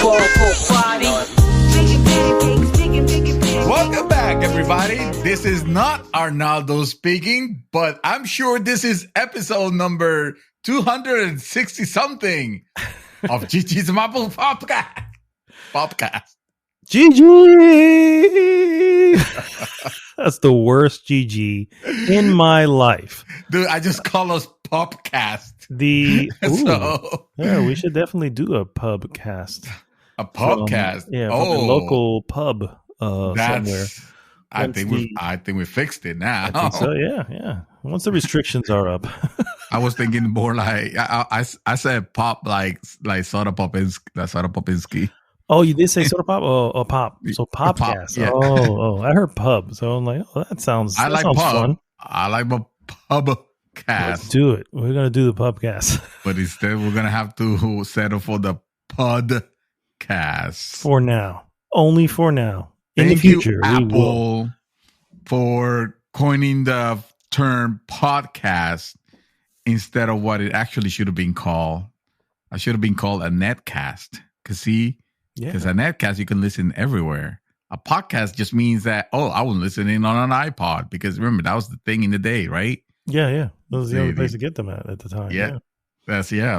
Welcome back, everybody. This is not Arnaldo speaking, but I'm sure this is episode number 260 something of GG's Marvel Podcast. GG. That's the worst GG in my life. Dude, I just call us Popcast. Yeah, we should definitely do a pubcast. A pubcast? From a local pub somewhere. I think we fixed it now. I think so, yeah. Once the restrictions are up. I was thinking more like I said pop like Soda Popinski. Oh, you did say soda pop? Oh, pop. So popcast. Yeah. Oh, I heard pub. So I'm like, that sounds pub. Fun. I like my pubcast. Let's do it. We're going to do the pubcast. But instead, we're going to have to settle for the podcast. For now. Only for now. In Thank the future, you, Apple, for coining the term podcast instead of what it actually should have been called. I should have been called a netcast. Because a netcast, you can listen everywhere. A podcast just means that, I was listening on an iPod. Because remember, that was the thing in the day, right? Yeah. That was the only place to get them at the time. Yeah.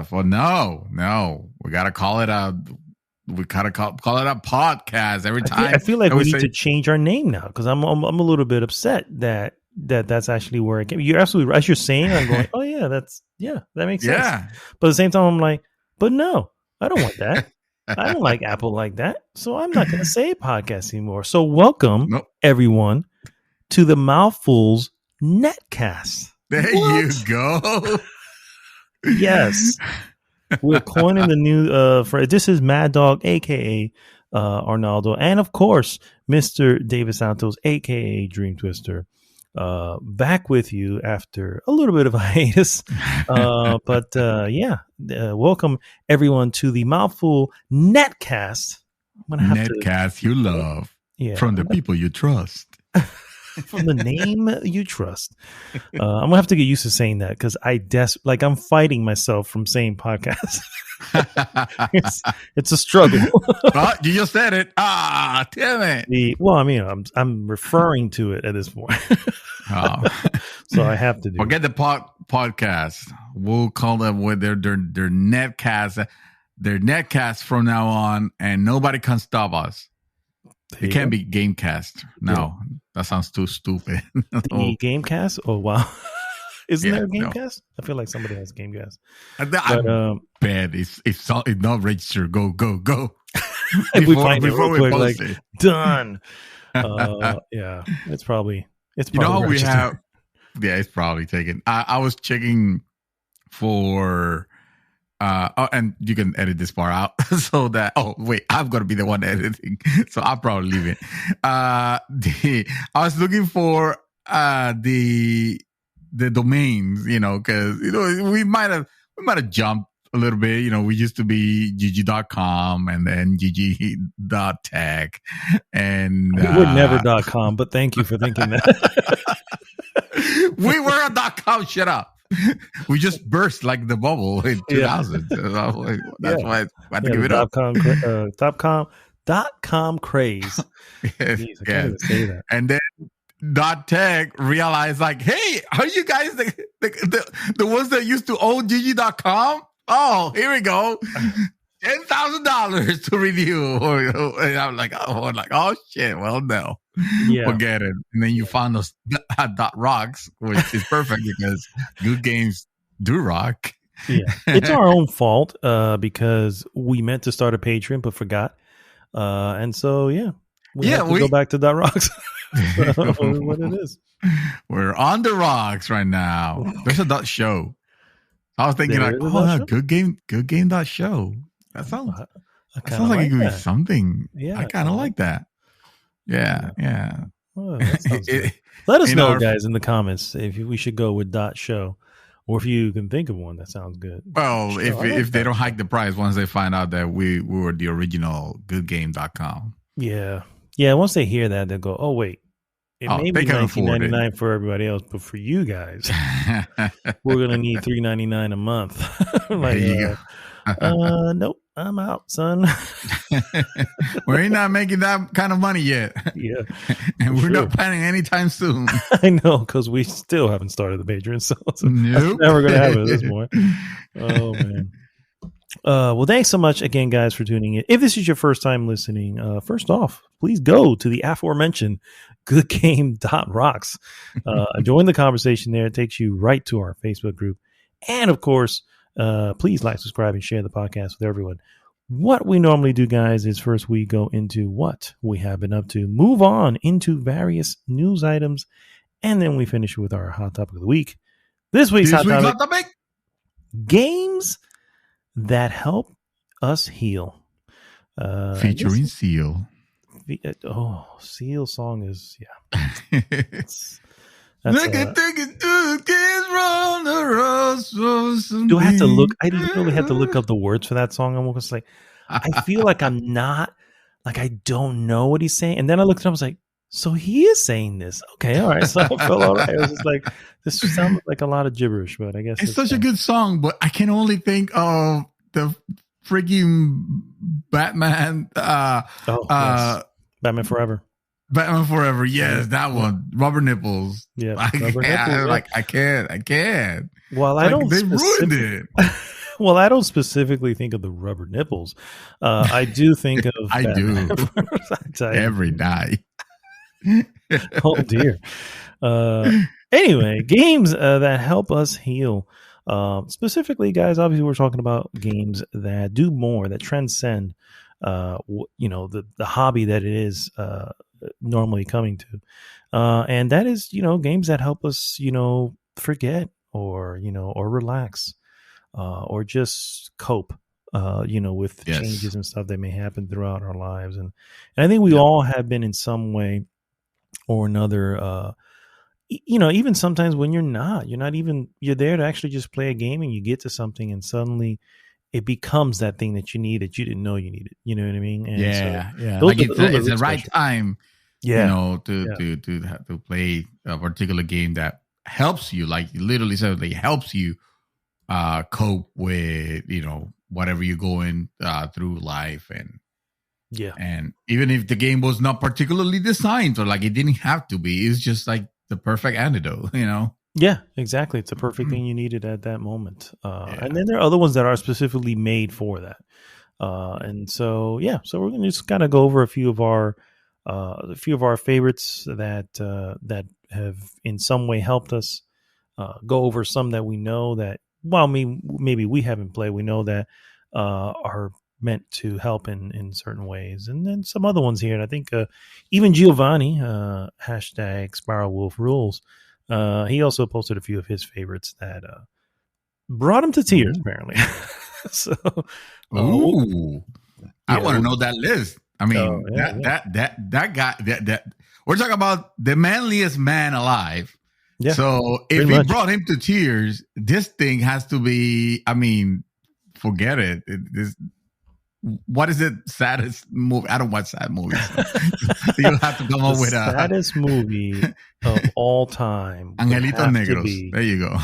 Well, no. We got to call it a podcast every time. I feel like we need to change our name now because I'm a little bit upset that's actually where it came. You're absolutely, as you're saying, I'm going, that makes sense. Yeah. But at the same time, I'm like, but no, I don't want that. I don't like Apple like that. So I'm not going to say podcast anymore. So welcome, everyone, to the Mouthfuls Netcast. There you go. Yes. We're coining the new this is Mad Dog, aka Arnaldo, and of course Mr. David Santos, aka Dream Twister, back with you after a little bit of a hiatus. Welcome everyone to the Mouthful Netcast. Netcast you love from the people you trust. From the name you trust. I'm gonna have to get used to saying that because I'm fighting myself from saying podcast. it's a struggle. You just said it. Damn it. I'm referring to it at this point. So I have to do forget it. The podcast. We'll call them with their netcast. Their netcast from now on, and nobody can stop us. It can't be Gamecast. No, that sounds too stupid. The Gamecast? Oh, wow. Isn't there a Gamecast? I feel like somebody has Gamecast. I'm bad. It's not registered. Go. If we find it real quick, like, done. It's probably we have. Yeah, it's probably taken. I was checking for. And you can edit this part out so that. Oh wait, I'm gonna be the one editing, so I'll probably leave it. I was looking for the domains, because we might have jumped a little bit. We used to be gg.com and then gg.tech, and we were never .com. But thank you for thinking that. We were a .com. Shut up. We just burst like the bubble in 2000. That's why I had to give it up. .com craze. Jeez, I can't even say that. And then .tech realized, like, hey, are you guys the ones that used to own gg.com? Oh, here we go. $10,000 to review. And I'm like, oh shit. Well, no. Yeah. Forget it. And then you found those .rocks, which is perfect because good games do rock. Yeah, it's our own fault because we meant to start a Patreon but forgot, and so we have to go back to .rocks. What it is. We're on the rocks right now. There's a .show. I was thinking good game .show. That sounds like it could be something. Yeah, I kind of like that. Yeah. Oh, let us know, guys, in the comments if we should go with .show, or if you can think of one that sounds good. Well, if they don't hike the price once they find out that we were the original goodgame.com. Yeah. Once they hear that, they'll go, "Oh wait, it may be $19.99 for everybody else, but for you guys, we're gonna need $3.99 a month." Nope, I'm out, son. We're not making that kind of money yet. Yeah. And we're not planning anytime soon. I know, because we still haven't started the Patreon, so Nope. that's never going to happen at this point. Oh, man. Well, thanks so much again, guys, for tuning in. If this is your first time listening, first off, please go to the aforementioned goodgame.rocks. Join the conversation there. It takes you right to our Facebook group. And of course, please like, subscribe, and share the podcast with everyone. What we normally do, guys, is first we go into what we have been up to, move on into various news items, and then we finish with our hot topic of the week. This week's hot topic, games that help us heal. Featuring Seal. Seal song is, yeah. Do I have to look? I literally had to look up the words for that song. I'm almost like, I feel like I'm not, like I don't know what he's saying. And then I looked at him, I was like, so he is saying this. Okay, all right. So I felt all right. I was just like, this sounds like a lot of gibberish, but I guess it's such a good song, but I can only think of the freaking Batman. Yes. Batman Forever. Batman Forever, yes, that one. Rubber nipples. Yeah, I can't. Well, they ruined it. Well, I don't specifically think of the rubber nipples. I do think of. I do every night. Oh dear. Anyway, games that help us heal. Specifically, guys, obviously we're talking about games that do more, that transcend the hobby that it is normally coming to, and that is games that help us forget or relax, or just cope with changes and stuff that may happen throughout our lives. And I think we all have been in some way or another, even sometimes when you're there to actually just play a game, and you get to something and suddenly it becomes that thing that you need that you didn't know you needed. You know what I mean? And like it's the right time, to play a particular game that helps you, like literally said, like helps you cope with whatever you're going through life. And even if the game was not particularly designed, or like it didn't have to be, it's just like the perfect antidote. Yeah, exactly. It's a perfect thing you needed at that moment. And then there are other ones that are specifically made for that. And so we're going to just kind of go over a few of our favorites that have in some way helped us. Go over some that we know that, maybe we haven't played. We know that are meant to help in certain ways. And then some other ones here. And I think even Giovanni, hashtag Spiral Wolf Rules, he also posted a few of his favorites that brought him to tears, apparently. So, I want to know that list. I mean, that guy, that we're talking about the manliest man alive. Yeah. So if he brought him to tears, this thing has to be, I mean, forget it. What is it? Saddest movie? I don't watch sad movies. So you'll have to come up with a saddest movie of all time. Angelitos Negros. There you go.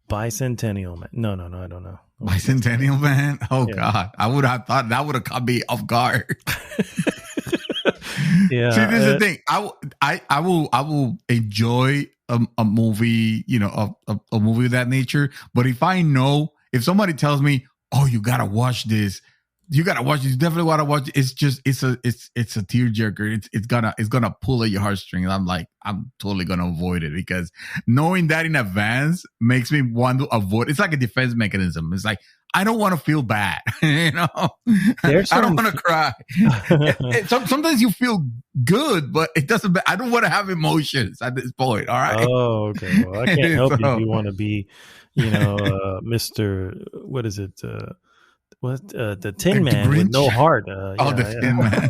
Bicentennial Man. No, I don't know. Bicentennial Man. Oh God, I would have thought that would have caught me off guard. Yeah. See, this is the thing. I will enjoy a movie, a movie of that nature. But if somebody tells me, "Oh, you gotta watch this," you definitely want to watch it. It's a tearjerker. It's gonna pull at your heartstrings. I'm totally gonna avoid it, because knowing that in advance makes me want to avoid. It's like a defense mechanism. It's like, I don't want to feel bad. I don't want to cry. Sometimes you feel good, but it doesn't. I don't want to have emotions at this point. All right. Oh, okay. Well, I can't help you if you want to be, Mr. What is it? The Tin Man with no heart. The Tin Man.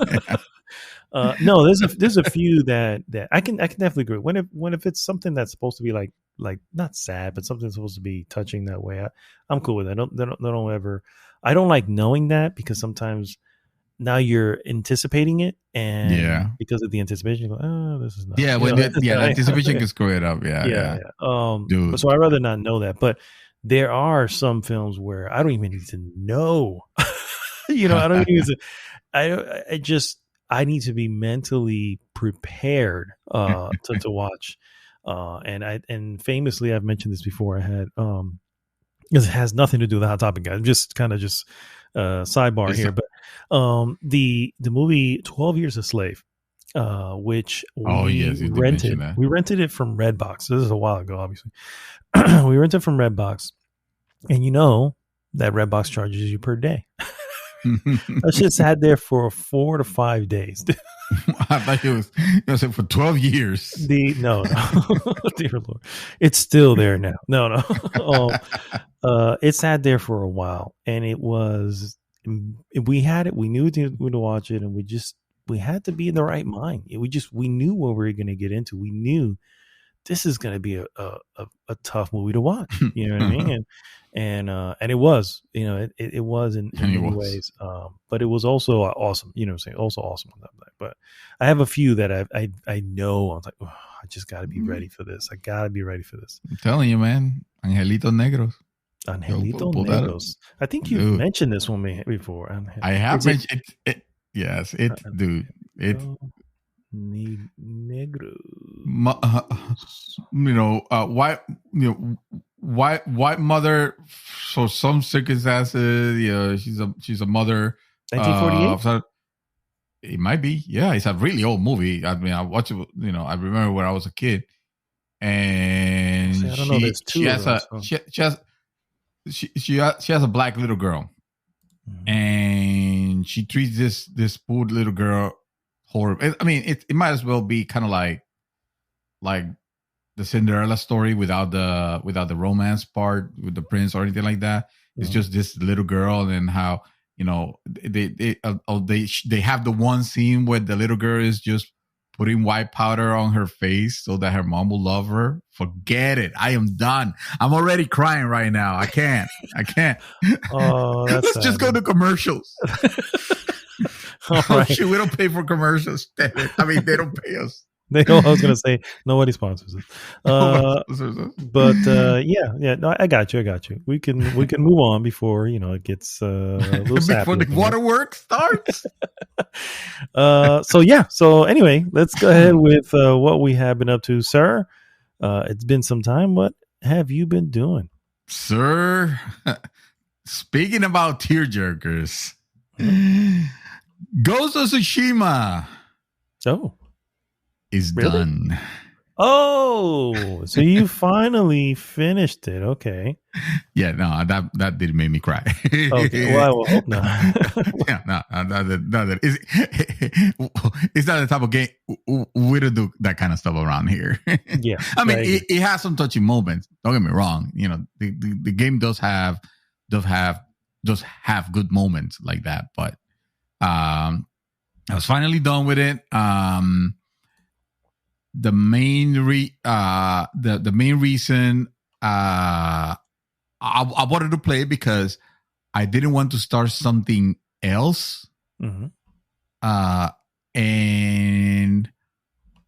No, there's a few that I can definitely agree. When if it's something that's supposed to be like not sad, but something that's supposed to be touching that way, I'm cool with it. I don't like knowing that, because sometimes now you're anticipating it, and because of the anticipation, you go, oh, this is not. Yeah, the anticipation can screw it up. Yeah. So I'd rather not know that. But there are some films where I don't even need to know. I don't even need to. I just I need to be mentally prepared to watch. And famously, I've mentioned this before. I had it has nothing to do with the hot topic, guys. I'm just kind of just sidebar here, but the movie 12 Years a Slave, which we rented it from Redbox. This is a while ago, obviously. We rented from Redbox, and that Redbox charges you per day. That shit sat there for 4 to 5 days. I thought it was for 12 years. No, dear Lord, it's still there now. No. It sat there for a while, and it was. We had it. We knew to watch it, and we had to be in the right mind. We knew what we were going to get into. We knew this is going to be a tough movie to watch. You know what I mean? And it was, it was in many ways. But it was also awesome. You know what I'm saying? Also awesome on that night. But I have a few that I know. I was like, oh, I just got to be ready for this. I got to be ready for this. I'm telling you, man. Angelitos Negros. Angelitos Negros. I think you've mentioned this one before. I have mentioned it. Yes, dude. It. Negros. White mother. So some circumstances, she's a mother. 1948. It might be. Yeah, it's a really old movie. I mean, I watched it. I remember when I was a kid, and I don't know. There's two. She has a black little girl, and she treats this poor little girl horrible. I mean, it might as well be kind of like the Cinderella story without the romance part with the prince or anything like that. It's just this little girl, and how they have the one scene where the little girl is just putting white powder on her face so that her mom will love her. Forget it. I am done. I'm already crying right now. I can't. Oh, that's Let's just go to commercials. Right. Shit, we don't pay for commercials. Damn it. I mean, they don't pay us. I was going to say nobody sponsors it. But yeah. No, I got you. We can move on before it gets a little sappy. Before the waterworks starts. So anyway, let's go ahead with what we have been up to, sir. It's been some time. What have you been doing, sir? Speaking about tearjerkers, Ghosts of Tsushima. Oh. Is really? Done. Oh, so you finally finished it. Okay. Yeah, no, that didn't make me cry. Okay, well, I will hope not. Yeah, no. It's not the type of game we don't do that kind of stuff around here. Yeah. I mean, it has some touching moments. Don't get me wrong. The game does have good moments like that, but I was finally done with it. The main reason I wanted to play it because I didn't want to start something else. Mm-hmm. And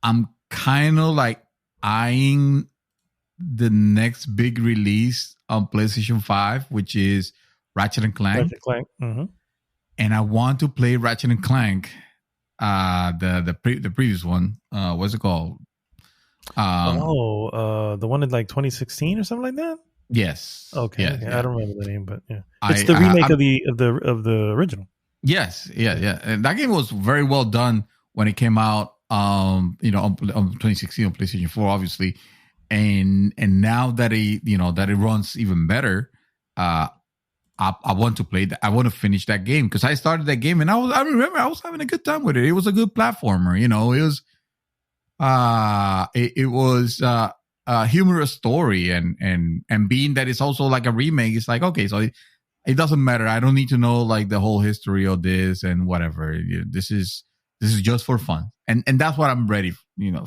I'm kind of like eyeing the next big release on PlayStation 5, which is Ratchet and Clank. Mm-hmm. And I want to play Ratchet and Clank. The previous one, what's it called? The one in like 2016 or something like that. Yes. Okay. Yeah. I don't remember the name, but yeah, it's the remake of the original. Yes. Yeah. And that game was very well done when it came out. On 2016 on PlayStation 4, obviously, and now that it runs even better. I want to play that. I want to finish that game because I started that game and I remember I was having a good time with it. It was a good platformer, it was a humorous story and being that it's also like a remake, it's like, okay, so it doesn't matter. I don't need to know like the whole history of this and whatever. This is just for fun. And that's what I'm ready,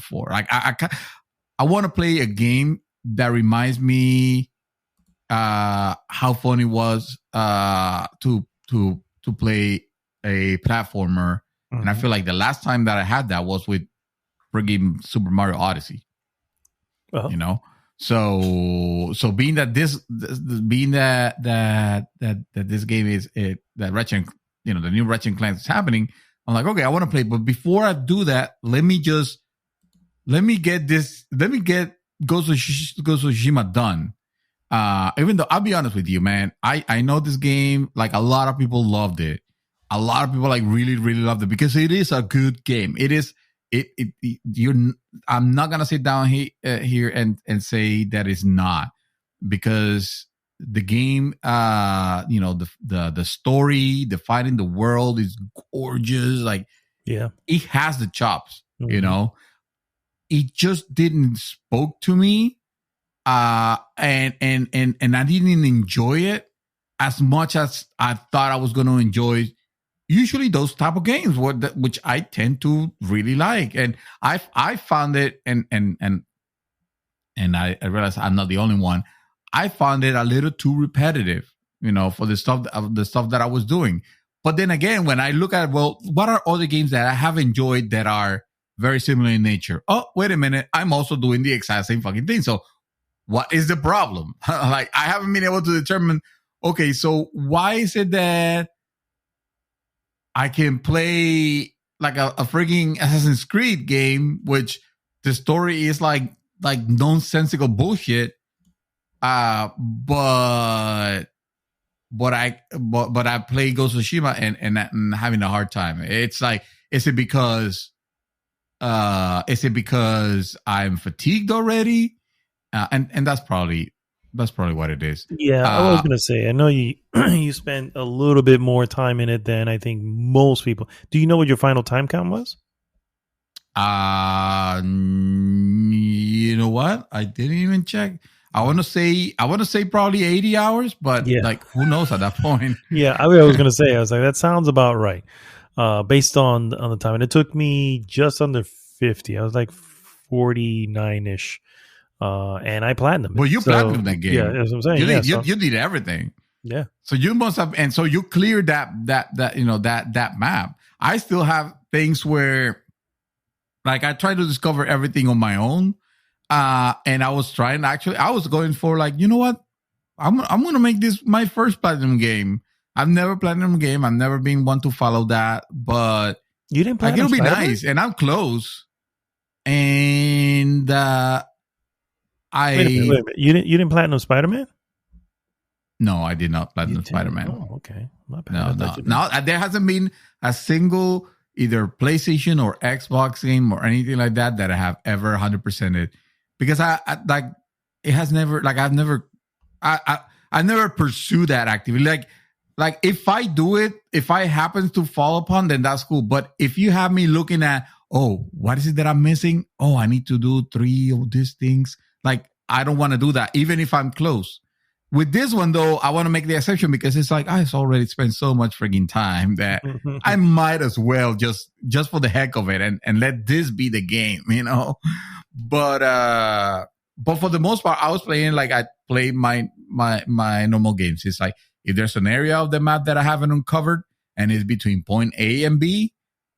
for. Like I want to play a game that reminds me how fun it was to play a platformer. Mm-hmm. And I feel like the last time that I had that was with friggin' Super Mario Odyssey. Uh-huh. So being that this game is that Ratchet, the new Ratchet and Clank is happening, I'm like, okay, I want to play, but before I do that, let me get Ghost of Tsushima done. Even though I'll be honest with you, man, I know this game, like a lot of people loved it. A lot of people like really, really loved it because it is a good game. It is. I'm not gonna sit down here and say that it's not, because the game, the story, the fight in the world is gorgeous. Like, yeah, it has the chops. It just didn't spoke to me, and I didn't enjoy it as much as I thought I was going to enjoy. Usually those type of games, which I tend to really like, and I found it, and I realized I'm not the only one. I found it a little too repetitive, for the stuff that I was doing. But then again, when I look at, well, what are other games that I have enjoyed that are very similar in nature? Oh, wait a minute, I'm also doing the exact same fucking thing. So what is the problem? Like, I haven't been able to determine. Okay, so why is it that I can play like a freaking Assassin's Creed game, which the story is like nonsensical bullshit, but I play Ghost of Tsushima and having a hard time. It's like, is it because I'm fatigued already? And that's probably what it is. Yeah, I was gonna say, I know you you spent a little bit more time in it than I think most people. Do you know what your final time count was? You know what? I didn't even check. I want to say probably 80 hours, but like, who knows at that point? Yeah, I was gonna say, I was like, that sounds about right, based on the time, and it took me just under 50. I was like 49-ish. And I platinumed. Well, you platinumed that game. Yeah, that's what I'm saying. You did everything. Yeah. So you must have, and so you cleared that map. I still have things where, like, I tried to discover everything on my own, and I was going for, like, you know what, I'm gonna make this my first platinum game. I've never platinum game. I've never been one to follow that, but you didn't platinum. Like, it'll be nice, and I'm close, and. Wait a minute. You didn't platinum Spider-Man? No, I did not platinum Spider-Man. Oh, okay. No. There hasn't been a single either PlayStation or Xbox game or anything like that I have ever 100%ed, because I like, it has never, like, I never pursue that activity. Like if I do it, if I happen to fall upon, then that's cool. But if you have me looking at, oh, what is it that I'm missing? Oh, I need to do 3 of these things. Like, I don't want to do that, even if I'm close. With this one, though, I want to make the exception, because it's like, I've already spent so much freaking time that I might as well just for the heck of it and let this be the game, But for the most part, I was playing like I play my normal games. It's like, if there's an area of the map that I haven't uncovered and it's between point A and B,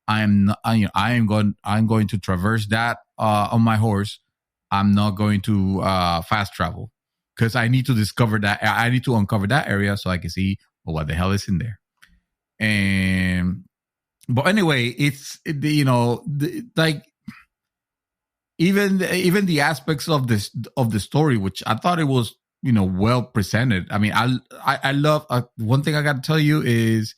I'm going to traverse that on my horse. I'm not going to fast travel, because I need to discover that. I need to uncover that area so I can see what the hell is in there. But anyway, it's like, even the aspects of the story, which I thought it was well presented. I mean, I love one thing I got to tell you is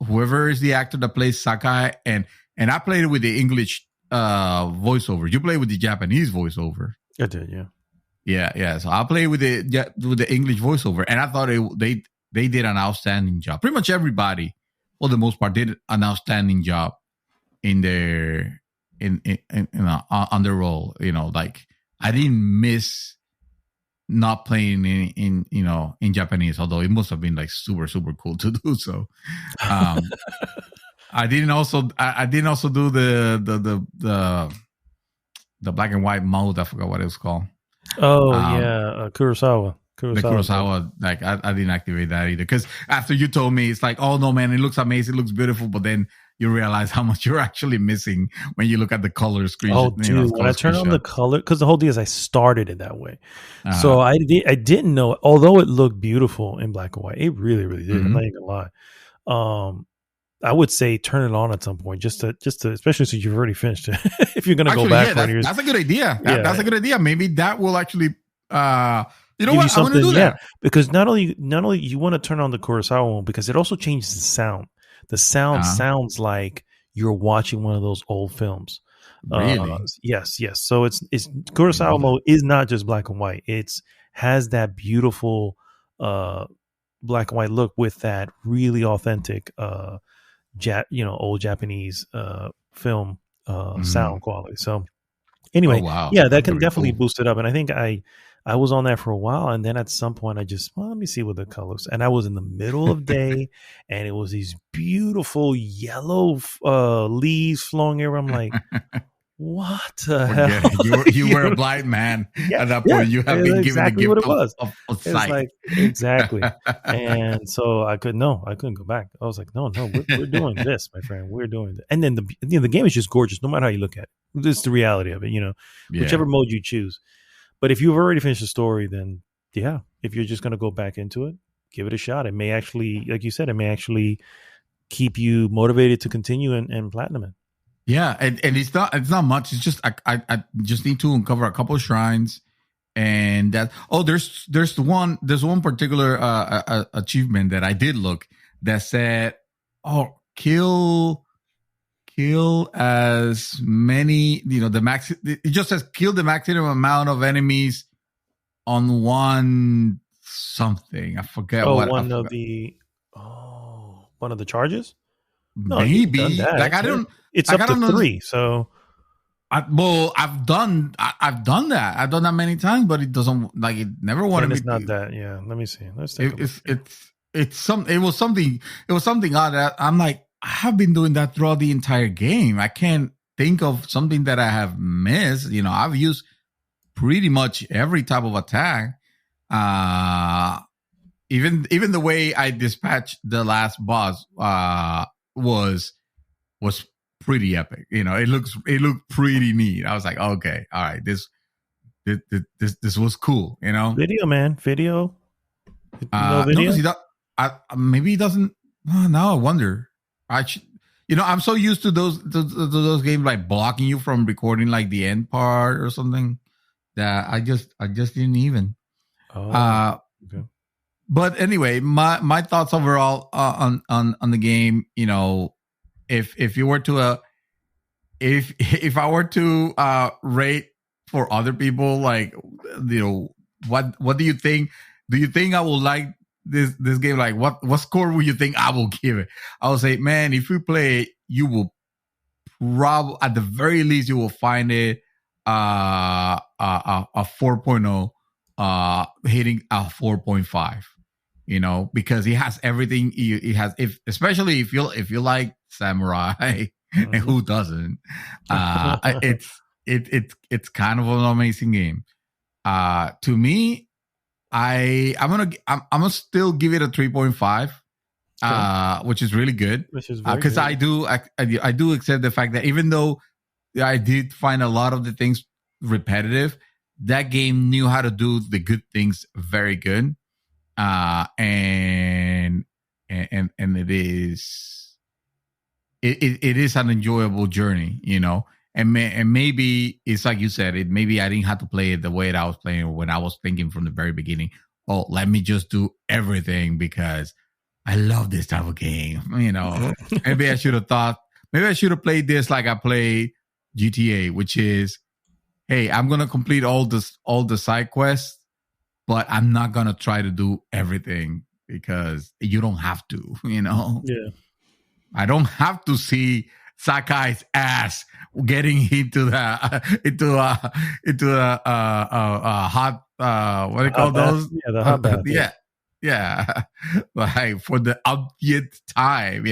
whoever is the actor that plays Sakai, and I played it with the English voiceover. You play with the Japanese voiceover. I did, yeah. So I played with the English voiceover, and I thought they did an outstanding job. Pretty much everybody, for the most part, did an outstanding job in their on their role. Like, I didn't miss not playing in Japanese, although it must have been like super, super cool to do so. I didn't also do the black and white mode. I forgot what it was called. Oh, yeah, Kurosawa. The Kurosawa, like I didn't activate that either. Because after you told me, it's like, oh no, man, it looks amazing, it looks beautiful, but then you realize how much you're actually missing when you look at the color screen. Oh, dude, when I turn on the color, because the whole thing is I started it that way. So I didn't know, although it looked beautiful in black and white, it really, really did. I'm not even gonna lie. I would say turn it on at some point, just to, especially since you've already finished it. If you're gonna go back, that's a good idea. That's a good idea. Maybe that will actually, you know what? I want to do that because not only you want to turn on the Kurosawa one because it also changes the sound. The sound sounds like you're watching one of those old films. Really? Yes. So it's Kurosawa mode is not just black and white. It's has that beautiful black and white look with that really authentic old Japanese film sound quality. So anyway, that can definitely boost it up. And I think I was on that for a while, and then at some point I just, let me see what the colors. And I was in the middle of day, and it was these beautiful yellow leaves flowing everywhere. I'm like, what the hell? You were a blind man at that point. You have been given the gift what it was. Of sight. Like, exactly. And so I couldn't go back. I was like, no, we're doing this, my friend. We're doing this. And then the game is just gorgeous, no matter how you look at it. It's the reality of it, whichever mode you choose. But if you've already finished the story, then if you're just going to go back into it, give it a shot. It may actually, like you said, keep you motivated to continue and platinum it. Yeah, and it's not much. It's just I just need to uncover a couple of shrines, and that there's one particular achievement that I did look that said, kill as many, the max. It just says kill the maximum amount of enemies on one something. I forget what. One of the charges. No, maybe like I don't. It's up to 3. So, I've done that. I've done that many times, but it doesn't it never wanted me. It's not that. Yeah, let me see. Let's take. It was something odd. That I'm like, I have been doing that throughout the entire game. I can't think of something that I have missed. I've used pretty much every type of attack. Even the way I dispatched the last boss was pretty epic. It looked pretty neat. I was like, okay, all right, this was cool. Video, man, video. No video. No, maybe he doesn't. Now I wonder. I'm so used to those games like blocking you from recording like the end part or something that I just didn't even. Okay. But anyway, my thoughts overall on the game. If you were to if I were to rate for other people, like what do you think? Do you think I will like this game? Like what score would you think I will give it? I would say, man, if you play it, you will probably at the very least you will find it a 4.0 hitting a 4.5. Because it has everything. It has especially if you like samurai, and who doesn't? It's kind of an amazing game. To me, I'm gonna still give it a 3.5, which is really good. Which is because I do accept the fact that even though I did find a lot of the things repetitive, that game knew how to do the good things very good. And it is an enjoyable journey, and maybe it's like you said, maybe I didn't have to play it the way that I was playing or when I was thinking from the very beginning, let me just do everything because I love this type of game. Maybe I should have played this like I played GTA, which is, hey, I'm going to complete all the side quests, but I'm not going to try to do everything because you don't have to, Yeah. I don't have to see Sakai's ass getting into a hot, what do you call those? Yeah, the hot bath. Yeah, like for the upth time,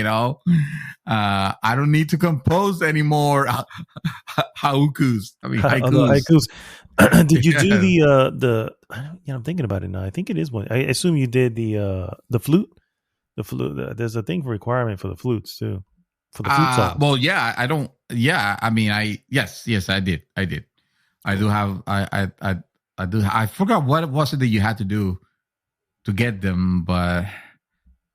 I don't need to compose anymore haikus. I mean haikus. Haikus. Did you do Yes. the? I'm thinking about it now. I think it is one. I assume you did the flute. The flute. There's a thing for requirement for the flutes too, for the flute songs. Well, yeah, I don't. Yeah, I mean, yes, I did. I do have. I do. I forgot what was it that you had to do to get them, but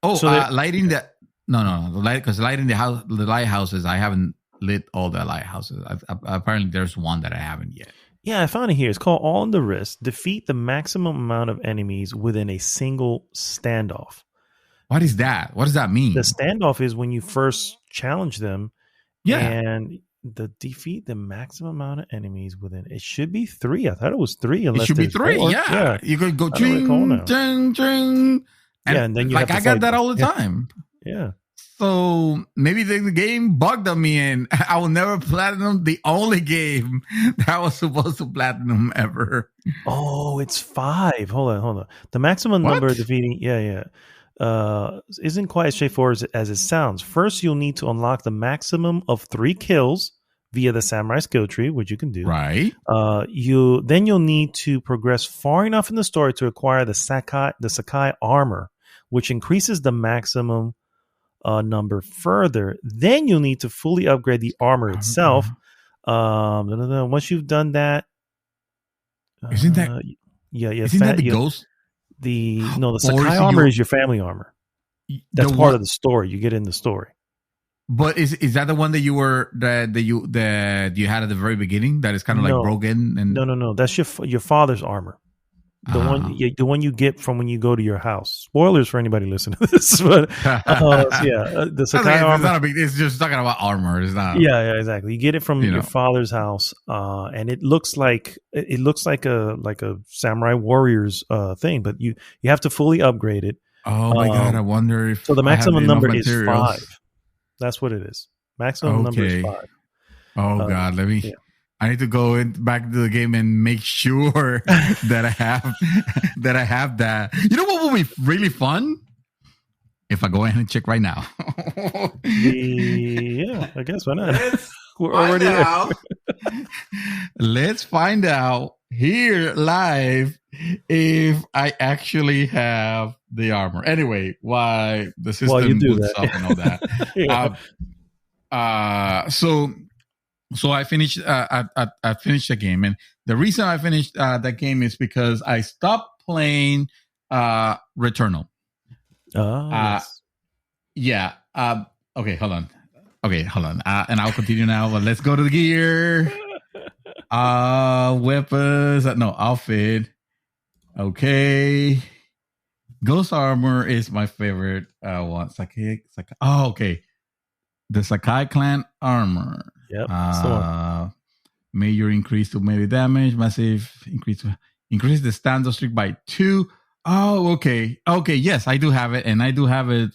lighting the the light, because lighting the lighthouses. I haven't lit all the lighthouses. Apparently, there's one that I haven't yet. Yeah, I found it here. It's called All in the Wrist. Defeat the maximum amount of enemies within a single standoff. What is that? What does that mean? The standoff is when you first challenge them. Yeah. And the defeat the maximum amount of enemies within. It should be 3. I thought it was 3. It should be 3. 4. Yeah. You could go ching, ching, ching. And then you like I got that all the time. Yeah. So maybe the game bugged on me and I will never platinum the only game that I was supposed to platinum ever. Oh, it's 5. Hold on. The maximum number of defeating. Yeah. Isn't quite as straightforward as it sounds. First, you'll need to unlock the maximum of 3 kills via the samurai skill tree, which you can do. Right. You'll need to progress far enough in the story to acquire the Sakai armor, which increases the maximum number further. Then you'll need to fully upgrade the armor itself. Once you've done that, isn't that? Yeah. Isn't that the ghost? The Sakai armor is your family armor. That's part of the story. You get in the story. But is that the one that you were that you had at the very beginning? That is kind of like broken. And no. That's your father's armor. The one you get from when you go to your house. Spoilers for anybody listening to this, but the Sakai armor. It's just talking about armor. It's not. Yeah, exactly. You get it from your father's house, and it looks like a samurai warrior's thing, but you have to fully upgrade it. Oh my god! I wonder if so the maximum number is 5. That's what it is. Maximum number is 5. Oh god, let me. Yeah. I need to go back to the game and make sure that I have that. You know what will be really fun? If I go ahead and check right now. Yeah, I guess why not? We're already there. Let's find out here live if I actually have the armor. Anyway, why the system boots up and all that. Yeah. So I finished. I finished the game, and the reason I finished that game is because I stopped playing Returnal. Yes. Yeah. Okay, hold on. And I'll continue now. But let's go to the gear. Weapons. No, outfit. Okay. Ghost armor is my favorite one. Sakai. Oh, okay. The Sakai clan armor. Yep. Major increase to melee damage. Massive increase the standard streak by 2. Oh, okay. Yes, I do have it, and I do have it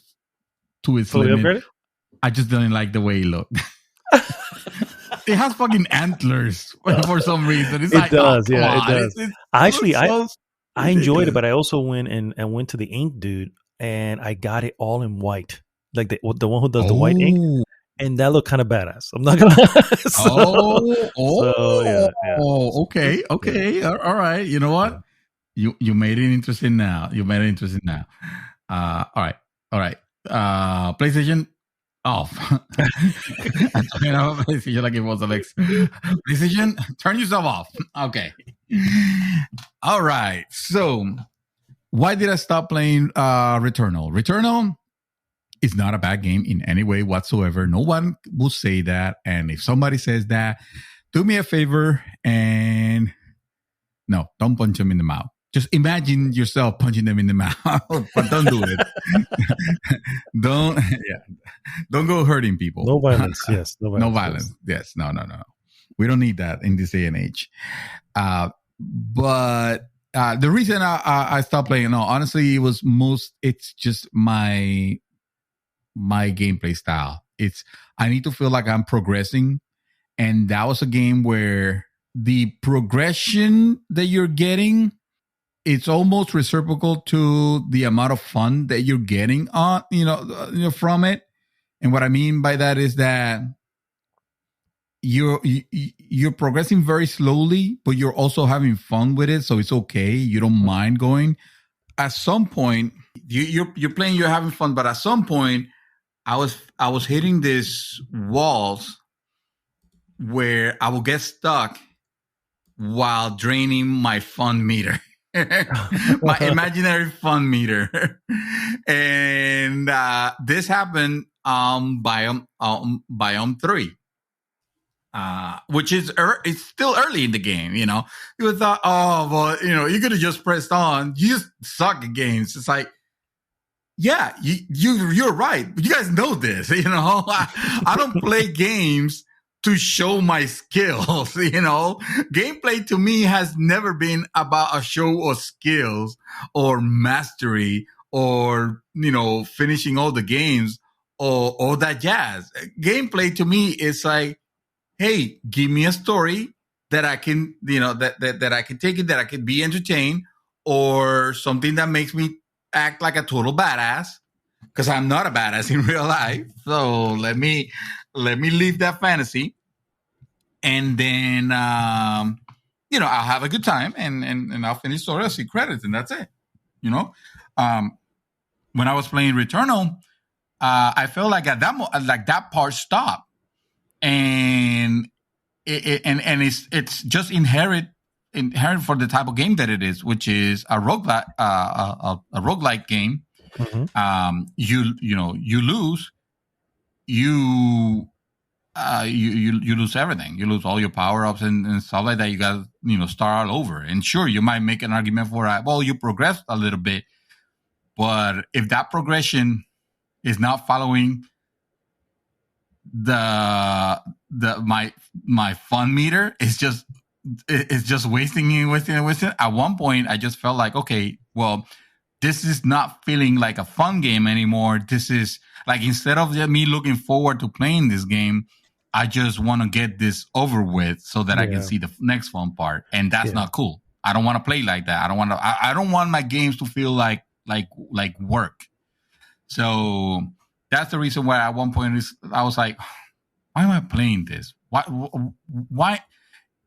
to its limit. Upgraded? I just don't like the way it looked. It has fucking antlers for some reason. It does. It does. Actually, I enjoyed it, but I also went to the ink dude, and I got it all in white, like the one who does the white ink. And that looked kind of badass. I'm not gonna. Okay. All right. You know what? Yeah. You made it interesting now. All right. PlayStation off. PlayStation like it was Alex. PlayStation, turn yourself off. Okay. All right. So, why did I stop playing Returnal? Returnal. It's not a bad game in any way whatsoever. No one will say that. And if somebody says that, do me a favor and don't punch them in the mouth. Just imagine yourself punching them in the mouth, but don't do it. Don't go hurting people. No violence. Yes. No violence. Yes. No. We don't need that in this day and age. But the reason I stopped playing, honestly, it's just my gameplay style. I need to feel like I'm progressing, and that was a game where the progression that you're getting it's almost reciprocal to the amount of fun that you're getting from it. And what I mean by that is that you're progressing very slowly, but you're also having fun with it, so it's okay. You don't mind going. At some point, you're playing, you're having fun, but at some point, I was hitting these walls where I will get stuck while draining my fun meter. My imaginary fun meter. And this happened biome 3. Which is it's still early in the game, you know. You thought, oh well, you know, you could have just pressed on. You just suck at games. It's like, yeah, you're right. You guys know this, you know. I don't play games to show my skills, you know. Gameplay to me has never been about a show of skills or mastery or, you know, finishing all the games or that jazz. Gameplay to me is like, hey, give me a story that I can, you know, that I can take it, that I can be entertained, or something that makes me act like a total badass, because I'm not a badass in real life. So let me leave that fantasy, and then you know, I'll have a good time, and I'll finish the story, I'll see credits, and that's it. You know, when I was playing Returnal, I felt like at that part stopped. And it's just inherent for the type of game that it is, which is a roguelike game. Mm-hmm. You lose, you lose everything. You lose all your power ups and stuff like that. You got to, you know, start all over. And sure, you might make an argument for well, you progressed a little bit, but if that progression is not following my fun meter, it's just wasting it. At one point, I just felt like, okay, well, this is not feeling like a fun game anymore. This is like, instead of me looking forward to playing this game, I just want to get this over with so that I can see the next fun part, and that's not cool. I don't want to play like that. I don't want my games to feel like work. So that's the reason why at one point I was like, why am I playing this? Why?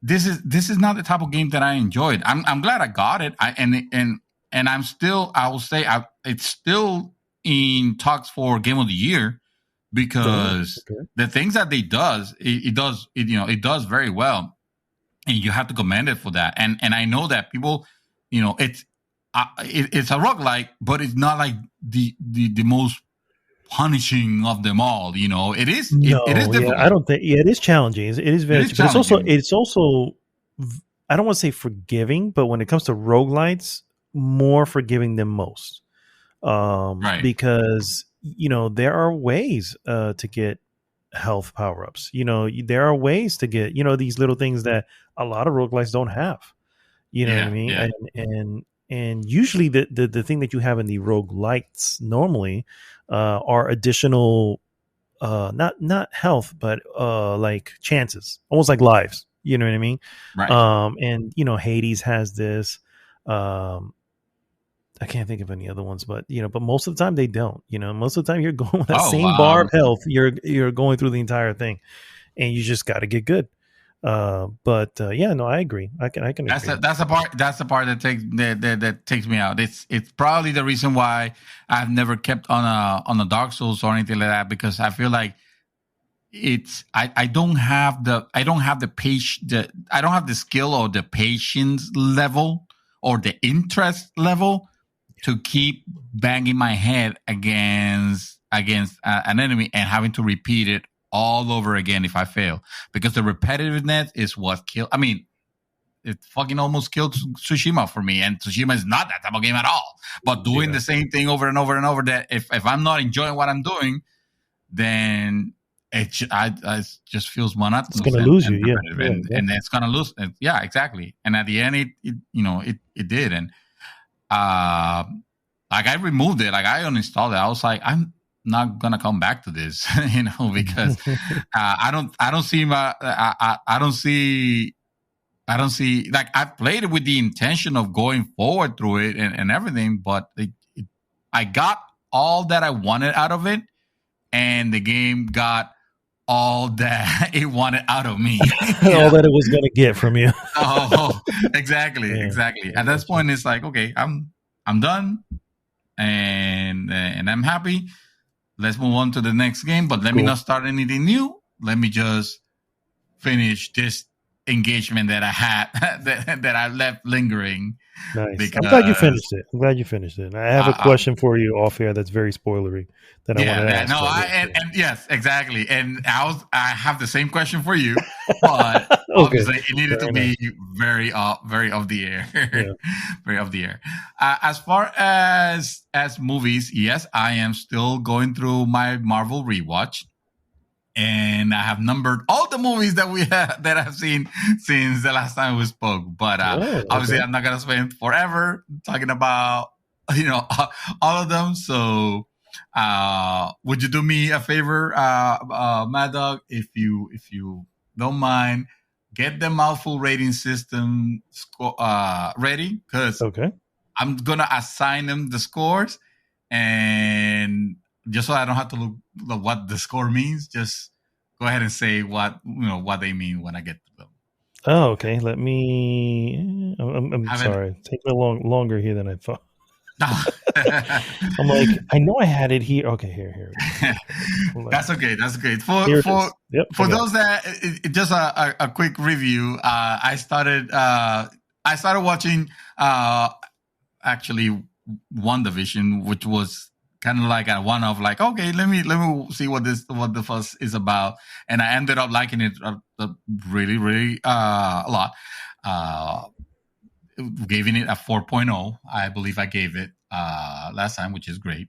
This is not the type of game that I enjoyed. I'm glad I got it. And I'm still, I will say, it's still in talks for Game of the Year, because the things that it does very well, and you have to commend it for that. And I know that people, you know, it's a roguelike, but it's not like the most punishing of them all, you know. It is difficult. Yeah, I don't think. Yeah, it is challenging. It is very. But it's also. I don't want to say forgiving, but when it comes to roguelites, more forgiving than most. Right. Because, you know, there are ways to get health power ups. You know, there are ways to get, you know, these little things that a lot of roguelites don't have. You know what I mean? Yeah. And usually the thing that you have in the roguelites normally are additional, not health, but like chances, almost like lives. You know what I mean? Right. And, you know, Hades has this. I can't think of any other ones, but, you know, but most of the time they don't. You know, most of the time you're going with that bar of health. You're going through the entire thing, and you just got to get good. But yeah, no, I agree. I can agree. That's the part that takes me out. It's probably the reason why I've never kept on a Dark Souls or anything like that, because I feel like I don't have the skill or the patience level or the interest level to keep banging my head against an enemy and having to repeat it all over again if I fail, because the repetitiveness is what killed. I mean, it fucking almost killed Tsushima for me, and Tsushima is not that type of game at all. But doing the same thing over and over and over, that if I'm not enjoying what I'm doing, then it just feels monotonous. It's going to lose you, and it's going to lose. Yeah, exactly. And at the end, it did, and like I removed it, like I uninstalled it. I was like, I'm not gonna come back to this, you know, because I don't see I don't see, like, I've played it with the intention of going forward through it and everything, but I got all that I wanted out of it, and the game got all that it wanted out of me. All that it was going to get from you. Oh, exactly, Yeah, exactly. I At this gotcha. point, it's like, okay, I'm done, and I'm happy. Let's move on to the next game, but let me Cool. not start anything new. Let me just finish this engagement that I had that I left lingering. Nice. Because I'm glad you finished it. I have a question for you off here that's very spoilery that I wanted to ask. no, and yes, exactly. And I have the same question for you, but Okay. obviously it needed to be very off the air, Yeah. very off the air. As far as movies, yes, I am still going through my Marvel rewatch. And I have numbered all the movies that I've seen since the last time we spoke. But obviously, I'm not gonna spend forever talking about all of them. So, would you do me a favor, Mad Dog, if you don't mind, get the mouthful rating system ready, because I'm gonna assign them the scores, and just so I don't have to look what the score means, just go ahead and say what they mean when I get to them. Oh, okay. Let me. I'm sorry. It's taking longer here than I thought. I'm like, I know I had it here. Okay, here. That's okay. For those that just a quick review. I started watching actually WandaVision, which was kind of like a one of like, okay, let me see what the fuss is about, and I ended up liking it really, really a lot. Giving it a 4.0, I believe I gave it last time, which is great.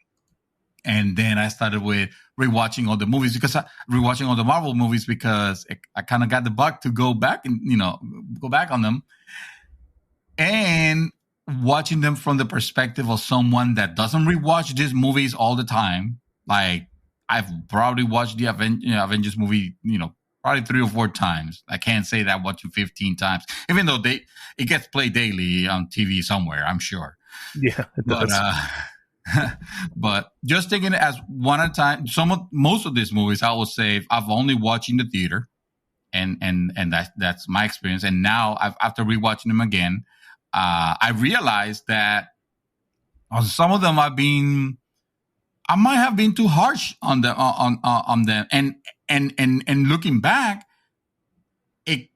And then I started with rewatching all the movies, because rewatching all the Marvel movies, because I kind of got the bug to go back and go back on them, and watching them from the perspective of someone that doesn't rewatch these movies all the time. Like, I've probably watched the Avengers movie, probably 3 or 4 times. I can't say that I watched it 15 times, even though it gets played daily on TV somewhere, I'm sure. Yeah, it does. But just taking it as one at a time. Most of these movies, I will say, I've only watched in the theater, and that's my experience. And now, after rewatching them again, I realized that on some of them I might have been too harsh on them, and looking back, it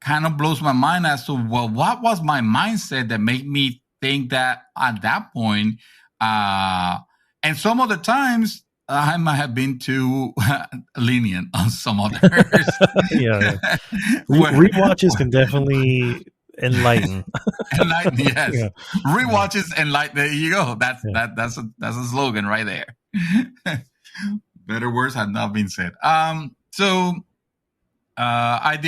kind of blows my mind as to, well, what was my mindset that made me think that at that point. And some of the times I might have been too lenient on some others. Yeah. Rewatches can definantly enlighten. Yes. Yeah. Rewatches enlighten. There you go. That's a slogan right there. Better words have not been said. So I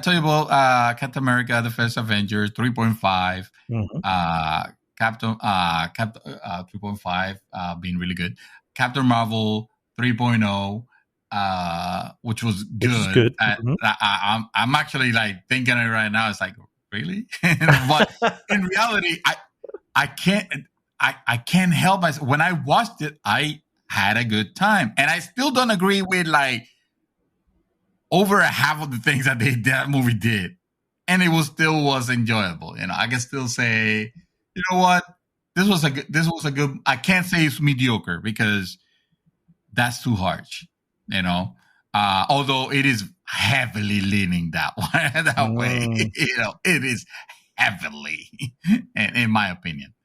tell you about Captain America: The First Avenger 3.5. Mm-hmm. Captain 3.5 being really good. Captain Marvel 3.0. Which was good. Which is good. Mm-hmm. I'm actually like thinking it right now. It's like, really? But in reality, I can't help myself. When I watched it, I had a good time, and I still don't agree with like over a half of the things that movie did, and it still was enjoyable. I can still say, you know what, this was a good. I can't say it's mediocre, because that's too harsh. Although it is heavily leaning that way, it is heavily, in my opinion.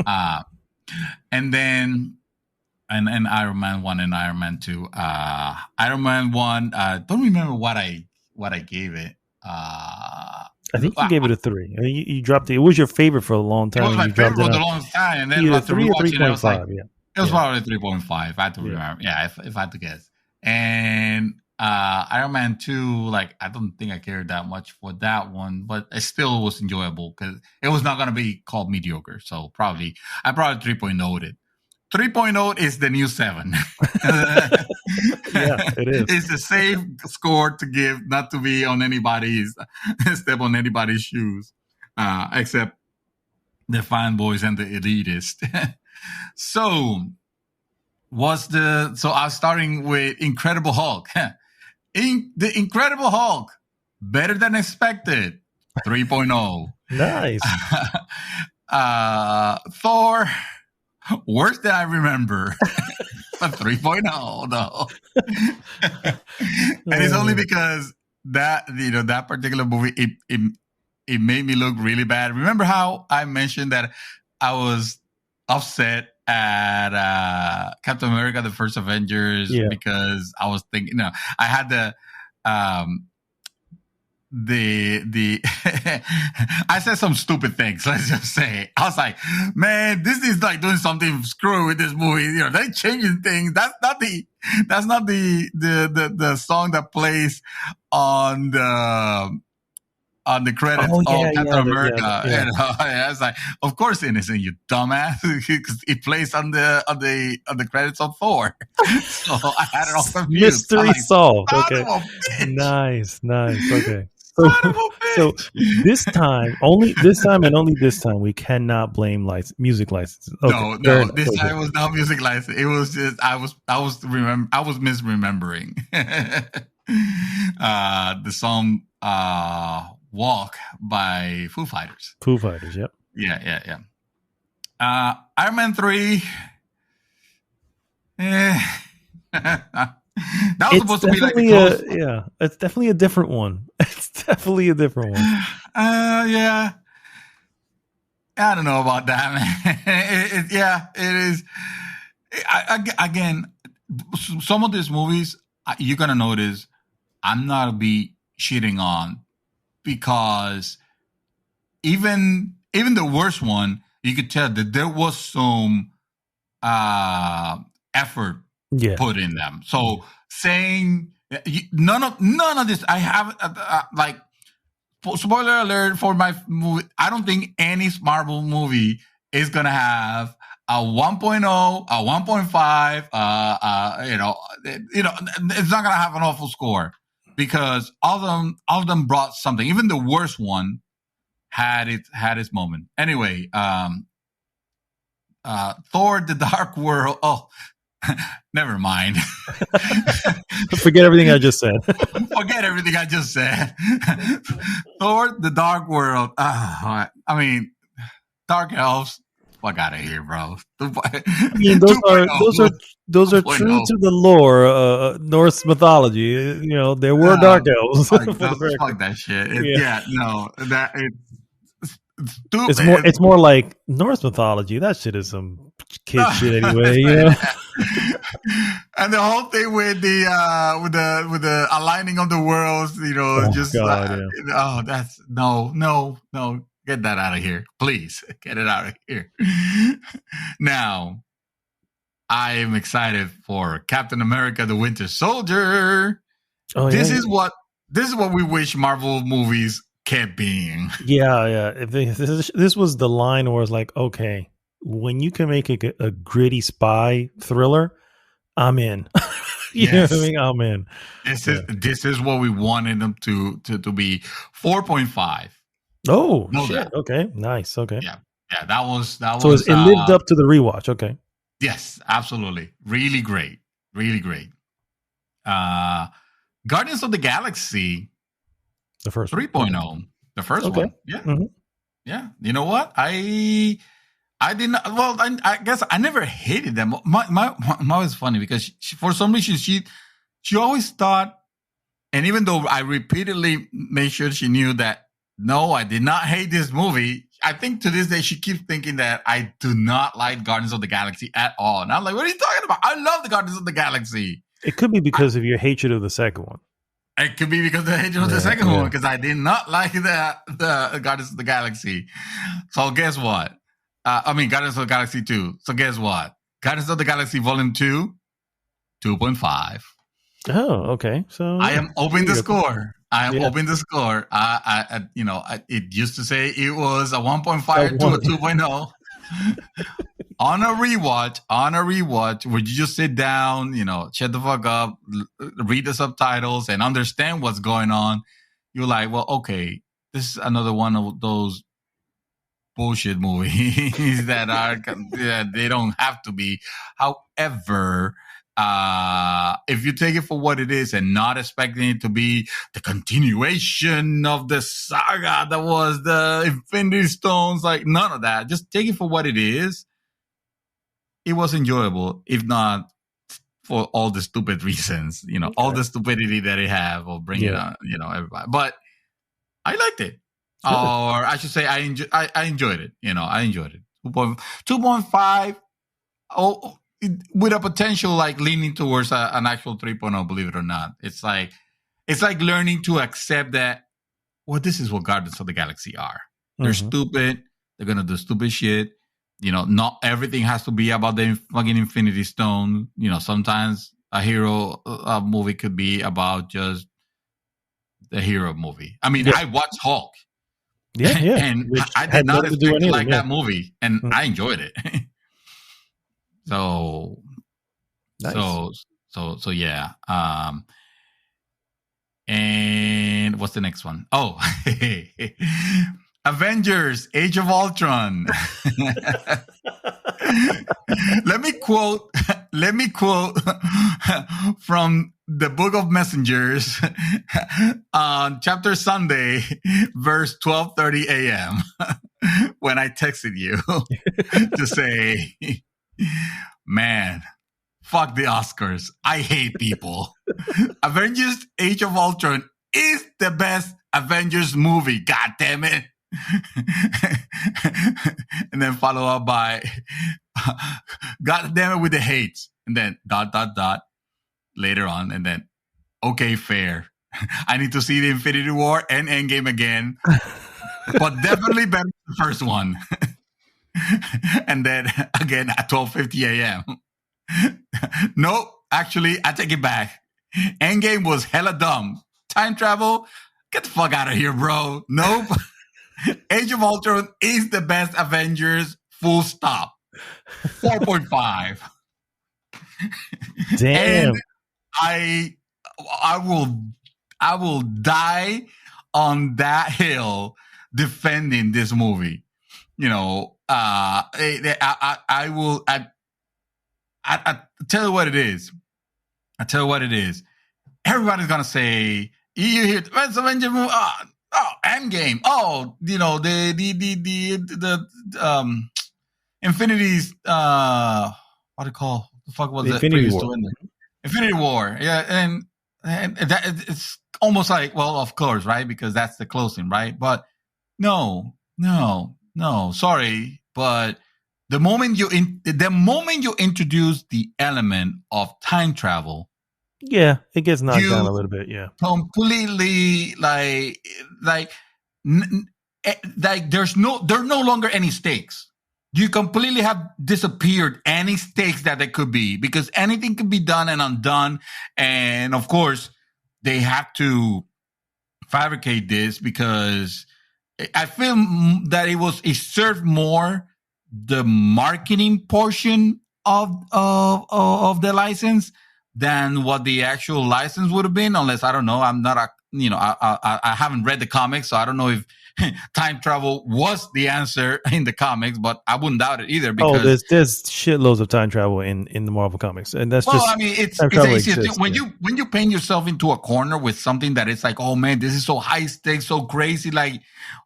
And then, and Iron Man 1 and Iron Man 2. Iron Man 1, don't remember what I gave it. I think you gave it a 3. You dropped it. It was your favorite for a long time. It was my favorite for the longest time, and then after 3 or rewatching it, I was like, it was probably 3.5. I had to remember. Yeah, if I had to guess. And Iron Man 2, like, I don't think I cared that much for that one, but it still was enjoyable, because it was not going to be called mediocre. So I probably 3.0'd it. 3.0 is the new 7. Yeah, it is. It's a safe score to give, not to be on anybody's step on anybody's shoes, except the fanboys and the elitist. So I was starting with Incredible Hulk. The Incredible Hulk, better than expected, 3.0. Nice. Thor, worse than I remember, but 3.0 though. And it's only because that particular movie, it made me look really bad. Remember how I mentioned that I was upset at Captain America: The First Avengers because I was thinking, I had the I said some stupid things. Let's just say I was like, man, this is like doing something screwy with this movie. They're changing things. That's not the song that plays on the credits of Captain America. Yeah. I was like, of course it isn't, you dumbass. It plays on the credits of Thor. So I had it all confused. Mystery solved. Okay. Nice. Okay. So this time, only this time, we cannot blame music licenses. Okay. No, this time was not music license. It was just I was misremembering the song "Walk" by Foo Fighters. Foo Fighters, yep. Yeah. Iron Man 3. That was supposed to be like it's definitely a different one. Yeah. I don't know about that, man. It is. Again, some of these movies you're gonna notice I'm not be shitting on, because even the worst one, you could tell that there was some effort put in them. So saying none of this, I have spoiler alert for my movie. I don't think any Marvel movie is gonna have a 1.0, a 1.5. It's not gonna have an awful score, because all of them brought something. Even the worst one had its moment. Anyway, Thor: The Dark World. Oh, never mind. Forget everything I just said. Thor: The Dark World. I mean, Dark Elves. Fuck out of here, bro. I mean, those are true to the lore, Norse mythology. There were dark elves. Fuck that shit. Stupid. It's more like Norse mythology. That shit is some kid shit anyway. And the whole thing with the aligning of the worlds, that's no. Get that out of here, please. Get it out of here. Now, I am excited for Captain America: The Winter Soldier. This is what we wish Marvel movies kept being. Yeah. If this was the line where it's like, okay, when you can make a gritty spy thriller, I'm in. You know what I mean? I'm in. This is what we wanted them to be. 4.5. Oh, shit. Okay. Nice. Okay. Yeah. That was. So it lived up to the rewatch. Okay. Yes, absolutely. Really great. Guardians of the Galaxy. The first 3.0. The first one. Yeah. Mm-hmm. Yeah. You know what? I didn't. Well, I guess I never hated them. My mom is funny because for some reason she always thought, and even though I repeatedly made sure she knew that, no, I did not hate this movie. I think to this day she keeps thinking that I do not like Guardians of the Galaxy at all. And I'm like, what are you talking about? I love the Guardians of the Galaxy. It could be because of your hatred of the second one. It could be because of the hatred of the second one, because I did not like the Guardians of the Galaxy. So guess what? Guardians of the Galaxy 2. So guess what? Guardians of the Galaxy Volume 2, 2.5. Oh, okay. So I am open the score. Open the score. It used to say it was a 1.5 to a 2.0. on a rewatch, where you just sit down, shut the fuck up, read the subtitles, and understand what's going on, you're like, well, okay, this is another one of those bullshit movies that they don't have to be. However, if you take it for what it is and not expecting it to be the continuation of the saga that was the Infinity Stones, like none of that, just take it for what it is. It was enjoyable, if not for all the stupid reasons, all the stupidity that it have of bringing on, everybody. But I liked it. Sure. Or I should say I enjoyed it. I enjoyed it. 2.5 with a potential like leaning towards an actual 3.0, believe it or not. It's like learning to accept that, well, this is what Guardians of the Galaxy are. They're stupid. They're going to do stupid shit. Not everything has to be about the fucking Infinity Stone. Sometimes a hero movie could be about just the hero movie. I mean, I watched Hulk. Yeah. And I did not expect to like that movie, and I enjoyed it. So, nice. so yeah. And what's the next one? Oh, Avengers: Age of Ultron. Let me quote from the Book of Messengers on chapter Sunday, verse 12:30 a.m. when I texted you to say, man, fuck the Oscars. I hate people. Avengers: Age of Ultron is the best Avengers movie. God damn it. And then follow up by God damn it with the hates, and then ... later on, and then okay, fair. I need to see the Infinity War and Endgame again, but definitely better than the first one. And then again at 12:50 a.m. Nope, actually I take it back. Endgame was hella dumb. Time travel, get the fuck out of here, bro. Nope. Age of Ultron is the best Avengers, full stop. 4.5. Damn. And I will die on that hill defending this movie. I will tell you what it is. Everybody's gonna say, you hear the best Avengers movie. Endgame. Oh, the Infinity's what do you call the fuck was it? Infinity War. Infinity War. Yeah, and that it's almost like, well, of course, right? Because that's the closing, right? But no. Sorry, but the moment you introduce the element of time travel, yeah, it gets knocked down a little bit. Yeah, completely like there's no longer any stakes. You completely have disappeared any stakes that there could be, because anything can be done and undone. And of course, they have to fabricate this because I feel that it served more the marketing portion of the license than what the actual license would have been, unless, I don't know, I'm not I haven't read the comics, so I don't know if time travel was the answer in the comics, but I wouldn't doubt it either. Because there's shitloads of time travel in the Marvel comics, and that's just. I mean, it's easy when you paint yourself into a corner with something that it's like, oh man, this is so high stakes, so crazy. Like,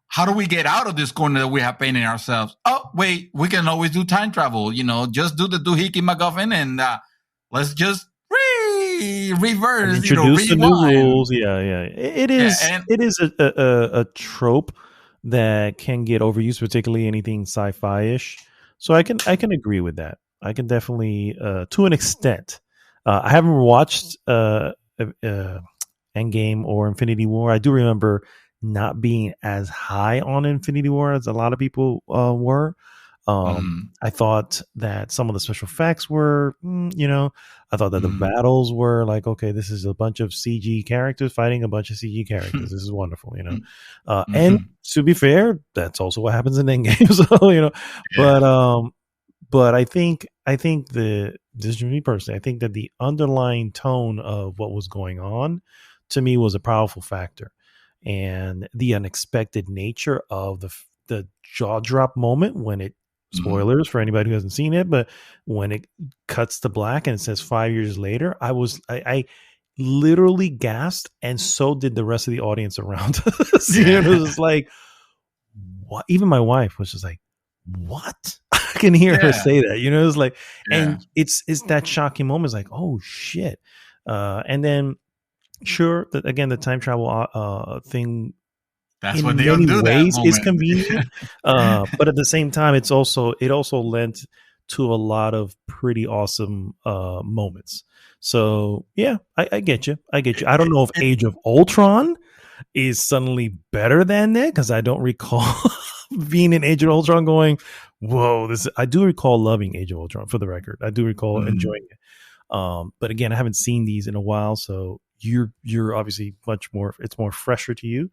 how do we get out of this corner that we have painted ourselves? Oh wait, we can always do time travel. Just do the doohickey MacGuffin and let's just reverse, introduce the new rules. Yeah. It is. Yeah, it is a trope that can get overused, particularly anything sci-fi-ish. So I can agree with that. I can definitely, to an extent. I haven't watched Endgame or Infinity War. I do remember not being as high on Infinity War as a lot of people were. I thought that some of the special effects were, I thought that the battles were like, okay, this is a bunch of CG characters fighting a bunch of CG characters. This is wonderful, And to be fair, that's also what happens in Endgame. So, but But I think this is me personally. I think that the underlying tone of what was going on to me was a powerful factor, and the unexpected nature of the jaw drop moment when it, spoilers for anybody who hasn't seen it, but when it cuts to black and it says 5 years later, I literally gasped, and so did the rest of the audience around us. Yeah. It was like, what? Even my wife was just like, what? I can hear her say that. It's like, and it's that shocking moment. It's like, oh shit. And then sure, again, the time travel thing, that's in what they many undo that ways is moment. convenient, but at the same time, it also lent to a lot of pretty awesome moments. So yeah, I get you. I don't know if Age of Ultron is suddenly better than that, because I don't recall being in Age of Ultron going, whoa, this. I do recall loving Age of Ultron, for the record. I do recall enjoying it. But again, I haven't seen these in a while, so you're obviously much more. It's more fresher to you.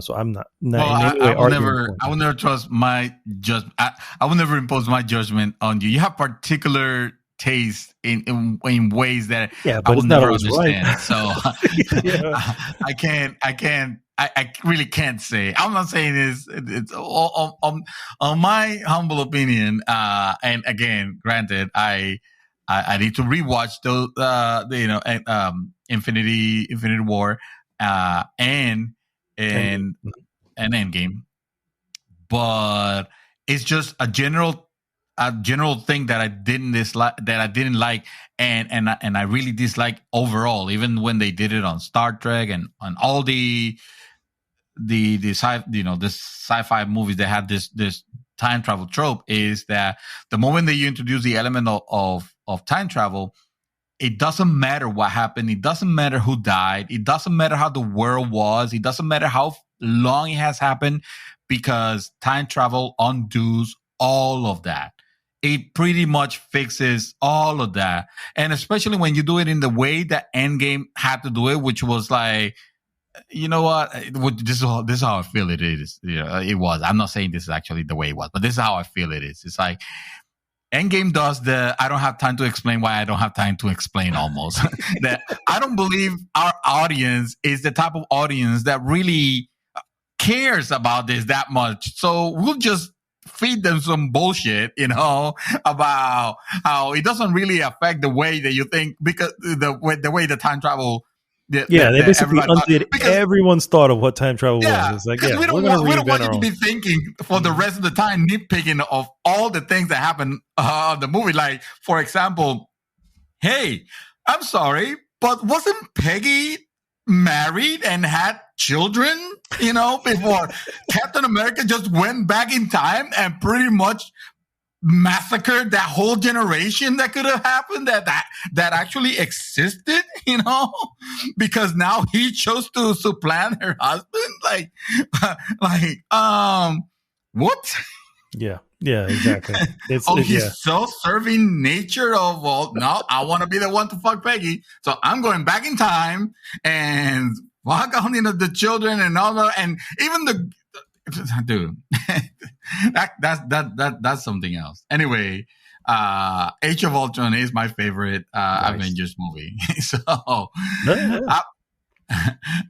So I'm not Well, in any way arguing. I will never trust my judgment. I will never impose my judgment on you. You have particular taste in ways that I but will it's not never always understand. right. So I really can't say. I'm not saying this. It's on my humble opinion. And again, granted, I need to rewatch those. Infinity War, and Endgame, but it's just a general thing that I didn't like, and I really dislike overall, even when they did it on Star Trek and on all the sci-fi movies that had this time travel trope, is that the moment that you introduce the element of time travel, it doesn't matter what happened. It doesn't matter who died. It doesn't matter how the world was. It doesn't matter how long it has happened, because time travel undoes all of that. It pretty much fixes all of that. And especially when you do it in the way that Endgame had to do it, which was like, you know what? This is how I feel it is. It was. I'm not saying this is actually the way it was, but this is how I feel it is. It's like, Endgame does the I don't have time to explain why I don't have time to explain almost. That I don't believe our audience is the type of audience that really cares about this that much. So we'll just feed them some bullshit, about how it doesn't really affect the way that you think, because the way the time travel. They basically undid everyone's thought of what time travel was. It's like, we don't want you to be thinking for the rest of the time, nitpicking of all the things that happen in the movie. Like, for example, hey, I'm sorry, but wasn't Peggy married and had children, before Captain America just went back in time and pretty much massacred that whole generation that could have happened, that actually existed, because now he chose to supplant her husband. What? Yeah, exactly. He's self-serving nature of, well, no, I want to be the one to fuck Peggy, so I'm going back in time and fuck on the children and all that, and even the dude. That's something else. Anyway, Age of Ultron is my favorite Avengers movie. So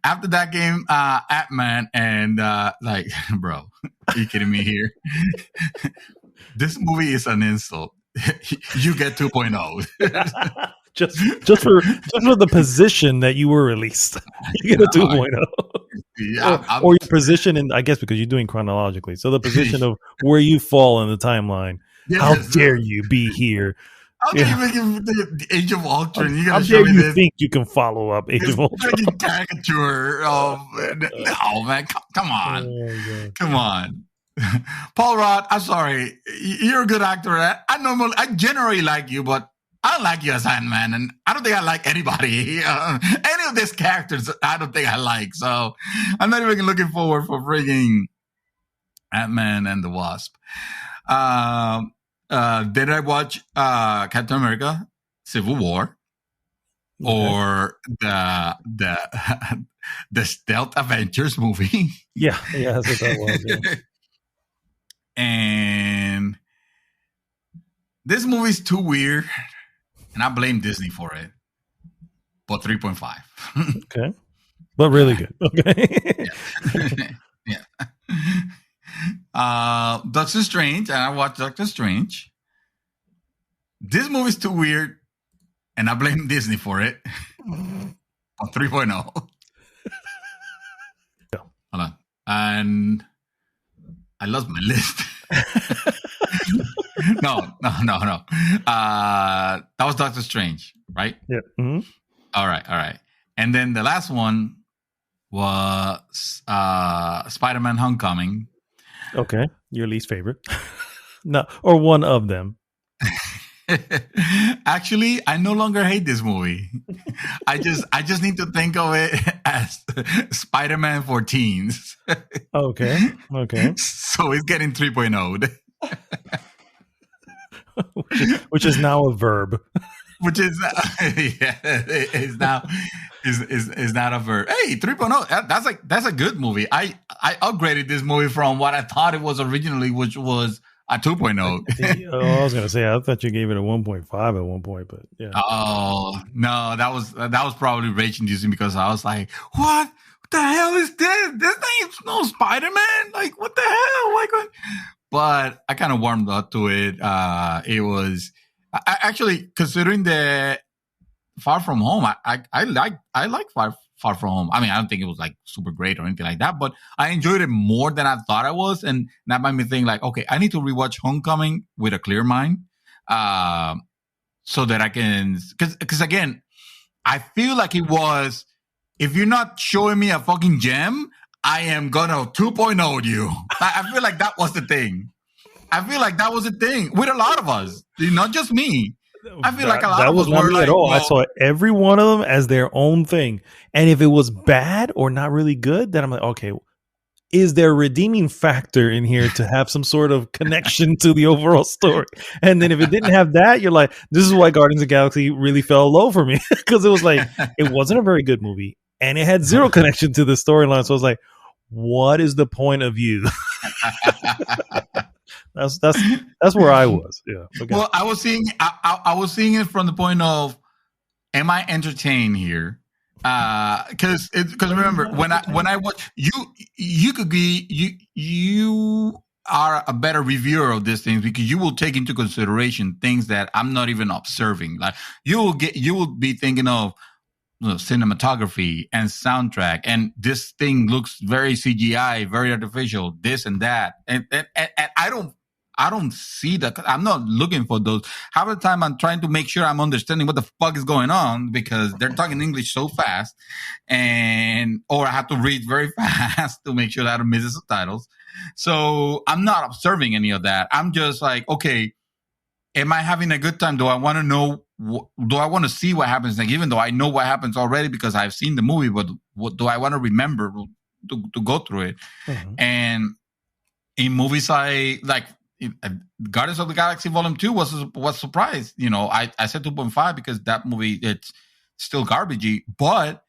after that game, Ant-Man and bro, are you kidding me here? This movie is an insult. You get 2.0. just for the position that you were released. You get a 2.0. Yeah, or your position in, I guess, because you're doing chronologically. So the position of where you fall in the timeline. Yes, how dare you be here? How dare you make the Age of Ultron? How dare you think you can follow up Age of Ultron? Caricature of, no, man, come on. Come on. Paul Rudd, I'm sorry. You're a good actor. I generally like you, but I don't like you as Ant-Man, and I don't think I like anybody. Any of these characters, I don't think I like. So I'm not even looking forward for freaking Ant-Man and the Wasp. Did I watch Captain America: Civil War, or the Stealth Avengers movie? Yeah, that's what that was. Yeah. And this movie's too weird, and I blame Disney for it. But 3.5. Okay. But really good. Okay. Yeah. Doctor Strange, and I watched Doctor Strange. This movie's too weird, and I blame Disney for it. On 3.0. Yeah. Hold on. And I lost my list. No. That was Doctor Strange, right? Yeah. Mm-hmm. All right. And then the last one was Spider-Man Homecoming. Okay. Your least favorite. No, or one of them. Actually, I no longer hate this movie. I just need to think of it as Spider-Man for teens. Okay. So it's getting 3.0. which is now a verb. Which is is now is not a verb. Hey, 3.0. That's a good movie. I upgraded this movie from what I thought it was originally, which was a 2.0. I was gonna say I thought you gave it a 1.5 at one point, but yeah. Oh no, that was probably rage inducing because I was like, what the hell is this? This ain't no Spider-Man. Like, what the hell? Like, what? But I kind of warmed up to it. It was actually, considering the Far From Home, I like Far From Home. I mean, I don't think it was like super great or anything like that, but I enjoyed it more than I thought I was, and that made me think like, okay, I need to rewatch Homecoming with a clear mind, so that I can, because again, I feel like it was, if you're not showing me a fucking gem, I am gonna 2.0 you. I feel like that was the thing. I feel like that was the thing with a lot of us, not just me. I feel like a lot of us were like, at all. I saw every one of them as their own thing, and if it was bad or not really good, then I'm like, okay, is there a redeeming factor in here to have some sort of connection to the overall story? And then if it didn't have that, you're like, this is why Guardians of the Galaxy really fell low for me, because it was like, it wasn't a very good movie, and it had zero connection to the storyline. So I was like, what is the point of you? That's where I was. Yeah. Okay. Well, I was seeing it from the point of, am I entertained here? Because remember, when I watch you could be you are a better reviewer of these things because you will take into consideration things that I'm not even observing. Like you will be thinking of cinematography and soundtrack, and this thing looks very CGI, very artificial, this and that, and I don't see that. I'm not looking for those. Half the time I'm trying to make sure I'm understanding what the fuck is going on because they're talking English so fast, or I have to read very fast to make sure that I don't miss the subtitles. So I'm not observing any of that. I'm just like, okay, am I having a good time? Do I want to know? Do I want to see what happens? Like, even though I know what happens already because I've seen the movie, but what do I want to remember to go through it? Mm-hmm. And in movies, I like Guardians of the Galaxy Volume 2 was surprised. I said 2.5 because that movie, it's still garbagey, but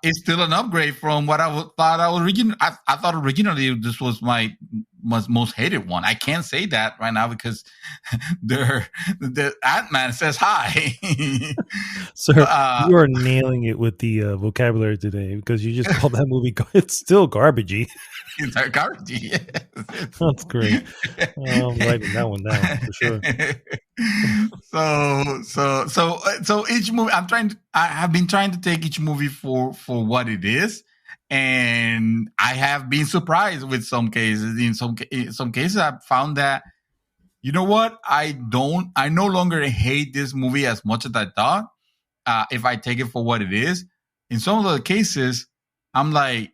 it's still an upgrade from what I thought I thought originally this was my most hated one. I can't say that right now because the Ant-Man says hi. Sir, you are nailing it with the vocabulary today because you just called that movie. It's still garbagey. It's garbagey. Yes. That's great. I'm writing that one down for sure. So each movie I have been trying to take each movie for what it is. And I have been surprised with some cases. In some cases, I've found that, you know what? I no longer hate this movie as much as I thought. If I take it for what it is, in some of the cases, I'm like,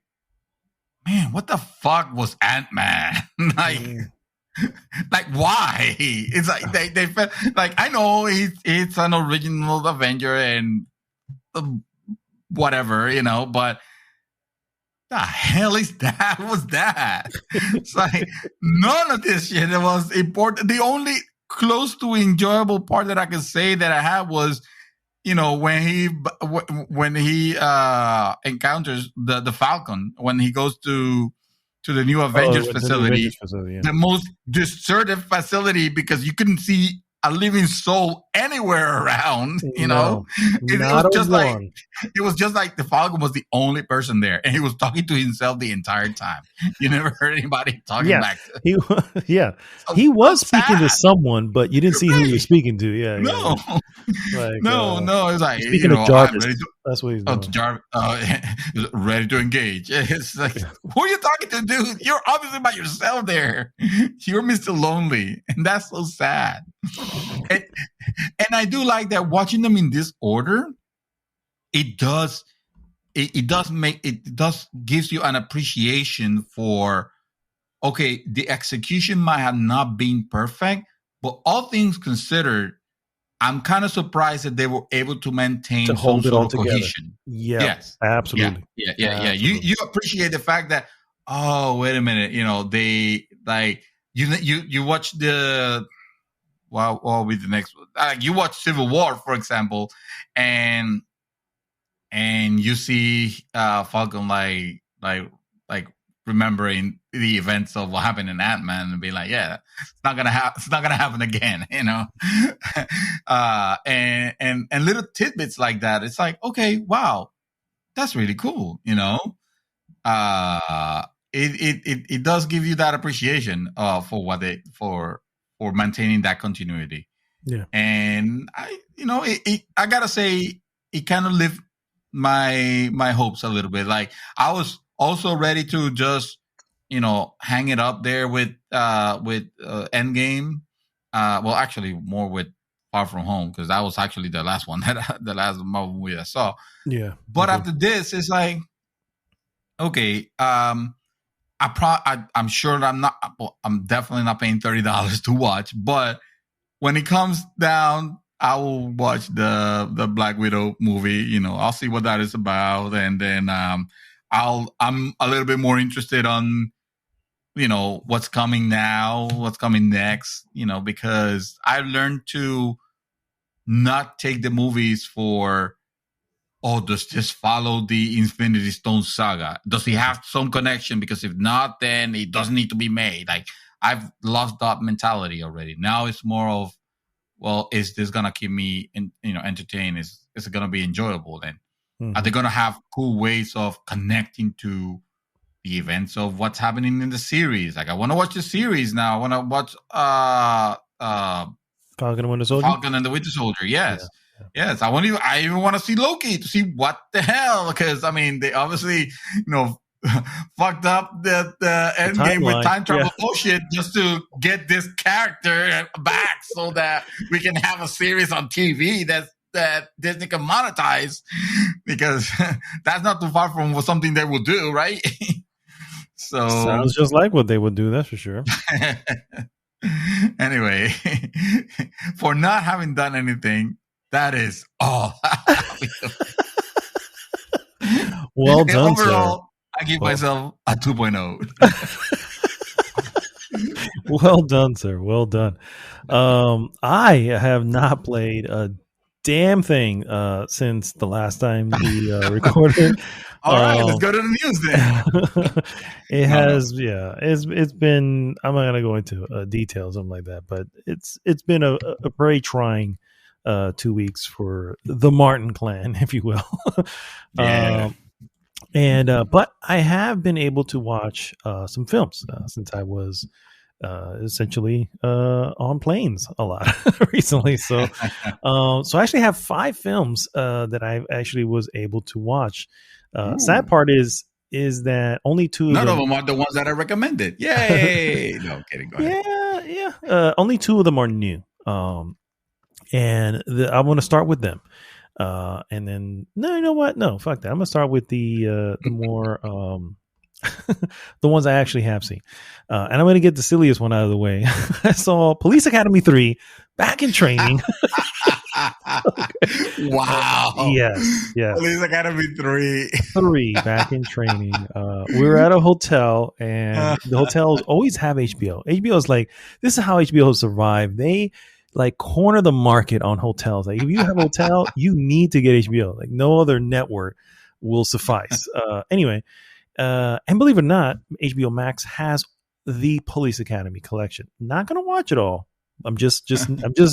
man, what the fuck was Ant-Man? Like, why? It's like they felt like, I know it's an original Avenger and whatever, but the hell is that? Was that? It's like none of this shit that was important. The only close to enjoyable part that I can say that I had was, when he encounters the Falcon, when he goes to the new Avengers facility, the most deserted facility because you couldn't see a living soul anywhere around. No, it not was a just one. it was just like the Falcon was the only person there, and he was talking to himself the entire time. You never heard anybody talking back to him. He was So speaking to sad. someone, but you didn't see who he was speaking to. No, Like no. It's like, speaking of I'm Jarvis. ready to. That's what he's doing. Ready to engage. It's like, who are you talking to, dude? You're obviously by yourself there. You're Mr. Lonely, and that's so sad. and I do like that watching them in this order. It does gives you an appreciation for, okay, the execution might have not been perfect, but all things considered, I'm kind of surprised that they were able to maintain some sort of cohesion. Yeah, yes, absolutely. Yeah. You appreciate the fact that, oh, wait a minute, they like you watch the with the next you watch Civil War, for example, and you see Falcon like remembering the events of what happened in Ant-Man and be like, yeah, it's not gonna happen again, and little tidbits like that. It's like, okay, wow, that's really cool, it does give you that appreciation for maintaining that continuity. Yeah. And I gotta say, it kind of lived my hopes a little bit. Like, I was also ready to just hang it up there with Endgame. Well, actually, more with Far From Home, because that was actually the last one the last Marvel movie I saw. Yeah. But after this, it's like, okay, I'm sure that I'm definitely not paying $30 to watch, but when it comes down, I will watch the Black Widow movie. I'll see what that is about, and then I'm a little bit more interested on what's coming now, what's coming next. Because I've learned to not take the movies for, oh, does this follow the Infinity Stone saga? Does he have some connection? Because if not, then it doesn't need to be made. Like, I've lost that mentality already. Now it's more of, well, is this gonna keep me entertained? Is it gonna be enjoyable? Then are they gonna have cool ways of connecting to the events of what's happening in the series? Like, I want to watch the series now. I want to watch Falcon and Winter Soldier. Falcon and the Winter Soldier. Yes. Yeah. Yes. I even want to see Loki, to see what the hell, because they obviously fucked up the end game with time travel bullshit just to get this character back, so that we can have a series on TV that Disney can monetize, because that's not too far from something they will do, right? So sounds just like what they would do, that's for sure. Anyway, for not having done anything, that is all. Well done, overall, sir. I give myself a 2.0. Well done, sir. Well done. I have not played a damn thing since the last time we recorded. All right, let's go to the news then. It's been, I'm not gonna go into details, something like that, but it's been a very trying 2 weeks for the Martin clan, if you will. Yeah. But I have been able to watch some films since I was essentially on planes a lot recently. So I actually have 5 films that I actually was able to watch. Sad part is that only 2 None of them are the ones that I recommended. Yay! No, I'm kidding. Go ahead. Yeah. Only 2 of them are new. And I want to start with them. And then, no, you know what? No, fuck that. I'm gonna start with the more the ones I actually have seen. And I'm gonna get the silliest one out of the way. I saw Police Academy 3 back in training. Wow. Yes. Police Academy 3 back in training. We were at a hotel, and the hotels always have HBO. HBO is like, this is how HBO survived. They like corner the market on hotels. Like, if you have a hotel, you need to get HBO. Like, no other network will suffice. Anyway, and believe it or not, HBO Max has the Police Academy collection. Not gonna watch it all, I'm just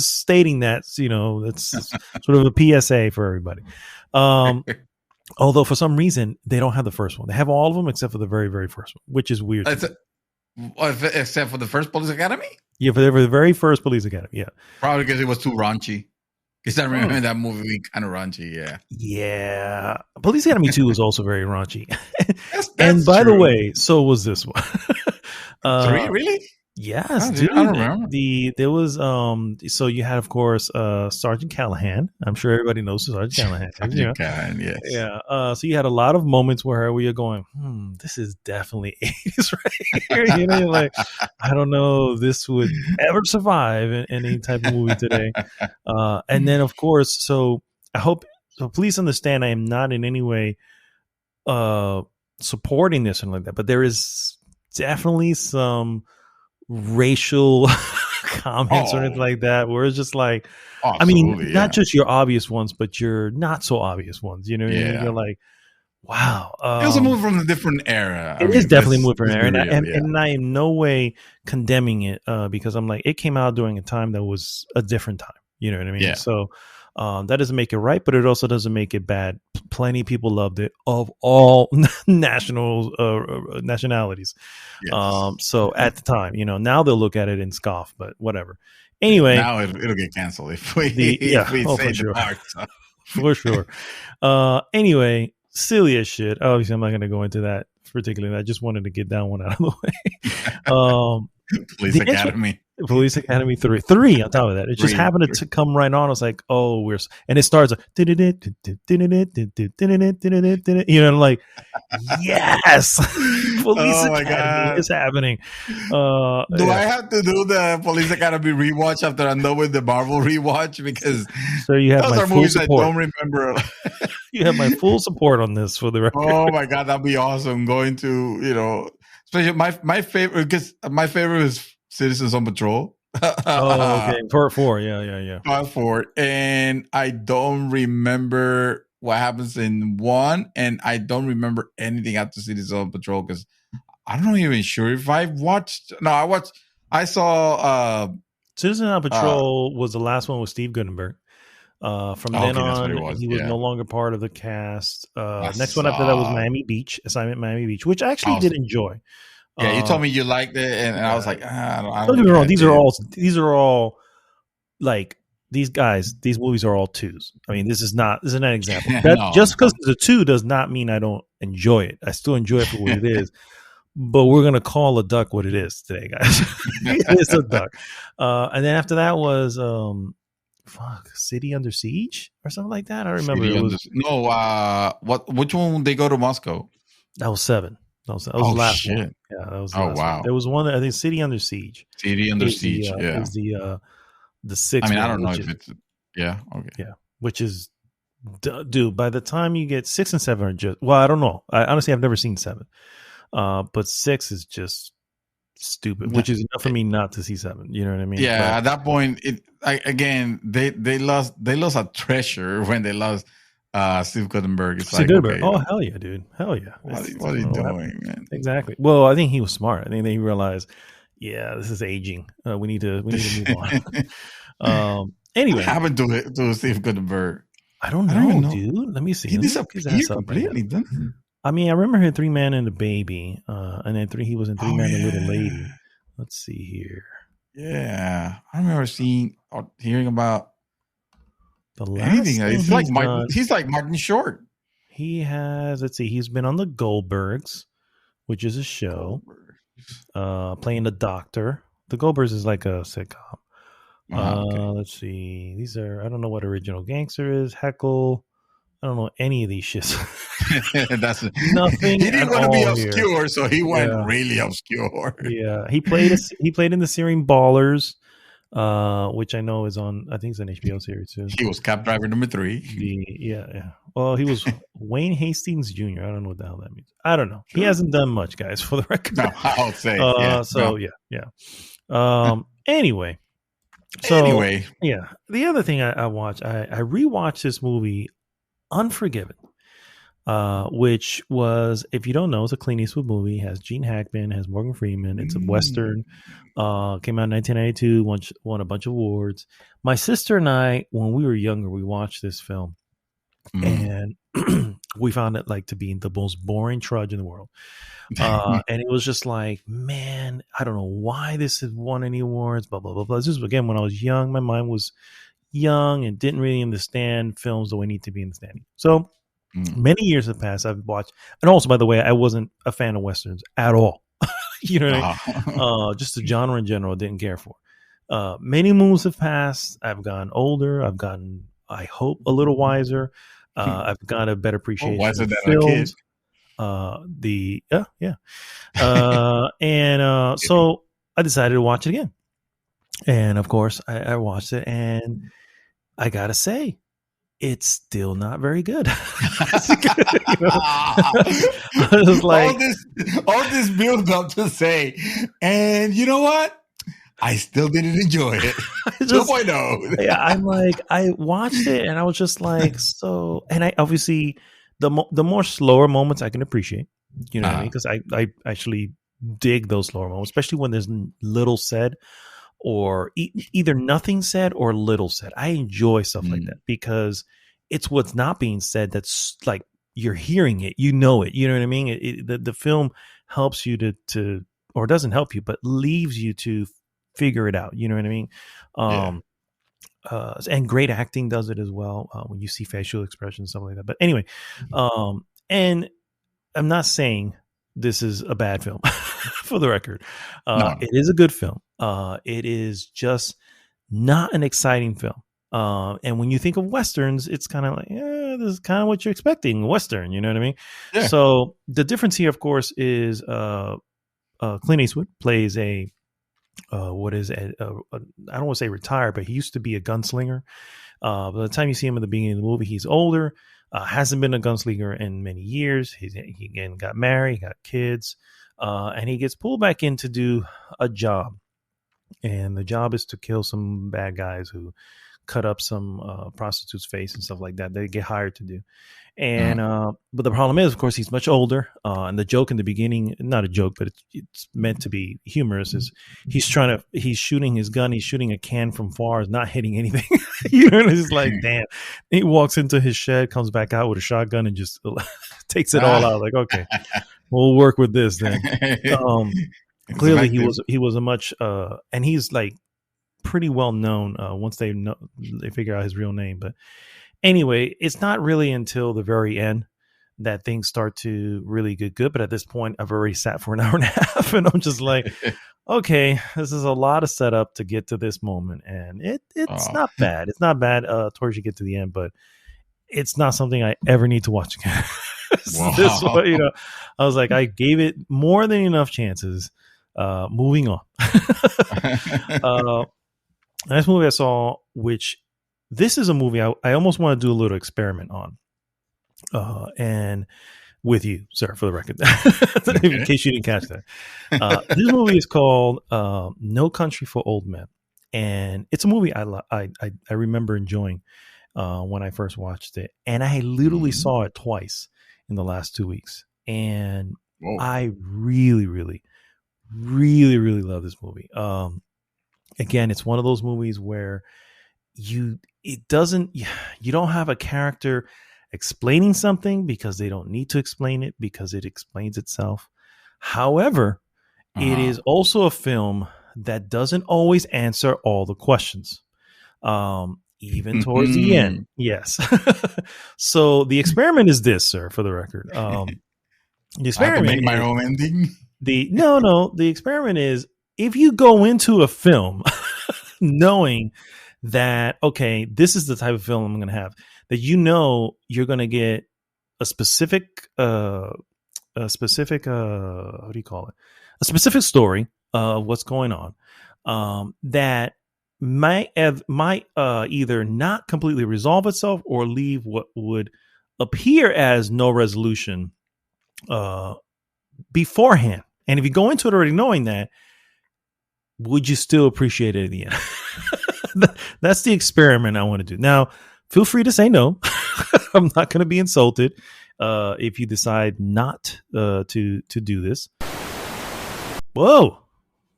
stating that, that's sort of a PSA for everybody. Although for some reason they don't have the first one. They have all of them except for the very, very first one, which is weird. Except for the first Police Academy? Yeah, for the very first Police Academy. Yeah. Probably because it was too raunchy. Because I remember that movie kind of raunchy, yeah. Yeah. Police Academy 2 was also very raunchy. That's and by true. the way, so was this one. 3, really? Yes, dude. I don't remember. There was so you had, of course, Sergeant Callahan. I'm sure everybody knows Sergeant Callahan. Sergeant Callahan, yes. Yeah. So you had a lot of moments where you're going, this is definitely 80s right here. You're like, I don't know if this would ever survive in any type of movie today. And then, of course, so please understand, I am not in any way supporting this and like that, but there is definitely some racial comments or anything like that where it's just like, not just your obvious ones, but your not so obvious ones, you're like, wow. It was a movie from a different era. It is definitely a movie from an era, and I am in no way condemning it because I'm like, it came out during a time that was a different time, you know what I mean? Yeah. So that doesn't make it right, but it also doesn't make it bad. Plenty of people loved it of all nationalities. Yes. So at the time, now they'll look at it and scoff, but whatever. Anyway, now it'll get canceled if we say the part. So. For sure. Anyway, silly as shit. Obviously, I'm not going to go into that particularly. I just wanted to get that one out of the way. Police Academy. Police Academy 3 on top of that. It just happened to come right on. I was like, oh, and it starts like, like, yes, Police Academy is happening. Do I have to do the Police Academy rewatch after I'm done with the Marvel rewatch? Because so you have those my are full movies support. I don't remember. You have my full support on this for the record. Oh my God, that'd be awesome. Going to, especially my favorite, because my favorite is Citizens on Patrol. Okay. Part 4. Yeah. Part 4. And I don't remember what happens in 1. And I don't remember anything after Citizens on Patrol because I'm not even sure if I watched. No, I saw. Citizens on Patrol was the last one with Steve Guttenberg. From then on, he was no longer part of the cast. Next one after that was Miami Beach, Assignment Miami Beach, which I actually did enjoy. Yeah, you told me you liked it, and I was like, don't get me wrong. These are all like these guys. These movies are all 2s. I mean, this is not an example. Just because it's a 2 does not mean I don't enjoy it. I still enjoy it for what it is. But we're gonna call a duck what it is today, guys. It's a duck. And then after that was City Under Siege or something like that. I remember which one they go to Moscow? That was 7. That was the last one. Yeah, that was the last one. There was one that I think City Under Siege. City Under Siege, is the 6th. I mean, I don't know if it's okay. Yeah, which is, dude, by the time you get 6 and 7 are just, well, I don't know. I honestly, I've never seen 7. But 6 is just stupid, which is enough for me not to see 7. You know what I mean? Yeah, at that point, they lost a treasure when they lost Steve Guttenberg. It's like, okay, oh hell yeah, dude, hell yeah. What are you doing, man? Exactly. Well, I think he was smart. I think they realized, yeah, this is aging. We need to move on. Anyway, what happened to Steve Guttenberg? I don't know, dude. Let me see. He disappeared completely, didn't he? I mean, I remember him 3 Man and a Baby, and then he was in 3 Man and a Little Lady. Let's see here. Yeah, I remember seeing or hearing about the last thing he's like Martin Short. He has. Let's see. He's been on the Goldbergs, which is a show, playing the doctor. The Goldbergs is like a sitcom. Okay. Let's see. These are. I don't know what Original Gangster is. Heckle. I don't know any of these shits. That's nothing. He didn't want to be obscure, so he went really obscure. Yeah, he played in the series Ballers, which I know is on. I think it's an HBO series too. He was cab driver number 3. Yeah. Well, he was Wayne Hastings Jr. I don't know what the hell that means. I don't know. Sure. He hasn't done much, guys, for the record. No, I'll say. Anyway. Yeah. The other thing I watched, I rewatched this movie, Unforgiven. which was, if you don't know, it's a Clint Eastwood movie. It has Gene Hackman, has Morgan Freeman. It's a Western. Came out in 1992, won a bunch of awards. My sister and I, when we were younger, we watched this film. And we found it like to be the most boring trudge in the world. And it was just like, man, I don't know why this has won any awards, blah, blah, blah, blah. This is, again, when I was young. My mind was young and didn't really understand films the way I need to be understanding. So many years have passed. I've watched, and also, by the way, I wasn't a fan of Westerns at all. You know what I mean? Just the genre in general, didn't care for. Many moons have passed. I've gotten older. I've gotten, I hope, a little wiser. I've got a better appreciation wiser of than films. So I decided to watch it again. And of course, I watched it, and I gotta say, it's still not very good. I was like, all this build up to say, and you know what? I still didn't enjoy it. 2.0. Yeah, I'm like, I watched it and I was just like, so, and I obviously the more slower moments I can appreciate, you know what I mean? Because I actually dig those slower moments, especially when there's little said, or either nothing said or little said. I enjoy stuff like that because it's what's not being said that's like you're hearing it, you know it, you know what I mean? The film helps you to, or doesn't help you, but leaves you to figure it out. You know what I mean? And great acting does it as well when you see facial expressions, stuff like that. But anyway, and I'm not saying this is a bad film for the record. No. It is a good film. It is just not an exciting film. And when you think of Westerns, it's kind of like, this is kind of what you're expecting, Western, you know what I mean? Yeah. So the difference here, of course, is Clint Eastwood plays I don't want to say retired, but he used to be a gunslinger. By the time you see him at the beginning of the movie, he's older, hasn't been a gunslinger in many years. He again got married, got kids, and he gets pulled back in to do a job. And the job is to kill some bad guys who cut up some prostitute's face and stuff like that. They get hired to do. And but the problem is, of course, he's much older. And the joke in the beginning, not a joke, but it's meant to be humorous, is he's shooting his gun, he's shooting a can from far, is not hitting anything. You know, it's like, damn. He walks into his shed, comes back out with a shotgun and just takes it all out. Like, okay, we'll work with this then. Clearly he was a much and he's like pretty well known once they figure out his real name. But anyway, it's not really until the very end that things start to really get good. But at this point, I've already sat for an hour and a half, and I'm just like, okay, this is a lot of setup to get to this moment, and it's not bad. It's not bad towards you get to the end, but it's not something I ever need to watch again. This one, you know, I was like, I gave it more than enough chances. Moving on. Next movie I saw, which this is a movie I almost want to do a little experiment on, and with you, sir, for the record, in case you didn't catch that. This movie is called No Country for Old Men, and it's a movie I remember enjoying when I first watched it, and I literally saw it twice in the last 2 weeks, and I really, really, really, really love this movie. Again, it's one of those movies where you don't have a character explaining something because they don't need to explain it, because it explains itself. However, it is also a film that doesn't always answer all the questions, even towards the end. Yes. So the experiment is this, sir, for the record. The experiment I have to make my own ending. The experiment is, if you go into a film knowing that, okay, this is the type of film I'm going to have, that you know you're going to get a specific what do you call it? A specific story of what's going on, that might either not completely resolve itself or leave what would appear as no resolution beforehand. And if you go into it already knowing that, would you still appreciate it at the end? That's the experiment I want to do. Now, feel free to say no. I'm not going to be insulted. if you decide not to do this. Whoa.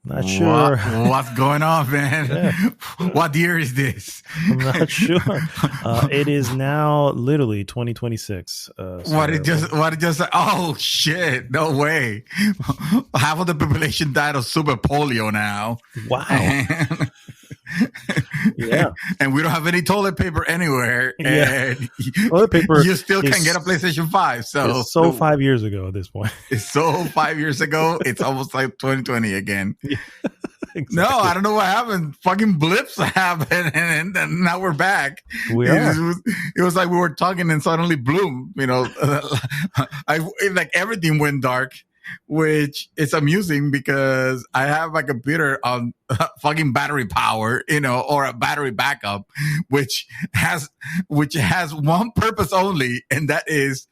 Not sure. What's going on, man? Yeah. What year is this? I'm not sure. It is now literally 2026. What it just? Oh shit! No way. Half of the population died of super polio now. Wow. Yeah. And we don't have any toilet paper anywhere. Yeah. And toilet paper. You still can get a PlayStation 5. So it's so 5 years ago at this point. It's so 5 years ago. It's almost like 2020 again. Yeah, exactly. No, I don't know what happened. Fucking blips happened, and now we're back. It was like we were talking and suddenly bloom. You know, like everything went dark, which is amusing because I have my computer on fucking battery power, you know, or a battery backup, which has one purpose only, and that is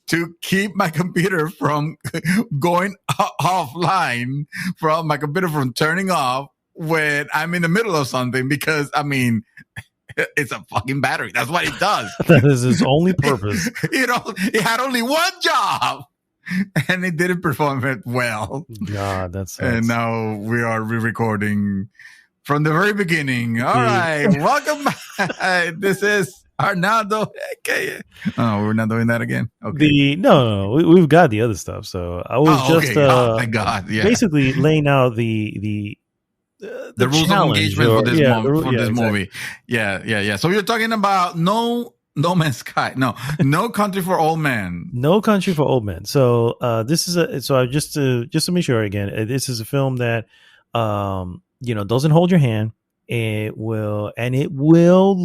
to keep my computer from going offline, from my computer from turning off when I'm in the middle of something, because I mean, it's a fucking battery. That's what it does. That is its only purpose. You know, it had only one job. And it didn't perform it well. God, that's and now we are re-recording from the very beginning. All right, welcome back. This is Arnaldo. Oh, we're not doing that again. Okay. No, we've got the other stuff. So I was thank God. Yeah. Basically laying out the rules of engagement for this movie. Yeah. So you're talking about No Man's Sky. No Country for Old Men. No Country for Old Men. So this is just to make sure again, this is a film that doesn't hold your hand. It will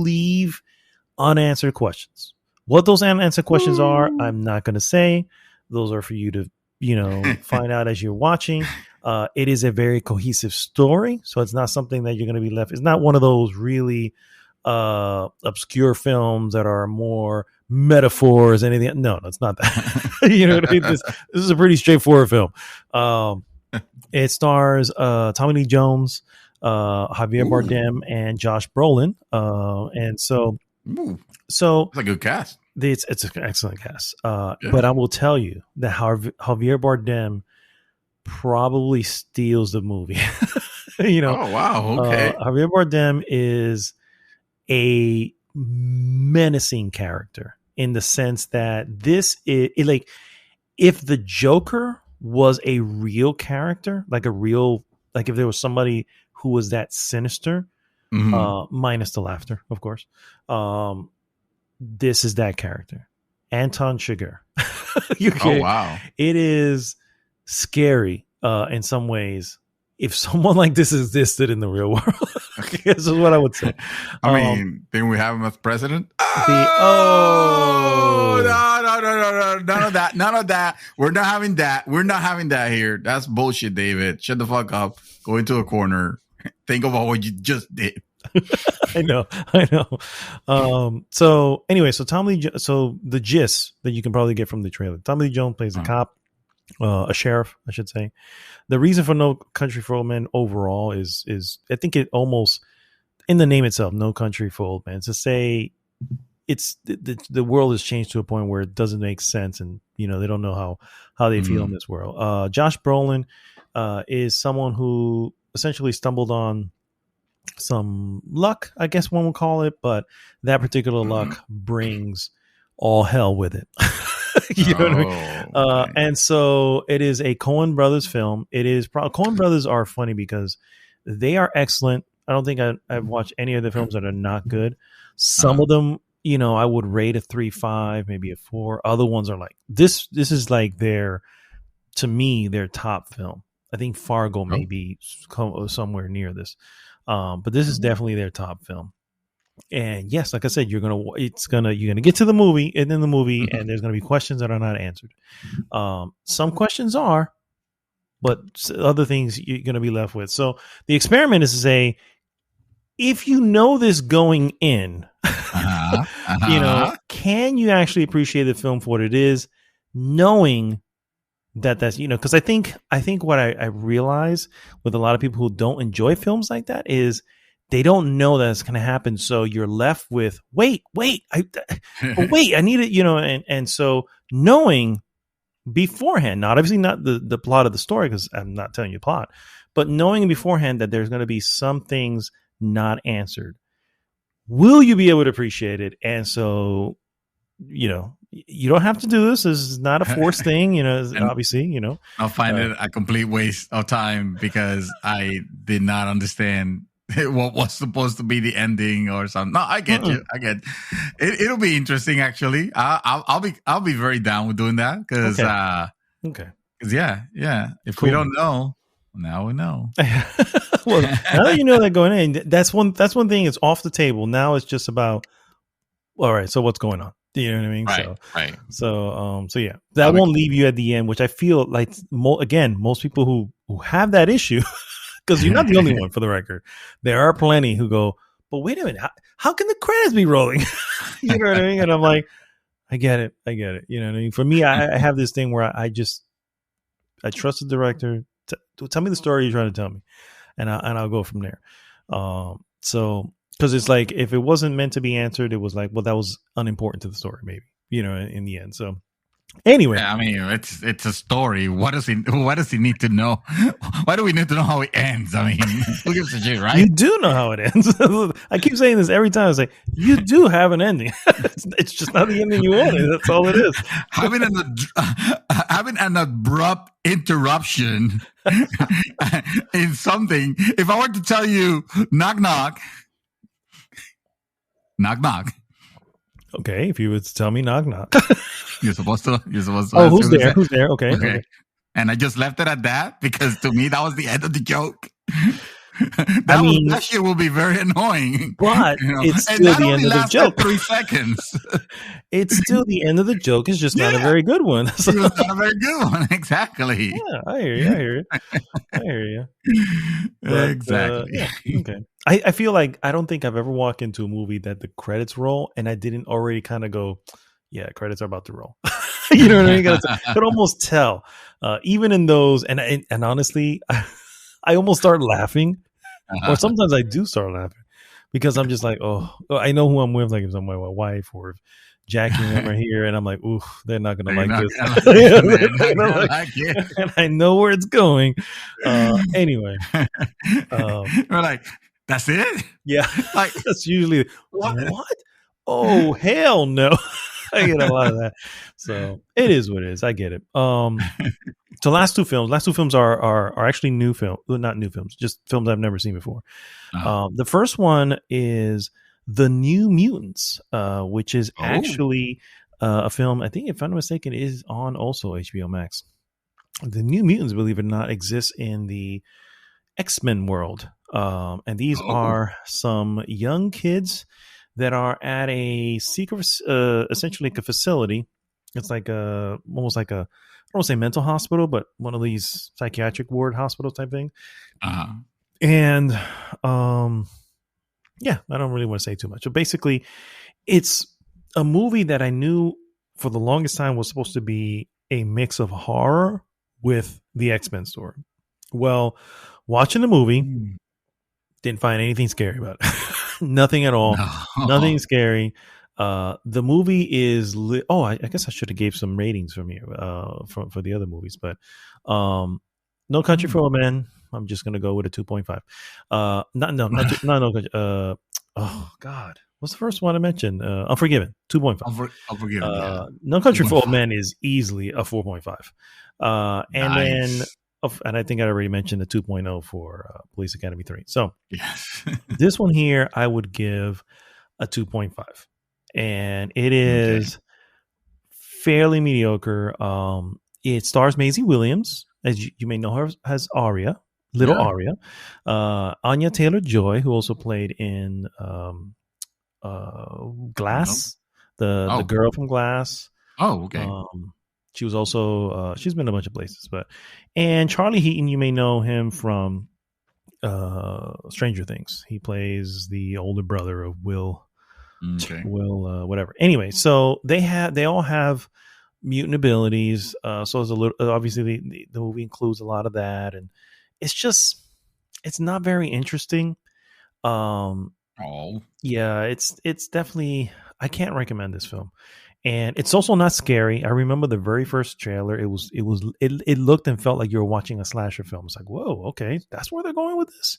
leave unanswered questions. What those unanswered questions are, I'm not going to say. Those are for you to find out as you're watching. It is a very cohesive story, so it's not something that you're going to be left. It's not one of those really obscure films that are more metaphors, anything. No, it's not that. You know what I mean? This is a pretty straightforward film. It stars Tommy Lee Jones, Javier Bardem, and Josh Brolin. And so it's a good cast. It's an excellent cast. But I will tell you that Javier Bardem probably steals the movie. Oh wow, okay. Javier Bardem is a menacing character in the sense that this is like, if the Joker was a real character, like if there was somebody who was that sinister, minus the laughter, of course, this is that character, Anton Chigurh. Oh wow, it is scary in some ways. If someone like this existed in the real world, this is what I would say. I mean, didn't we have him as president? No, none of that. We're not having that here. That's bullshit, David. Shut the fuck up. Go into a corner. Think about what you just did. I know. So anyway, so the gist that you can probably get from the trailer: Tommy Lee Jones plays a cop, a sheriff, I should say. The reason for No Country for Old Men overall is I think it almost, in the name itself, No Country for Old Men, to say it's the world has changed to a point where it doesn't make sense, and they don't know how they feel in this world. Josh Brolin is someone who essentially stumbled on some luck, I guess one would call it, but that particular luck brings all hell with it. You know what I mean? Okay. And so it is a Coen Brothers film. It is Coen Brothers are funny because they are excellent. I don't think I've watched any of the films that are not good. Some of them, I would rate a 3.5, maybe a 4. Other ones are like this is like their top film. I think Fargo may be somewhere near this. But this is definitely their top film. And yes, like I said, you're gonna get to the movie, and in the movie, and there's gonna be questions that are not answered. Some questions are, but other things you're gonna be left with. So the experiment is to say, if you know this going in, can you actually appreciate the film for what it is, knowing that's because I think what I realize with a lot of people who don't enjoy films like that is they don't know that it's going to happen. So you're left with, wait, I need it, and so knowing beforehand, not obviously not the plot of the story, because I'm not telling you the plot, but knowing beforehand that there's going to be some things not answered, will you be able to appreciate it? And so, you don't have to do this. This is not a forced thing, And obviously, I'll find it a complete waste of time because I did not understand what was supposed to be the ending or something. No, I get you. I get it. It'll be interesting, actually. I'll be very down with doing that because Okay. Yeah. If we Cool. don't know, now we know. Well, now that you know that going in, that's one thing. It's off the table. Now it's just about, all right, so what's going on? Do you know what I mean? Right. So yeah, that won't leave you at the end, which I feel like most people who have that issue, because you're not the only one, for the record. There are plenty who go, but wait a minute, how can the credits be rolling? You know what I mean? And I'm like, I get it. You know what I mean? For me, I have this thing where I trust the director to tell me the story you're trying to tell me, and I'll go from there. So, because it's like, if it wasn't meant to be answered, it was like, well, that was unimportant to the story, maybe, in the end. So anyway, I mean, it's a story. What does he need to know? Why do we need to know how it ends? I mean, who gives a shit, right? You do know how it ends. I keep saying this every time. I say, you do have an ending. It's just not the ending you wanted. That's all it is. Having an abrupt interruption in something. If I were to tell you, knock knock. Knock knock. Okay, if you would tell me knock knock. You're supposed to. Oh, who's there? Who's there? Okay. And I just left it at that because to me that was the end of the joke. That shit will be very annoying. But it's still the end of the joke. 3 seconds. It's still the end of the joke. It's just not a very good one. So. It was not a very good one. Exactly. Yeah, I hear you. But, exactly. Okay. I feel like I don't think I've ever walked into a movie that the credits roll and I didn't already kind of go, yeah, credits are about to roll. You know what I mean? I could almost tell, even in those, and honestly, I almost start laughing, or sometimes I do start laughing because I'm just like, oh, I know who I'm with. Like if I'm with my wife or if Jackie and them are here, and I'm like, ooh, they're not gonna like this. And I know where it's going. Anyway, we're like, that's it. Yeah, like that's usually what? Oh hell no! I get a lot of that. So it is what it is. I get it. So last two films are actually new film, well, not new films, just films I've never seen before. The first one is The New Mutants, which is actually a film, I think, if I'm not mistaken, is on also HBO Max. The New Mutants, believe it or not, exists in the X-Men world. And these are some young kids that are at a secret, essentially like a facility. It's like almost like a, I don't want to say mental hospital, but one of these psychiatric ward hospital type thing. And yeah, I don't really want to say too much. But basically, it's a movie that I knew for the longest time was supposed to be a mix of horror with the X-Men story. Well, watching the movie, didn't find anything scary about it. Nothing at all. No. Nothing scary. The movie is I guess I should have gave some ratings from here for the other movies, but No Country for Old Men, I'm just gonna go with a 2.5. Oh God, what's the first one I mentioned? Unforgiven, 2.5. Unforgiven. Yeah. No Country for Old Men is easily a 4.5. And then. And I think I already mentioned the 2.0 for Police Academy 3. So yes. This one here, I would give a 2.5. And it is fairly mediocre. It stars Maisie Williams, as you may know her as Arya, Arya. Anya Taylor-Joy, who also played in Glass, the girl from Glass. Oh, okay. She was also she's been a bunch of places, and Charlie Heaton, you may know him from Stranger Things. He plays the older brother of Will. Whatever. Anyway, so they all have mutant abilities. So it's a little, obviously the movie includes a lot of that, and it's not very interesting. Yeah, it's definitely, I can't recommend this film. And it's also not scary. I remember the very first trailer. It looked and felt like you were watching a slasher film. It's like, whoa, okay, that's where they're going with this.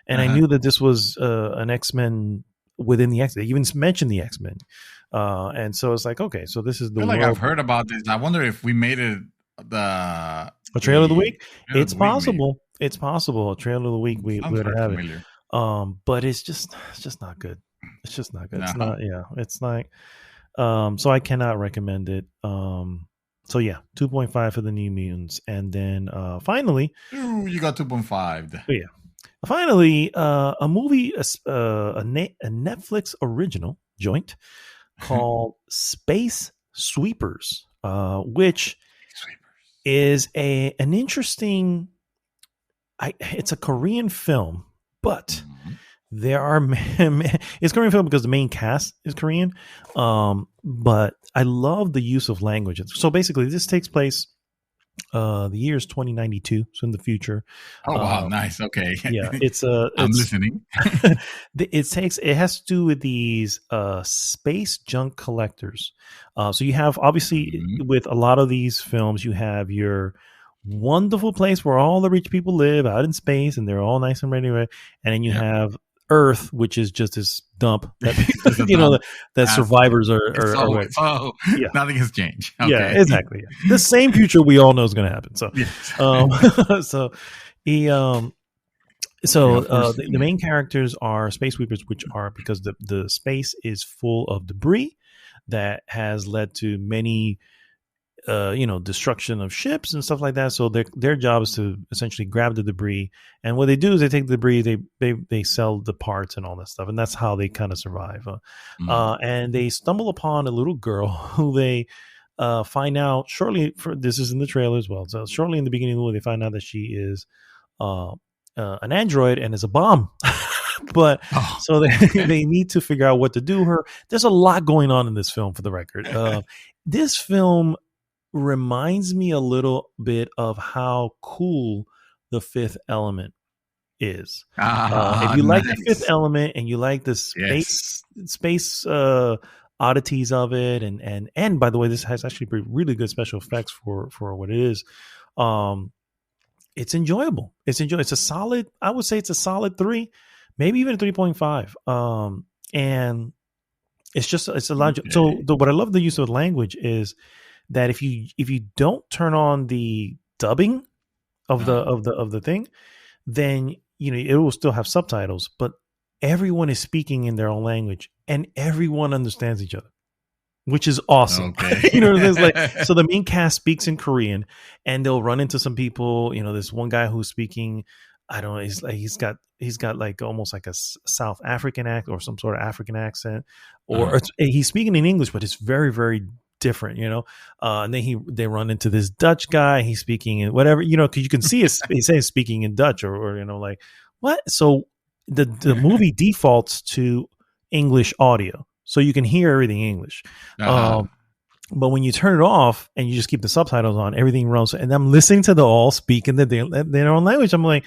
And I knew that this was an X-Men within the X. They even mentioned the X-Men, and so it's like, okay, so this is the I feel like world. I've heard about this. I wonder if we made it A trailer of the week. It's possible. Week, it's possible. A trailer of the week. We would have familiar. It. But it's just not good. It's just not good. No. It's not. Yeah. It's like. So I cannot recommend it. So yeah, 2.5 for the New Mutants, and then finally, you got 2.5. Yeah. Finally, a movie, a Netflix original joint called Space Sweepers, which is an interesting. It's a Korean film, but there are it's Korean film because the main cast is Korean. But I love the use of language. So basically, this takes place. The year is 2092, so in the future. Oh wow, nice. Okay, yeah, I'm listening. It has to do with these space junk collectors. So you have obviously with a lot of these films, you have your wonderful place where all the rich people live out in space, and they're all nice and ready, and then you have Earth, which is just this dump that that survivors are. Yeah. Nothing has changed. Okay. Yeah, exactly. The same future we all know is going to happen. So, the main characters are space sweepers, which are because the space is full of debris that has led to many. Destruction of ships and stuff like that. So their job is to essentially grab the debris, and what they do is they take the debris, they sell the parts and all that stuff, and that's how they kind of survive. And they stumble upon a little girl who they find out shortly. This is in the trailer as well. So shortly in the beginning of the movie, they find out that she is an android and is a bomb. But they need to figure out what to do her. There's a lot going on in this film, for the record. This film reminds me a little bit of how cool The Fifth Element is. If you like The Fifth Element and you like the space oddities of it, and by the way, this has actually really good special effects for what it is. It's enjoyable. It's a solid. I would say it's a solid 3, maybe even a 3.5. And it's a lot. Okay. So what I love the use of language is that if you don't turn on the dubbing of the thing, then it will still have subtitles, but everyone is speaking in their own language and everyone understands each other, which is awesome. Okay. So the main cast speaks in Korean, and they'll run into some people. There's one guy who's speaking. I don't know. He's got like almost like a South African accent or some sort of African accent, or he's speaking in English, but it's very, very different, and then they run into this Dutch guy. He's speaking in whatever, because you can see he's speaking in Dutch or like what. So the movie defaults to English audio, so you can hear everything in English. But when you turn it off and you just keep the subtitles on, everything runs. And I'm listening to them all speak in their own language. I'm like,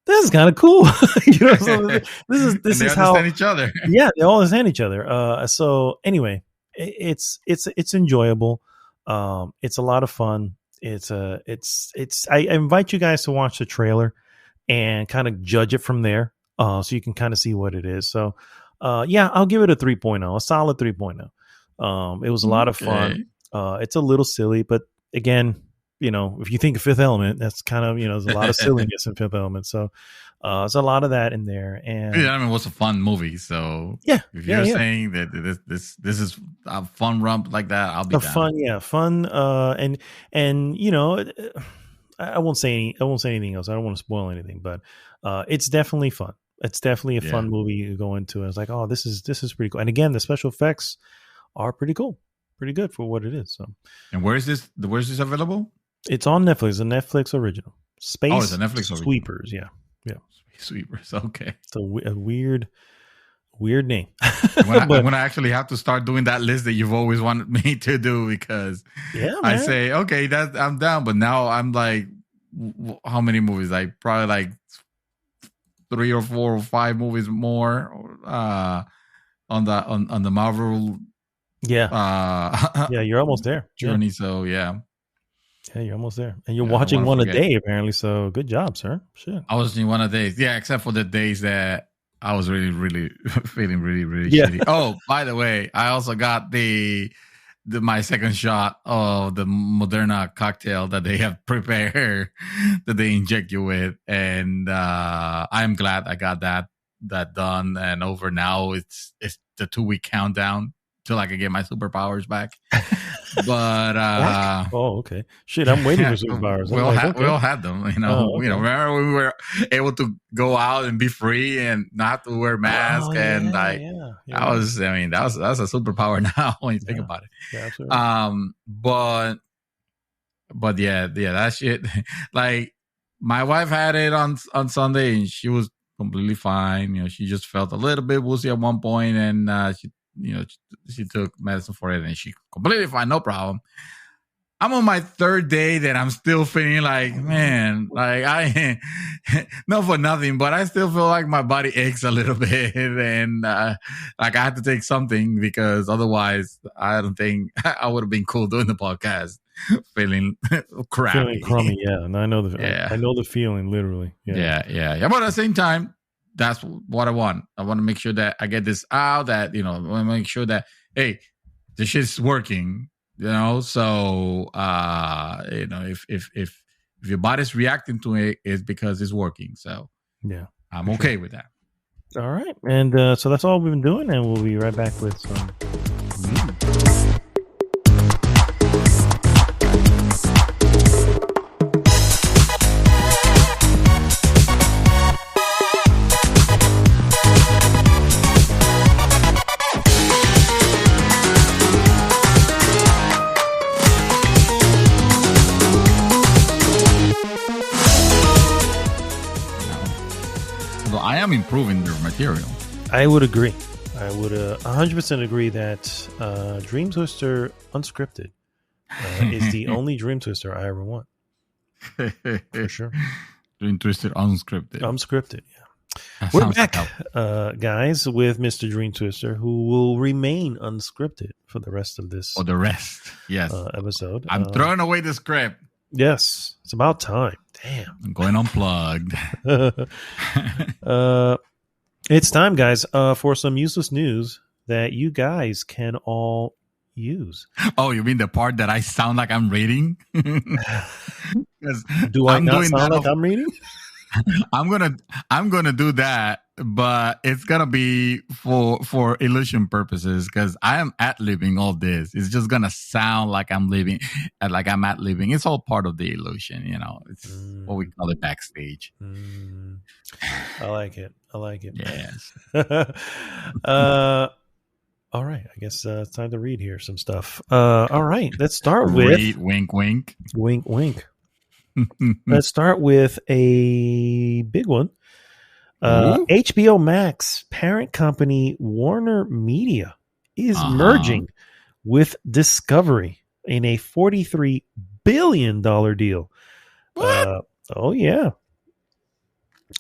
this is kind of cool. So this is how they understand each other. Yeah, they all understand each other. So anyway. It's enjoyable. It's a lot of fun. I invite you guys to watch the trailer and kind of judge it from there. So you can kind of see what it is. So, I'll give it a 3.0, a solid 3.0. It was a lot of fun. It's a little silly, but again, if you think of Fifth Element, that's kind of, there's a lot of silliness in Fifth Element. So, there's a lot of that in there. And it was a fun movie. So if you're saying that this is a fun romp like that, I'll be down. Fun. I won't say anything else. I don't want to spoil anything, but it's definitely fun. It's definitely a fun movie you go into. And it's like, oh, this is pretty cool. And again, the special effects are pretty cool, pretty good for what it is. So, and where's this available? It's on Netflix. A Netflix original. Space it's a Netflix original. Sweepers. Yeah. Sweepers. Okay. It's a weird name. I'm gonna actually have to start doing that list that you've always wanted me to do, because I say, okay, that I'm down, but now I'm like, how many movies? Like probably like 3 or 4 or 5 movies more on the Marvel Yeah. Yeah, you're almost there. journey. So yeah. Yeah, you're almost there. And you're I don't watching want to one a forget. day, apparently. So good job, sir. Shit. I was in one of the days. Yeah, except for the days that I was really, really feeling really, really Yeah. shitty. Oh, by the way, I also got my second shot of the Moderna cocktail that they have prepared that they inject you with, and I'm glad I got that done and over now. It's the 2-week countdown till I can get my superpowers back. But oh, okay. Shit, I'm waiting for superpowers. We all had them. You know, okay. remember when we were able to go out and be free and not have to wear masks and that was a superpower now when you think about it. Yeah, absolutely. But yeah, that shit. Like my wife had it on Sunday and she was completely fine. You know, she just felt a little bit woozy at one point, and she took medicine for it and she completely fine, no problem. I'm on my third day that I'm still feeling like, man, like I, not for nothing, but I still feel like my body aches a little bit, and like I had to take something because otherwise I don't think I would have been cool doing the podcast. Feeling crappy. Feeling crummy, yeah. And I know I know the feeling, literally. Yeah. But at the same time, that's what I want. I want to make sure that I get this out. That I want to make sure that hey, this shit's working. So if your body's reacting to it, it's because it's working. So yeah, I'm okay with that. All right, and so that's all we've been doing, and we'll be right back with some news. I am improving their material. I would agree. I would 100% agree that Dream Twister Unscripted is the only Dream Twister I ever want. For sure. Dream Twister Unscripted. Unscripted, yeah. We're back, guys, with Mr. Dream Twister, who will remain unscripted for the rest of this. For the rest, yes. Episode. I'm throwing away the script. Yes, it's about time. Damn. I'm going unplugged. It's time, guys, for some useless news that you guys can all use. Oh, you mean the part that I sound like I'm reading? Do I not sound like I'm reading? I'm gonna do that, but it's gonna be for illusion purposes because I am ad-libbing all this. It's just gonna sound like I'm ad-libbing. It's all part of the illusion, It's what we call it backstage. I like it. Yes. All right. I guess it's time to read here some stuff. All right. Let's start with wink, wink, wink, wink. Let's start with a big one. HBO Max parent company Warner Media is merging with Discovery in a $43 billion deal. What? Oh, yeah.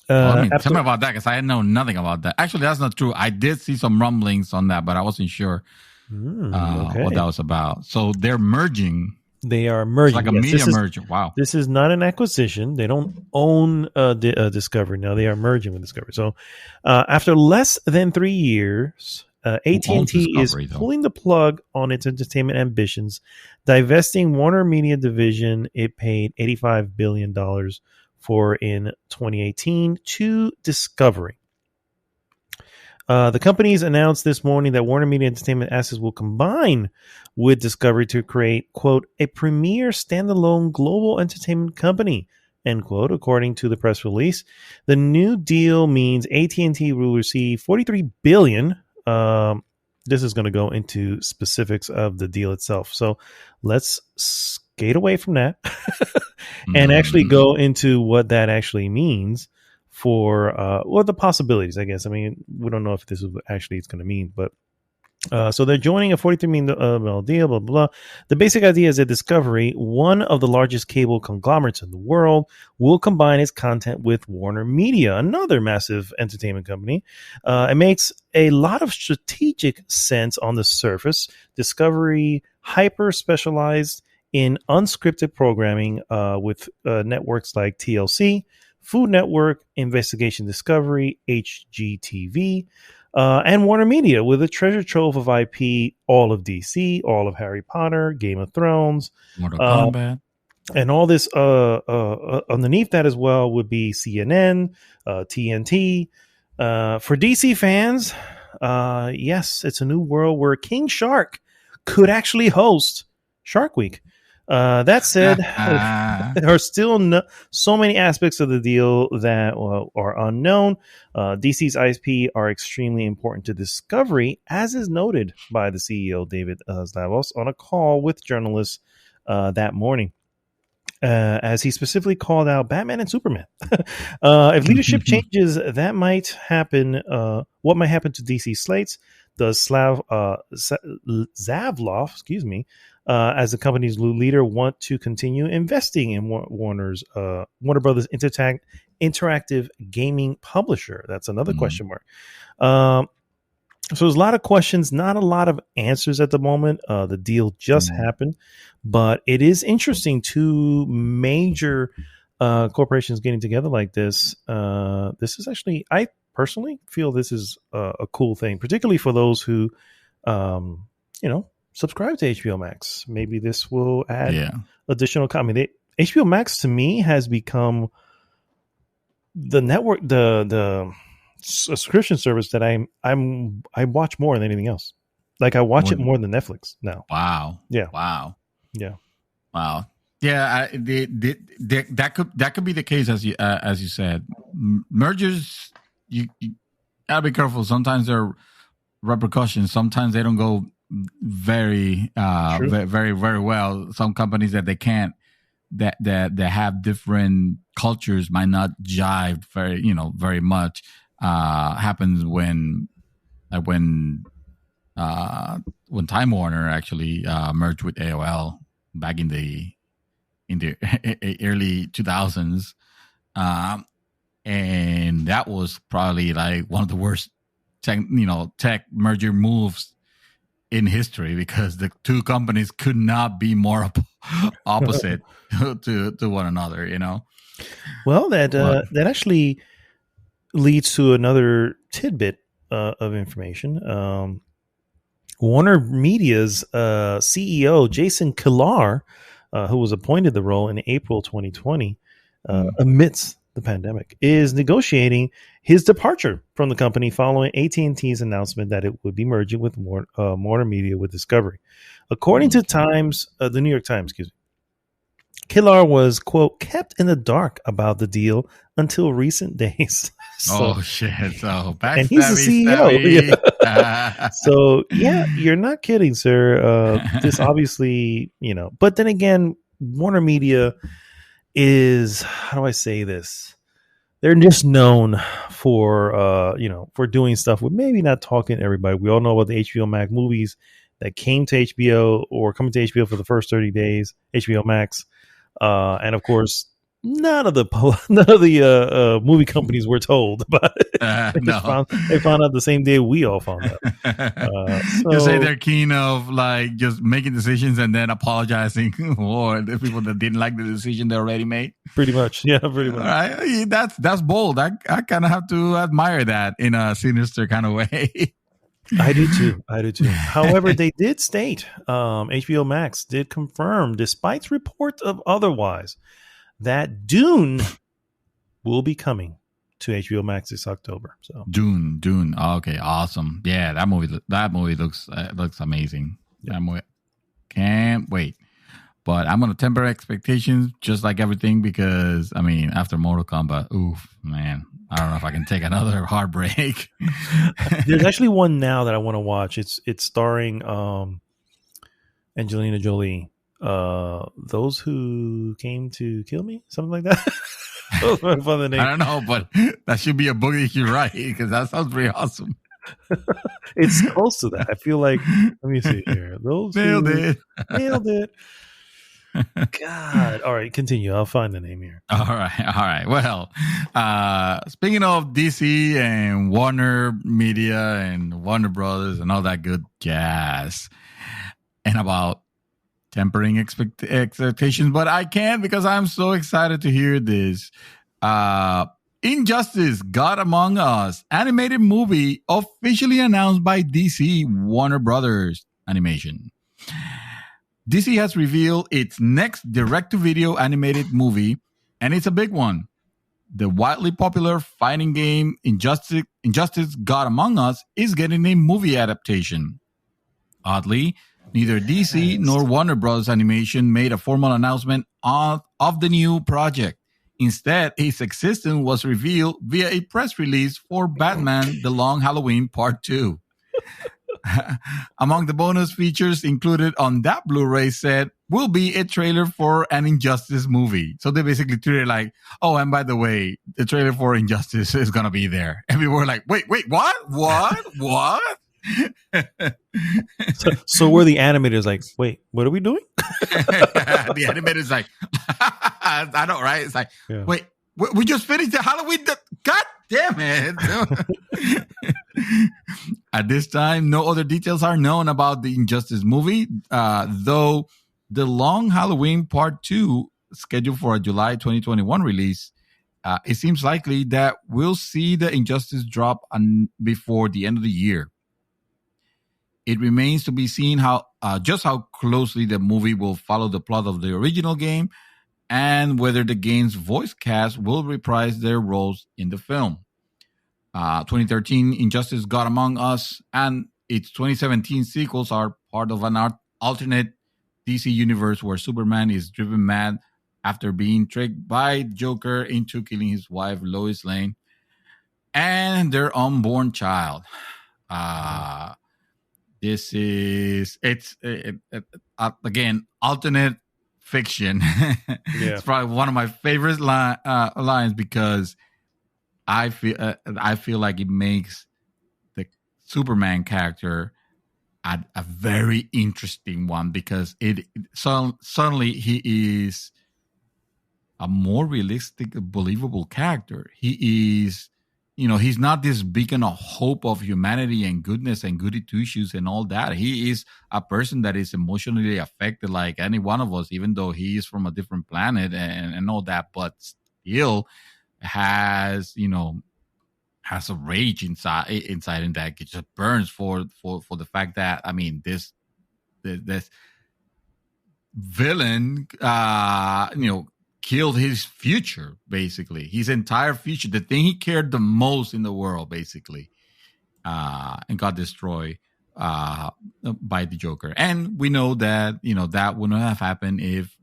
Tell me about that because I know nothing about that. Actually, that's not true. I did see some rumblings on that, but I wasn't sure what that was about. So they're merging. They are merging. It's like a media merger. Wow. This is not an acquisition. They don't own Discovery. Now they are merging with Discovery. So after less than 3 years, AT&T is pulling the plug on its entertainment ambitions, divesting Warner Media division it paid $85 billion for in 2018 to Discovery. The companies announced this morning that Warner Media Entertainment assets will combine with Discovery to create, quote, a premier standalone global entertainment company, end quote, according to the press release. The new deal means AT&T will receive $43 billion. This is going to go into specifics of the deal itself. So let's skate away from that and actually go into what that actually means for the possibilities, I guess. I mean, we don't know if this is what actually it's going to mean, but So they're joining a $43 million deal, blah, blah, blah. The basic idea is that Discovery, one of the largest cable conglomerates in the world, will combine its content with Warner Media, another massive entertainment company. It makes a lot of strategic sense on the surface. Discovery hyper specialized in unscripted programming with networks like TLC, Food Network, Investigation Discovery, HGTV, and Warner Media with a treasure trove of IP, all of DC, all of Harry Potter, Game of Thrones, Mortal Kombat. and all this underneath that as well would be CNN, TNT. For DC fans, yes, it's a new world where King Shark could actually host Shark Week. That said, there are still so many aspects of the deal that are unknown. DC's IP are extremely important to Discovery, as is noted by the CEO, David Slavos, on a call with journalists that morning. As he specifically called out Batman and Superman. If leadership changes, that might happen. What might happen to DC slates? Does Zavlov, as the company's leader, want to continue investing in Warner Brothers interactive gaming publisher? That's another question mark. So there's a lot of questions, not a lot of answers at the moment. The deal just happened, but it is interesting. Two major corporations getting together like this. This is actually, I personally feel this is a cool thing, particularly for those who, subscribe to HBO Max. Maybe this will add additional content. HBO Max to me has become the network, the subscription service that I watch more than anything else. Like I watch it more than Netflix now. Wow. Yeah. Wow. Yeah. Wow. Yeah. That could be the case as you said. Mergers, you gotta be careful. Sometimes there are repercussions. Sometimes they don't go very very well. Some companies that they can't that have different cultures might not jive very much. Happens when Time Warner actually merged with AOL back in the early 2000s, and that was probably like one of the worst tech merger moves in history, because the two companies could not be more opposite to one another. Well, that actually leads to another tidbit of information. Warner Media's CEO, Jason Kilar, who was appointed the role in April 2020, amidst the pandemic, is negotiating his departure from the company following AT&T's announcement that it would be merging with Warner Media with Discovery. According to the New York Times, Kilar was, quote, kept in the dark about the deal until recent days. So he's the CEO. Yeah. So yeah, you're not kidding, sir. This obviously, but then again, Warner Media is, how do I say this? They're just known for, for doing stuff with maybe not talking to everybody. We all know about the HBO Max movies that came to HBO or coming to HBO for the first 30 days, HBO Max. And of course, none of the movie companies were told about it. They found out the same day we all found out. You say they're keen of like just making decisions and then apologizing for the people that didn't like the decision they already made. Pretty much, yeah, pretty much. Right? That's bold. I kind of have to admire that in a sinister kind of way. I do too. However, they did state, HBO Max did confirm, despite reports of otherwise, that Dune will be coming to HBO Max this October. So Dune. Oh, okay, awesome. Yeah, that movie looks amazing. Yeah. That movie, can't wait. But I'm gonna temper expectations, just like everything, because after Mortal Kombat, oof, man, I don't know if I can take another heartbreak. There's actually one now that I want to watch. It's starring Angelina Jolie. Those Who Came to Kill Me, something like that. I don't know, but that should be a book that you write, because that sounds pretty awesome. It's close to that. I feel like, let me see here. Those Nailed who it. nailed it. God. All right, continue. I'll find the name here. All right. Well, speaking of DC and Warner Media and Warner Brothers and all that good jazz, and about tempering expectations, but I can't because I'm so excited to hear this. Injustice: God Among Us animated movie officially announced by DC Warner Brothers Animation. DC has revealed its next direct-to-video animated movie, and it's a big one. The widely popular fighting game Injustice: God Among Us is getting a movie adaptation. Oddly, neither DC nor Warner Bros. Animation made a formal announcement of the new project. Instead, its existence was revealed via a press release for Batman: The Long Halloween Part 2. Among the bonus features included on that Blu-ray set will be a trailer for an Injustice movie. So they basically treated it like, oh, and by the way, the trailer for Injustice is going to be there. And we were like, wait, what? What? So were the animators like, wait, what are we doing? The animators like, I know, right? It's like, yeah. Wait, we just finished the Halloween. God damn it. At this time, no other details are known about the Injustice movie, though The Long Halloween Part 2, scheduled for a July 2021 release, it seems likely that we'll see the Injustice drop before the end of the year. It remains to be seen how closely the movie will follow the plot of the original game and whether the game's voice cast will reprise their roles in the film. 2013 Injustice: God Among Us and its 2017 sequels are part of an alternate DC universe where Superman is driven mad after being tricked by Joker into killing his wife Lois Lane and their unborn child. This is again alternate fiction. Yeah. It's probably one of my favorite lines because I feel like it makes the Superman character a very interesting one because suddenly he is a more realistic, believable character. He is, he's not this beacon of hope of humanity and goodness and goody two shoes and all that. He is a person that is emotionally affected like any one of us, even though he is from a different planet and all that, but still has a rage inside him that just burns for the fact that this villain killed his future, basically his entire future, the thing he cared the most in the world, basically, and got destroyed by the Joker. And we know that that would not have happened if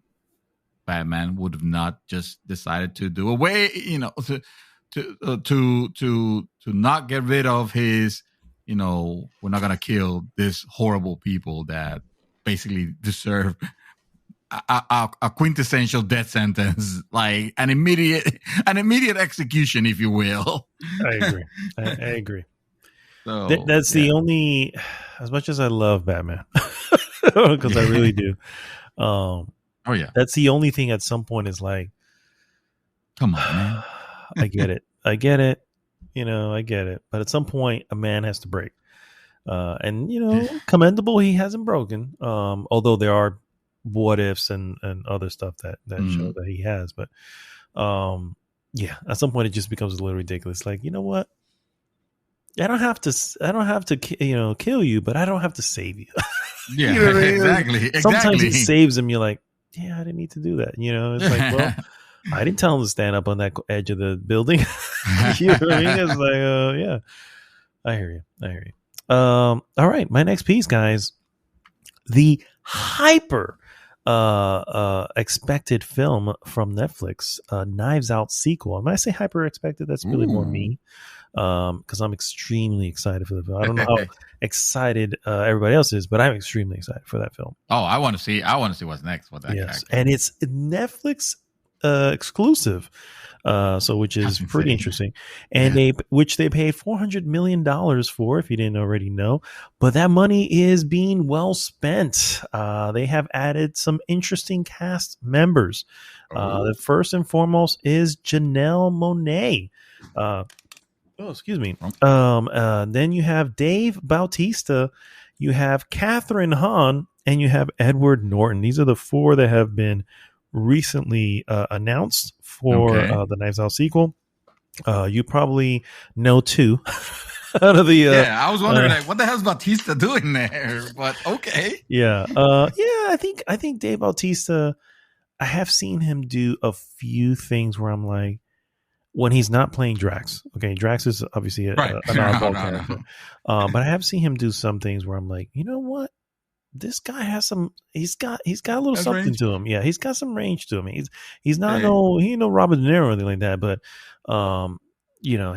Batman would have not just decided to do away, to not get rid of his, we're not gonna kill this horrible people that basically deserve a quintessential death sentence, like an immediate execution, if you will. I agree. So that's the only, as much as I love Batman, because I really do. Oh yeah, that's the only thing at some point is like, come on, man. I get it. I get it. But at some point, a man has to break. And commendable, he hasn't broken. Although there are what ifs and other stuff that show that he has. But at some point, it just becomes a little ridiculous. Like, you know what? I don't have to kill you, but I don't have to save you. Yeah, exactly. Sometimes he saves him. You're like, yeah, I didn't need to do that. It's like, well, I didn't tell him to stand up on that edge of the building. You know what I mean? It's like, yeah, I hear you. All right, my next piece, guys. The hyper expected film from Netflix, Knives Out sequel. And when I say hyper expected, that's really more me. Because I'm extremely excited for the film. I don't know how excited everybody else is, but I'm extremely excited for that film. Oh, I want to see what's next with that character. And it's Netflix exclusive. So which is That's pretty insane. interesting. And they paid $400 million for, if you didn't already know. But that money is being well spent. They have added some interesting cast members. The first and foremost is Janelle Monáe. Excuse me. Then you have Dave Bautista, you have Catherine Hahn, and you have Edward Norton. These are the four that have been recently announced for the Knives Out sequel. You probably know two out of the. I was wondering, like, what the hell is Bautista doing there? But okay. Yeah. I think Dave Bautista. I have seen him do a few things where I'm like, when he's not playing Drax. Okay, Drax is obviously an oddball character. But I have seen him do some things where I'm like, you know what? This guy has some. He's got a little something range to him. Yeah, he's got some range to him. He's not he ain't no Robert De Niro or anything like that. But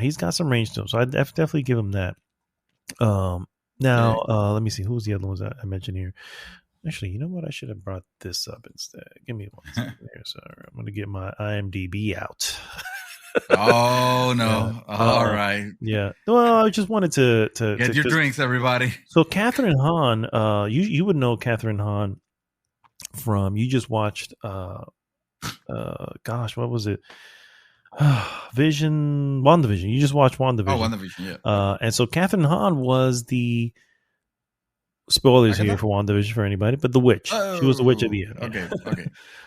he's got some range to him. So I definitely give him that. Let me see. Who's the other ones I mentioned here? Actually, you know what? I should have brought this up instead. Give me 1 second here. Sorry, I'm going to get my IMDb out. Oh no! All right. Yeah. Well, I just wanted to get your drinks, everybody. So Catherine Hahn, you would know Catherine Hahn from, you just watched what was it? WandaVision. You just watched WandaVision. Oh, WandaVision, yeah. And so Catherine Hahn was the, spoilers here for WandaVision for anybody, but the witch. She was the witch at the end. Okay.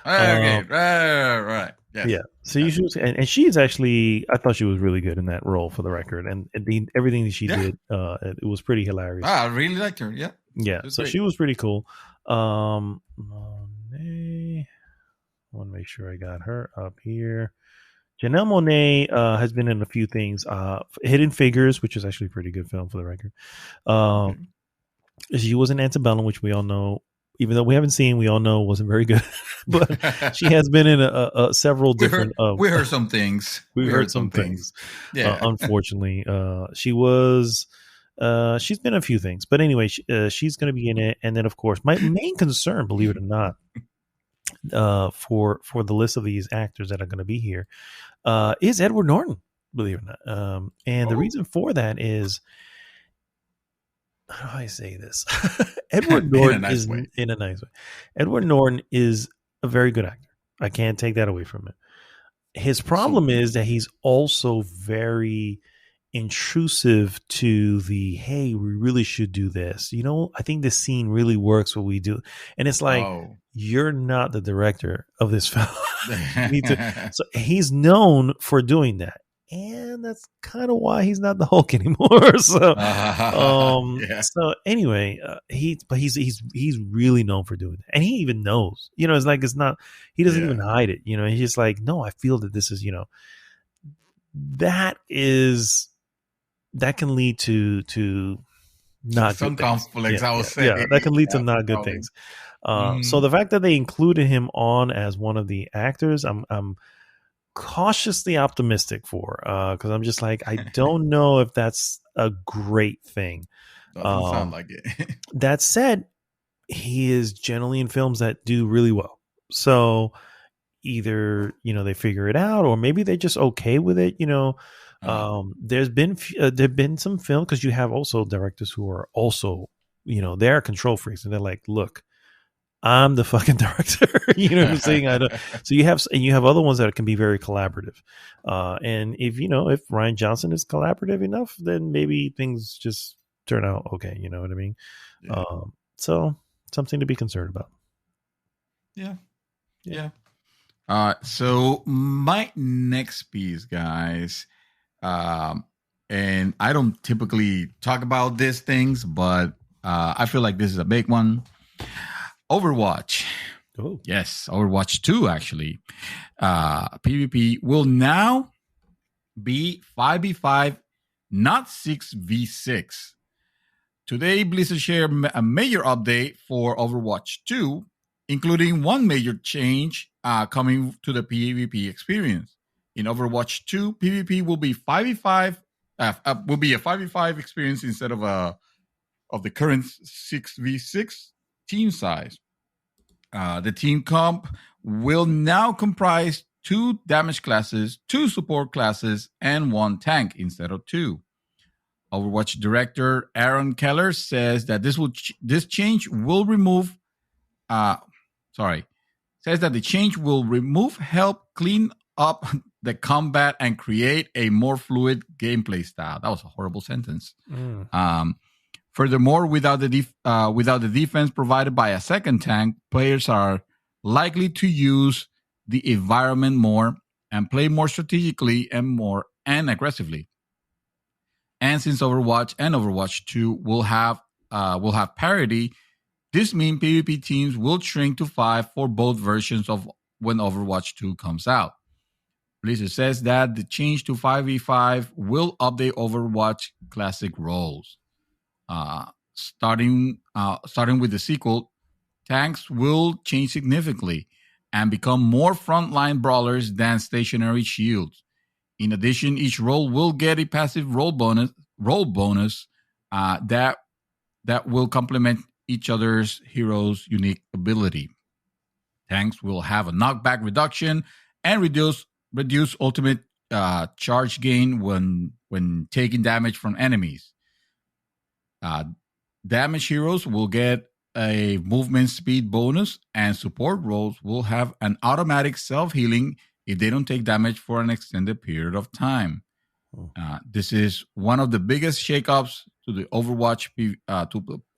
Right. Yes. Yeah. So she was, and she's actually, I thought she was really good in that role, for the record, and everything that she did, it was pretty hilarious. I really liked her. Yeah. Yeah. So great. She was pretty cool. Monáe, I want to make sure I got her up here. Janelle Monáe has been in a few things. Hidden Figures, which is actually a pretty good film, for the record. She was in Antebellum, which we all know, even though we haven't seen, we all know wasn't very good. But she has been in several different. We heard some things. We heard some things. Yeah. Unfortunately, she was. She's been in a few things, but anyway, she's going to be in it. And then, of course, my main concern, believe it or not, for the list of these actors that are going to be here, is Edward Norton. Believe it or not, and the reason for that is, how do I say this? Edward Norton is in a nice way. Edward Norton is a very good actor. I can't take that away from him. His problem is that he's also very intrusive to the, hey, we really should do this. I think this scene really works what we do. And it's like, you're not the director of this film. So he's known for doing that. And that's kind of why he's not the Hulk anymore. So, So anyway, he's really known for doing that, and he even knows. It's like, it's not. He doesn't even hide it. He's just like, no, I feel that this is. That can lead to not some good things. conflicts. I would say, that can lead to not good things. So the fact that they included him on as one of the actors, I'm cautiously optimistic for, because I'm just like, I don't know if that's a great thing. Doesn't sound like it. That said, he is generally in films that do really well. So either they figure it out, or maybe they're just okay with it. There's been some film, because you have also directors who are also they're control freaks, and they're like, look, I'm the fucking director. You know what I'm saying? So you have other ones that can be very collaborative. And if Ryan Johnson is collaborative enough, then maybe things just turn out okay. You know what I mean? Yeah. So something to be concerned about. Yeah. So my next piece, guys, and I don't typically talk about these things, but I feel like this is a big one. Overwatch. Oh. Yes, Overwatch 2, actually. PvP will now be 5v5, not 6v6. Today, Blizzard shared a major update for Overwatch 2, including one major change coming to the PvP experience. In Overwatch 2, PvP will be 5v5, will be a 5v5 experience instead of the current 6v6 team size. The team comp will now comprise 2 damage classes, 2 support classes, and 1 tank instead of 2. Overwatch director Aaron Keller says that this change will remove says that the change will help clean up the combat and create a more fluid gameplay style. That was a horrible sentence. Furthermore, without the defense provided by a second tank, players are likely to use the environment more and play more strategically and aggressively. And since Overwatch and Overwatch 2 will have parity, this means PvP teams will shrink to 5 for both versions of when Overwatch 2 comes out. Blizzard says that the change to 5v5 will update Overwatch classic roles. Starting with the sequel, tanks will change significantly and become more frontline brawlers than stationary shields. In addition, each role will get a passive role bonus that will complement each other's hero's unique ability. Tanks will have a knockback reduction and reduce ultimate charge gain when taking damage from enemies. Damage heroes will get a movement speed bonus, and support roles will have an automatic self-healing if they don't take damage for an extended period of time. This is one of the biggest shakeups to the Overwatch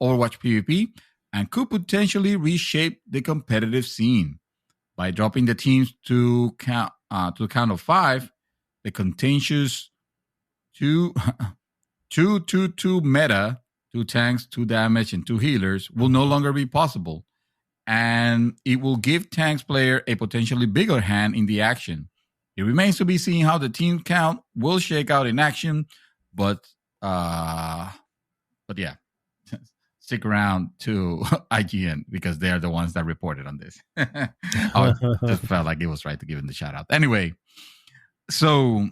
PvP and could potentially reshape the competitive scene. By dropping the teams to the count of 5, the contentious 2-2-2 meta, 2 tanks, 2 damage, and 2 healers will no longer be possible. And it will give tanks player a potentially bigger hand in the action. It remains to be seen how the team count will shake out in action, but yeah, stick around to IGN because they're the ones that reported on this. I just felt like it was right to give them the shout out. Anyway, so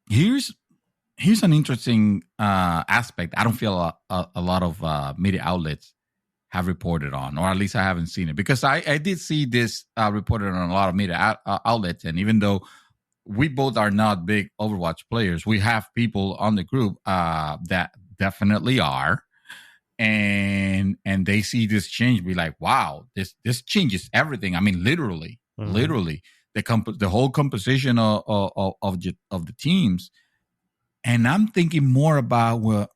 here's an interesting aspect. I don't feel a lot of media outlets have reported on, or at least I haven't seen it, because I did see this reported on a lot of media outlets, and even though we both are not big Overwatch players, we have people on the group that definitely are, and they see this change, be like, wow, this changes everything. I mean, literally the whole composition of the teams. And I'm thinking more about, well,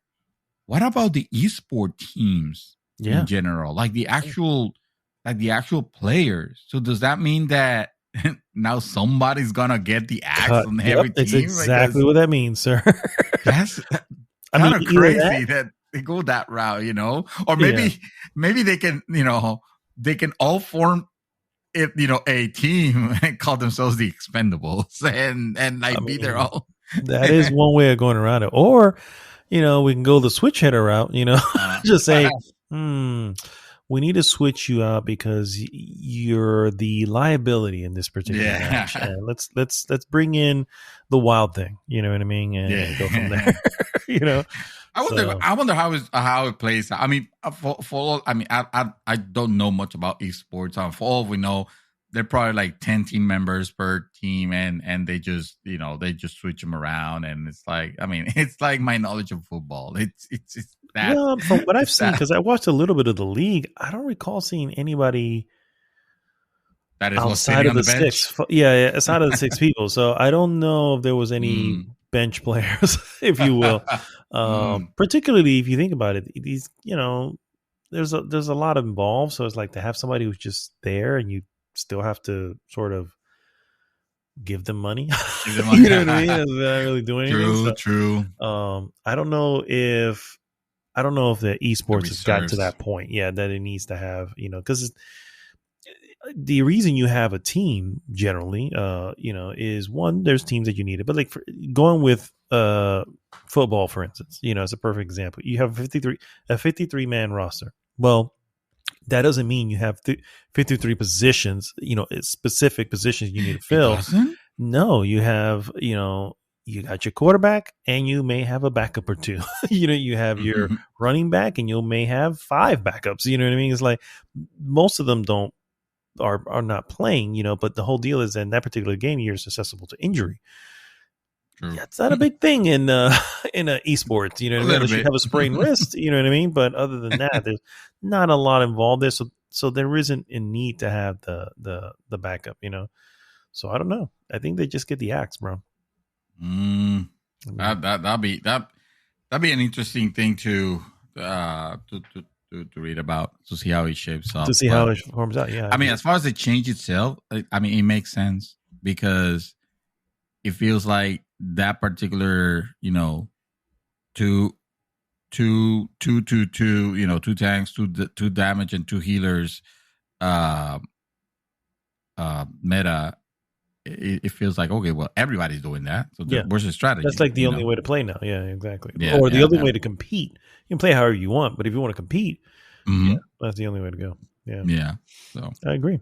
what about the esport teams in general, like the actual players? So does that mean that now somebody's gonna get the axe on every team? That's exactly what that means, sir. That's kind of crazy that they go that route, or maybe they can, they can all form it, a team and call themselves the Expendables and like be their own. That is one way of going around it. Or, we can go the switch header route, just say, we need to switch you out because you're the liability in this particular match. And let's bring in the Wild Thing, you know what I mean? And go from there, I wonder how it plays. I mean, I don't know much about esports. For all we know, they're probably like 10 team members per team, and they just switch them around, and it's like, I mean, it's like my knowledge of football. It's that. Well, from what I've seen, because I watched a little bit of the league, I don't recall seeing anybody that is outside of the six. Outside of the 6 people. So I don't know if there was any bench players, if you will. Particularly if you think about it, these, there's a lot involved. So it's like to have somebody who's just there and you still have to sort of give them money. You know what I mean? They're not really doing anything. True. I don't know if the esports has gotten to that point. Yeah, that it needs to have, because the reason you have a team generally, is one, there's teams that you need it, but like going with football, for instance, it's a perfect example. You have a 53 man roster. Well, that doesn't mean you have 53 positions, specific positions you need to fill. No, you have, you got your quarterback and you may have a backup or 2. You have your running back and you may have 5 backups. You know what I mean? It's like most of them don't are not playing, but the whole deal is in that particular game you're susceptible to injury. True. Yeah, it's not a big thing in esports, you know what I mean? Unless you have a sprained wrist, you know what I mean? But other than that, there's not a lot involved there. So there isn't a need to have the backup, So I don't know. I think they just get the axe, bro. That'd be an interesting thing to read about, to see how it shapes up. To see how it forms out, yeah. I mean, as far as the change itself, I mean, it makes sense because it feels like that particular, two tanks, two damage, and two healers, meta. It feels like, okay, well, everybody's doing that. So where's the strategy? That's like the only way to play now. Yeah, exactly. Yeah, or the only way to compete. You can play however you want, but if you want to compete, that's the only way to go. Yeah. Yeah. So I agree.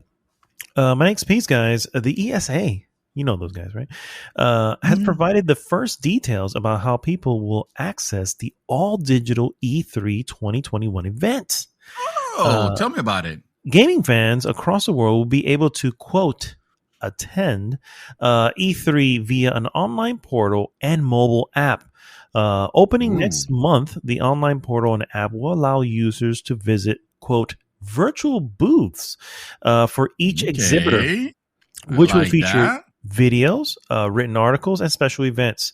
My next piece, guys, the ESA, you know those guys, right? Has provided the first details about how people will access the all-digital E3 2021 event. Oh, tell me about it. Gaming fans across the world will be able to, quote, attend E3 via an online portal and mobile app. Opening next month, the online portal and app will allow users to visit, quote, virtual booths for each exhibitor, which will feature videos, written articles, and special events.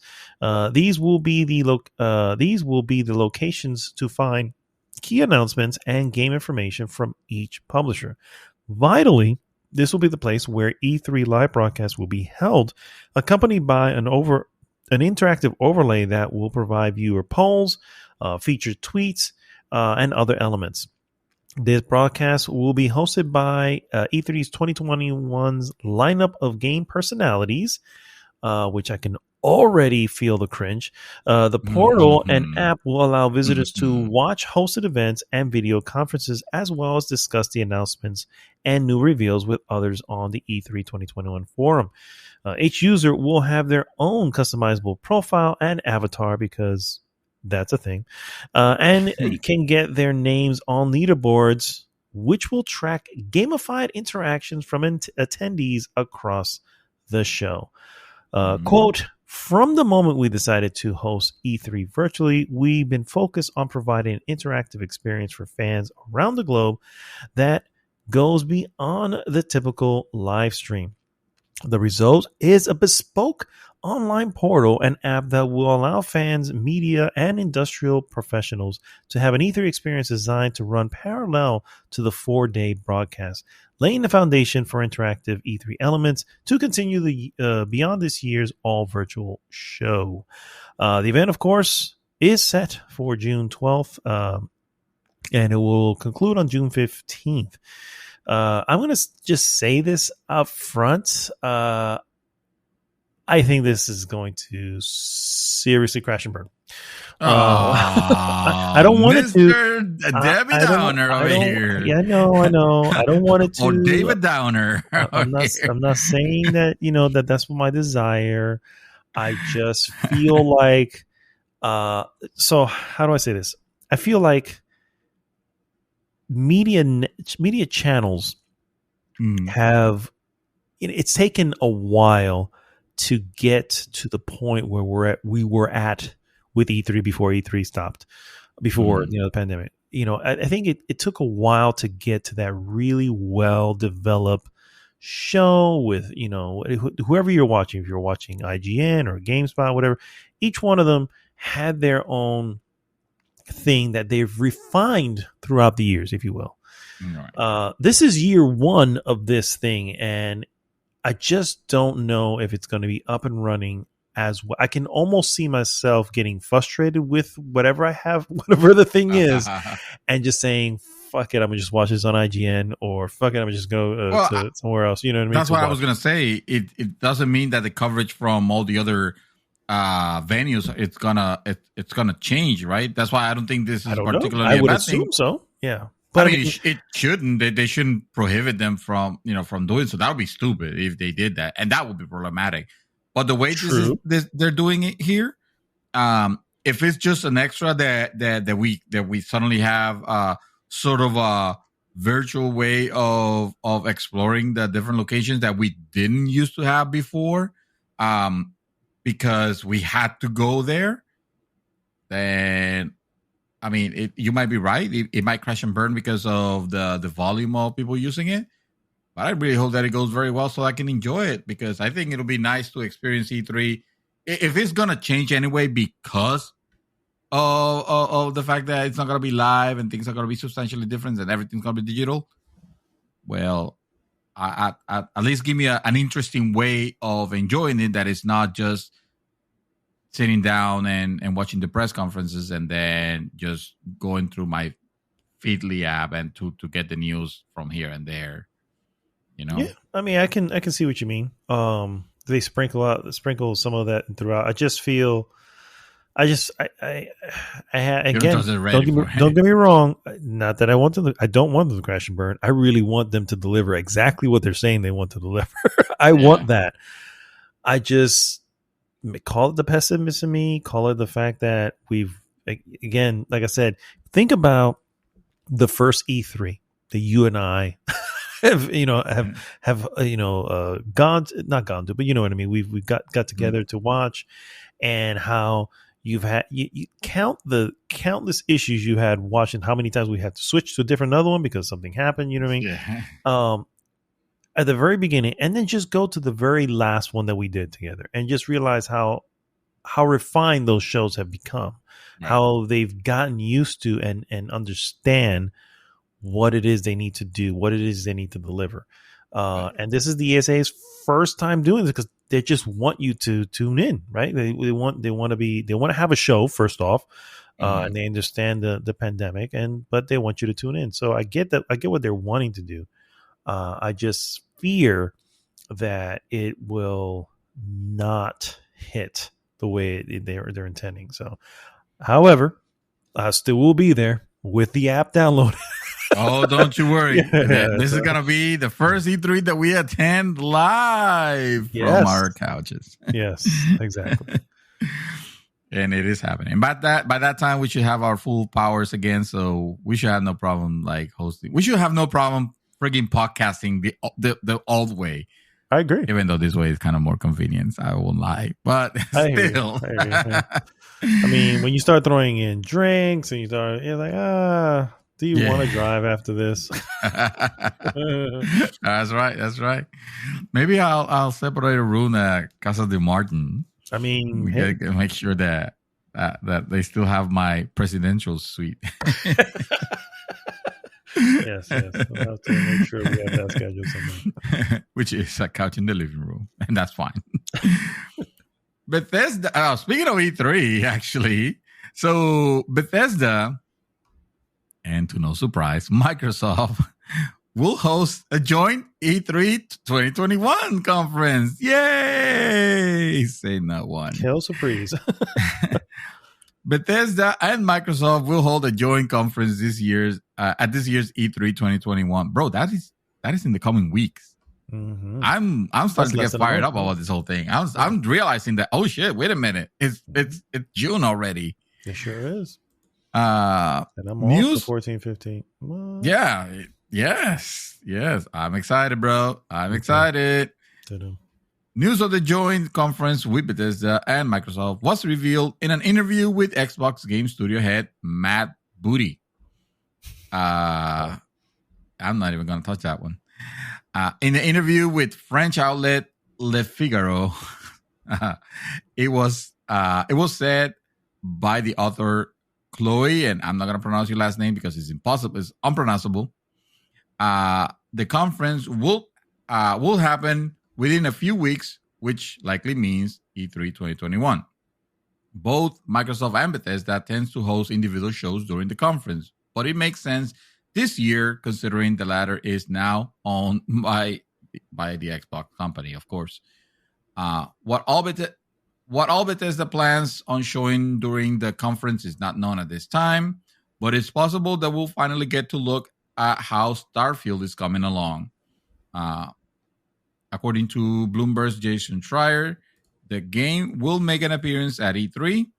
These will be the locations to find key announcements and game information from each publisher. Vitally, this will be the place where E3 live broadcasts will be held, accompanied by an interactive overlay that will provide viewer polls, featured tweets, and other elements. This broadcast will be hosted by E3's 2021's lineup of game personalities, which I can already feel the cringe. The portal and app will allow visitors to watch hosted events and video conferences, as well as discuss the announcements and new reveals with others on the E3 2021 forum. Each user will have their own customizable profile and avatar, because that's a thing, and can get their names on leaderboards, which will track gamified interactions from attendees across the show. Quote, from the moment we decided to host E3 virtually, we've been focused on providing an interactive experience for fans around the globe that goes beyond the typical live stream. The result is a bespoke online portal and app that will allow fans, media, and industrial professionals to have an E3 experience designed to run parallel to the 4-day broadcast, laying the foundation for interactive E3 elements to continue the beyond this year's all-virtual show. The event, of course, is set for June 12th, and it will conclude on June 15th. I'm going to just say this up front. I think this is going to seriously crash and burn. I don't want it to. Debbie Downer over here. Yeah, I know. I don't want it to. Or David Downer. I'm not saying that that's my desire. I just feel like. So how do I say this? I feel like media channels have. It's taken a while to get to the point where we were at with E3 before E3 stopped, before the pandemic. I think it took a while to get to that really well developed show with whoever you're watching. If you're watching IGN or GameSpot, whatever, each one of them had their own thing that they've refined throughout the years, if you will. Right. This is year one of this thing, and I just don't know if it's going to be up and running as well. I can almost see myself getting frustrated with whatever I have, whatever the thing is, and just saying, fuck it, I'm going to just watch this on IGN, or fuck it, I'm going to just go to somewhere else. You know what I mean? That's what I was going to say. It doesn't mean that the coverage from all the other venues, it's gonna change, right? That's why I don't think this is particularly I would a bad assume thing. So, yeah. But I mean, it shouldn't. They shouldn't prohibit them from doing so. That would be stupid if they did that, and that would be problematic. But the way they're doing it here, if it's just an extra that we suddenly have sort of virtual way of exploring the different locations that we didn't used to have before, because we had to go there. Then, I mean, you might be right. It might crash and burn because of the volume of people using it. But I really hope that it goes very well so I can enjoy it, because I think it'll be nice to experience E3. If it's going to change anyway because of the fact that it's not going to be live and things are going to be substantially different and everything's going to be digital, well, at least give me an interesting way of enjoying it that is not just sitting down and watching the press conferences and then just going through my Feedly app and to get the news from here and there. You know? Yeah, I mean, I can see what you mean. They sprinkle some of that throughout. I just feel, I had, again. Don't get me wrong. Not that I don't want them to crash and burn. I really want them to deliver exactly what they're saying they want to deliver. I want that. I just call it the pessimist in me. Call it the fact that we've, again, like I said, think about the first E3 that you and I have not gone to, but you know what I mean. We've got together to watch, and how you've had you count the countless issues you had watching. How many times we had to switch to a different other one because something happened. You know what I mean? Yeah. At the very beginning, and then just go to the very last one that we did together, and just realize how refined those shows have become, right. How they've gotten used to and understand what it is they need to do, what it is they need to deliver. And this is the ESA's first time doing this because they just want you to tune in, right? They want to have a show first off, and they understand the pandemic, but they want you to tune in. So I get that. I get what they're wanting to do. I just fear that it will not hit the way they're intending. So, however, I still will be there with the app downloaded. Oh, don't you worry. This is going to be the first E3 that we attend live from our couches. Yes, exactly. And it is happening. By that time, we should have our full powers again. So we should have no problem hosting. We should have no problem frigging podcasting the old way. I agree. Even though this way is kind of more convenient. I won't lie. But still. I mean, when you start throwing in drinks and you're like, do you want to drive after this? That's right. Maybe I'll separate a room at Casa de Martin. I mean, we gotta make sure that they still have my presidential suite. Yes. We'll have to make sure we have that schedule somewhere. Which is a couch in the living room, and that's fine. Bethesda. Speaking of E3, actually, so Bethesda. And to no surprise, Microsoft will host a joint E3 2021 conference. Yay! Say not one. Hell surprise. Bethesda and Microsoft will hold a joint conference at this year's E3 2021. Bro, that is in the coming weeks. Mm-hmm. I'm starting to get fired up about this whole thing. I'm realizing that, oh shit, wait a minute. It's June already. It sure is. And I'm off the 14, 15. What? Yeah. Yes. I'm excited, bro. I'm excited. Ta-da. News of the joint conference with Bethesda and Microsoft was revealed in an interview with Xbox Game Studio head Matt Booty. I'm not even going to touch that one. In the interview with French outlet Le Figaro, it was said by the author Chloe, and I'm not going to pronounce your last name because it's unpronounceable. The conference will happen within a few weeks, which likely means E3 2021. Both Microsoft and Bethesda tends to host individual shows during the conference, but it makes sense this year considering the latter is now owned by the Xbox company, of course. What all Bethesda plans on showing during the conference is not known at this time, but it's possible that we'll finally get to look at how Starfield is coming along. According to Bloomberg's Jason Schreier, the game will make an appearance at E3,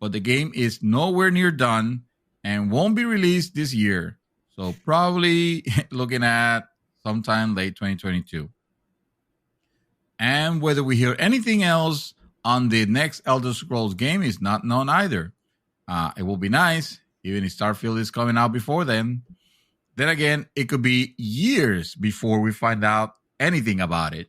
but the game is nowhere near done and won't be released this year. So probably looking at sometime late 2022. And whether we hear anything else on the next Elder Scrolls game is not known either. It will be nice, even if Starfield is coming out before then. Then again, it could be years before we find out anything about it.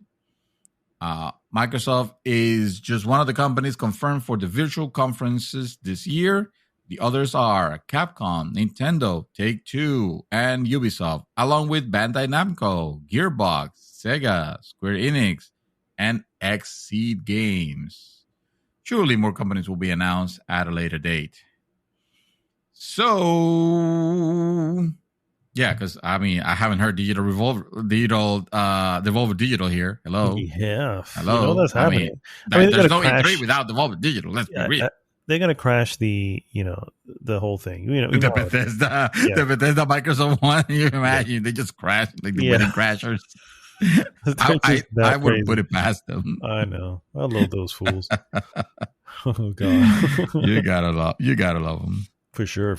Microsoft is just one of the companies confirmed for the virtual conferences this year. The others are Capcom, Nintendo, Take-Two, and Ubisoft, along with Bandai Namco, Gearbox, Sega, Square Enix, and Xseed Games. Surely more companies will be announced at a later date. So, yeah, because I haven't heard Devolver Digital here. Hello, Yeah, hello. That's happening. There's no E3 without Devolver Digital. Let's be real. They're gonna crash the whole thing. The Bethesda Microsoft one. You imagine they just crashed like the wedding crashers. I wouldn't put it past them. I know. I love those fools. Oh God, you gotta love them for sure.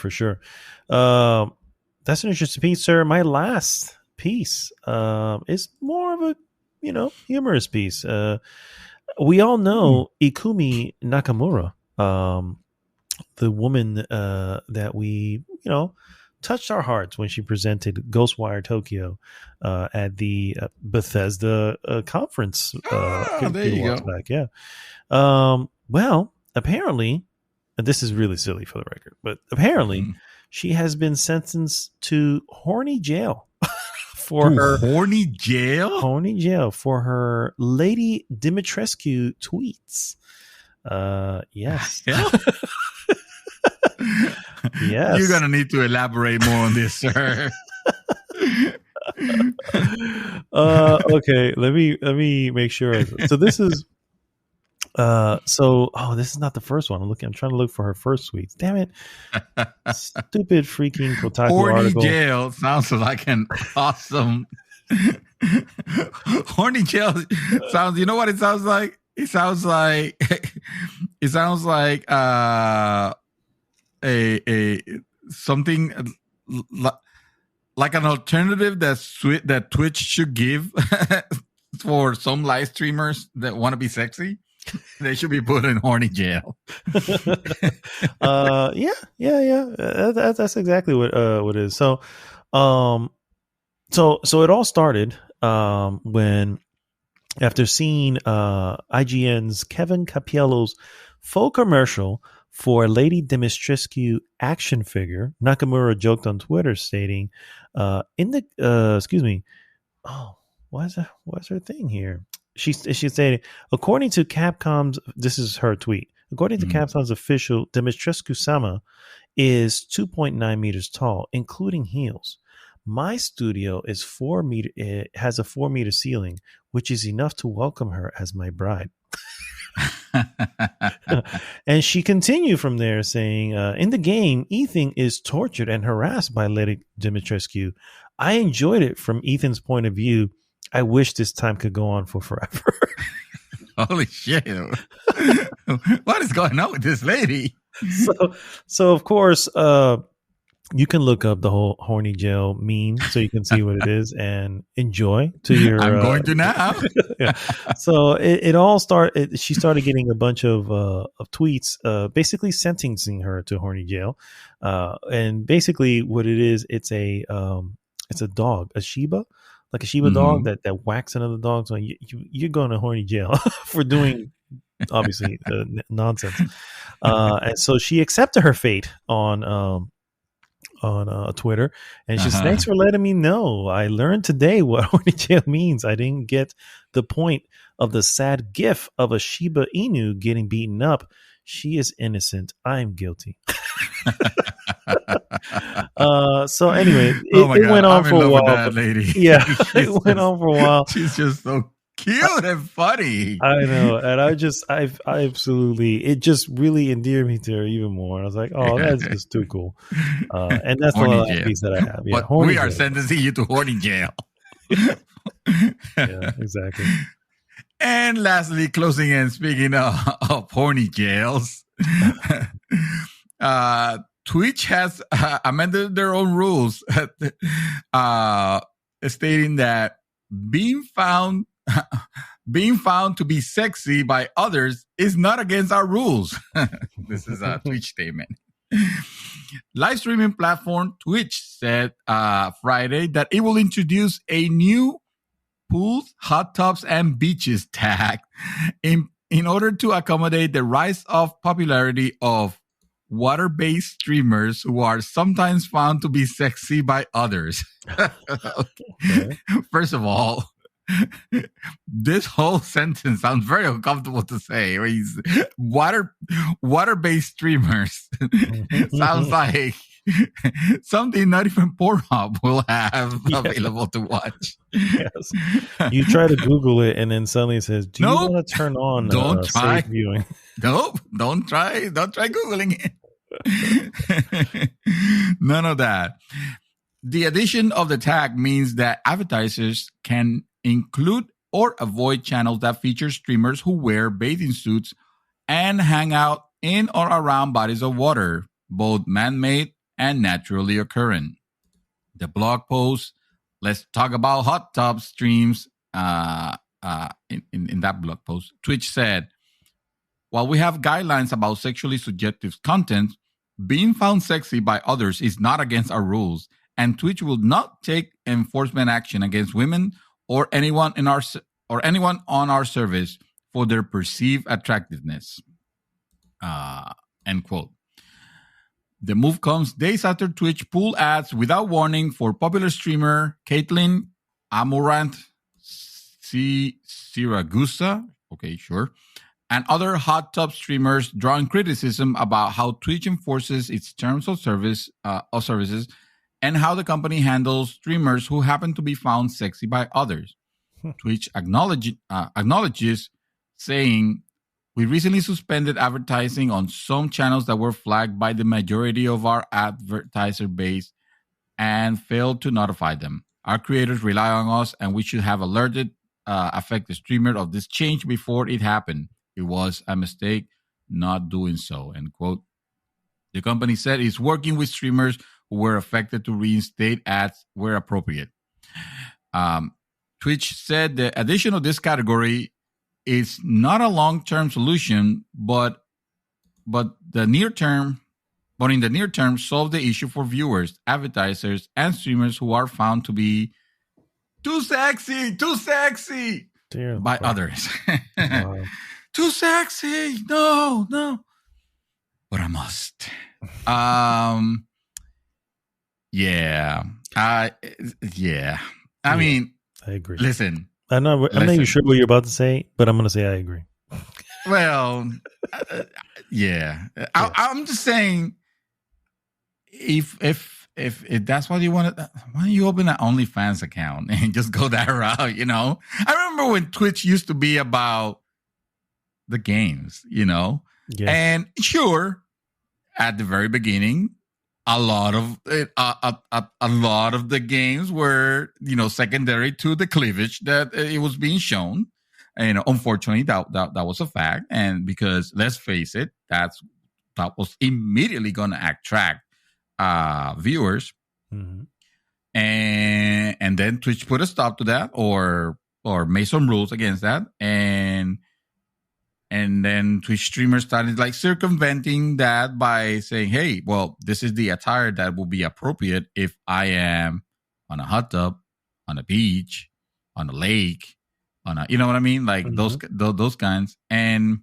That's an interesting piece, sir. My last piece is more of a humorous piece. We all know Ikumi Nakamura, the woman that we touched our hearts when she presented Ghostwire Tokyo at the Bethesda conference. There you go. Back. Yeah. Well, apparently, and this is really silly for the record, but apparently she has been sentenced to horny jail for her horny jail for her Lady Dimitrescu tweets. Yes. Yes. You're gonna need to elaborate more on this, sir. Okay, let me make sure. So this is this is not the first one. I'm trying to look for her first tweets. Damn it. Stupid freaking Kotaku horny article. Jail sounds like an awesome horny jail sounds, you know what it sounds like? It sounds like a something like an alternative that Twitch should give for some live streamers that want to be sexy. They should be put in horny jail. Yeah. That's exactly what it is. So it all started when, after seeing IGN's Kevin Capello's faux commercial for Lady Dimitrescu action figure, Nakamura joked on Twitter, stating, what's her thing here? She stated, according to Capcom's, this is her tweet, according to Capcom's official, Dimitrescu-sama is 2.9 meters tall, including heels. My studio is 4 meter. It has a 4 meter ceiling, which is enough to welcome her as my bride. And she continued from there, saying, in the game, Ethan is tortured and harassed by Lady Dimitrescu. I enjoyed it from Ethan's point of view. I wish this time could go on for forever. Holy shit. What is going on with this lady? So of course, you can look up the whole horny jail meme so you can see what it is and enjoy to your. I'm going to now. Yeah. So it all started. She started getting a bunch of tweets, basically sentencing her to horny jail. And basically, what it is, it's a dog, a Shiba, like a Shiba dog that whacks another dog. So you're going to horny jail for doing obviously nonsense. And so she accepted her fate on Twitter, and she says, thanks for letting me know. I learned today what horny jail means. I didn't get the point of the sad gif of a Shiba Inu getting beaten up. She is innocent. I'm guilty. So anyway, it went on for a while. That lady. Yeah, it went on for a while. She's just so cute and funny. I know, and I absolutely, it just really endeared me to her even more. I was like, oh, that's just too cool. And that's the last piece that I have. Yeah, but we are sentencing you to horny jail. Yeah, exactly. And lastly, closing in, speaking of horny jails, Twitch has amended their own rules, stating that being found to be sexy by others is not against our rules. This is a Twitch statement. Live streaming platform Twitch said Friday that it will introduce a new pools, hot tubs, and beaches tag in order to accommodate the rise of popularity of water-based streamers who are sometimes found to be sexy by others. Okay. First of all, this whole sentence sounds very uncomfortable to say. Water-based streamers sounds like something not even Pornhub will have available to watch. Yes. You try to Google it and then suddenly it says, do you want to turn on safe viewing? Nope. Don't try Googling it. None of that. The addition of the tag means that advertisers can include or avoid channels that feature streamers who wear bathing suits and hang out in or around bodies of water, both man-made and naturally occurring. The blog post, let's talk about hot tub streams. In that blog post, Twitch said, while we have guidelines about sexually suggestive content, being found sexy by others is not against our rules, and Twitch will not take enforcement action against women or anyone on our service for their perceived attractiveness. End quote. The move comes days after Twitch pulled ads without warning for popular streamer Caitlin Amorant Siragusa. Okay, sure. And other hot tub streamers drawing criticism about how Twitch enforces its terms of services and how the company handles streamers who happen to be found sexy by others. Twitch acknowledges, saying, we recently suspended advertising on some channels that were flagged by the majority of our advertiser base and failed to notify them. Our creators rely on us, and we should have alerted affected streamer of this change before it happened. It was a mistake not doing so, end quote. The company said it's working with streamers who were affected to reinstate ads where appropriate. Twitch said the addition of this category is not a long-term solution, but in the near term, solve the issue for viewers, advertisers, and streamers who are found to be too sexy by others. Wow. Too sexy. No. But I must. Yeah. I mean, I agree. Listen. I'm not even sure what you're about to say, but I'm going to say I agree. Well, yeah. I'm just saying, if that's what you want, why don't you open an OnlyFans account and just go that route? You know, I remember when Twitch used to be about the games. You know, yeah. And sure, at the very beginning, a lot of the games were, you know, secondary to the cleavage that it was being shown. And unfortunately, that was a fact. And because let's face it, that was immediately going to attract viewers. Mm-hmm. And then Twitch put a stop to that, or made some rules against that. And then Twitch streamers started like circumventing that by saying, hey, well, this is the attire that will be appropriate if I am on a hot tub, on a beach, on a lake, you know what I mean? Like mm-hmm. those kinds. And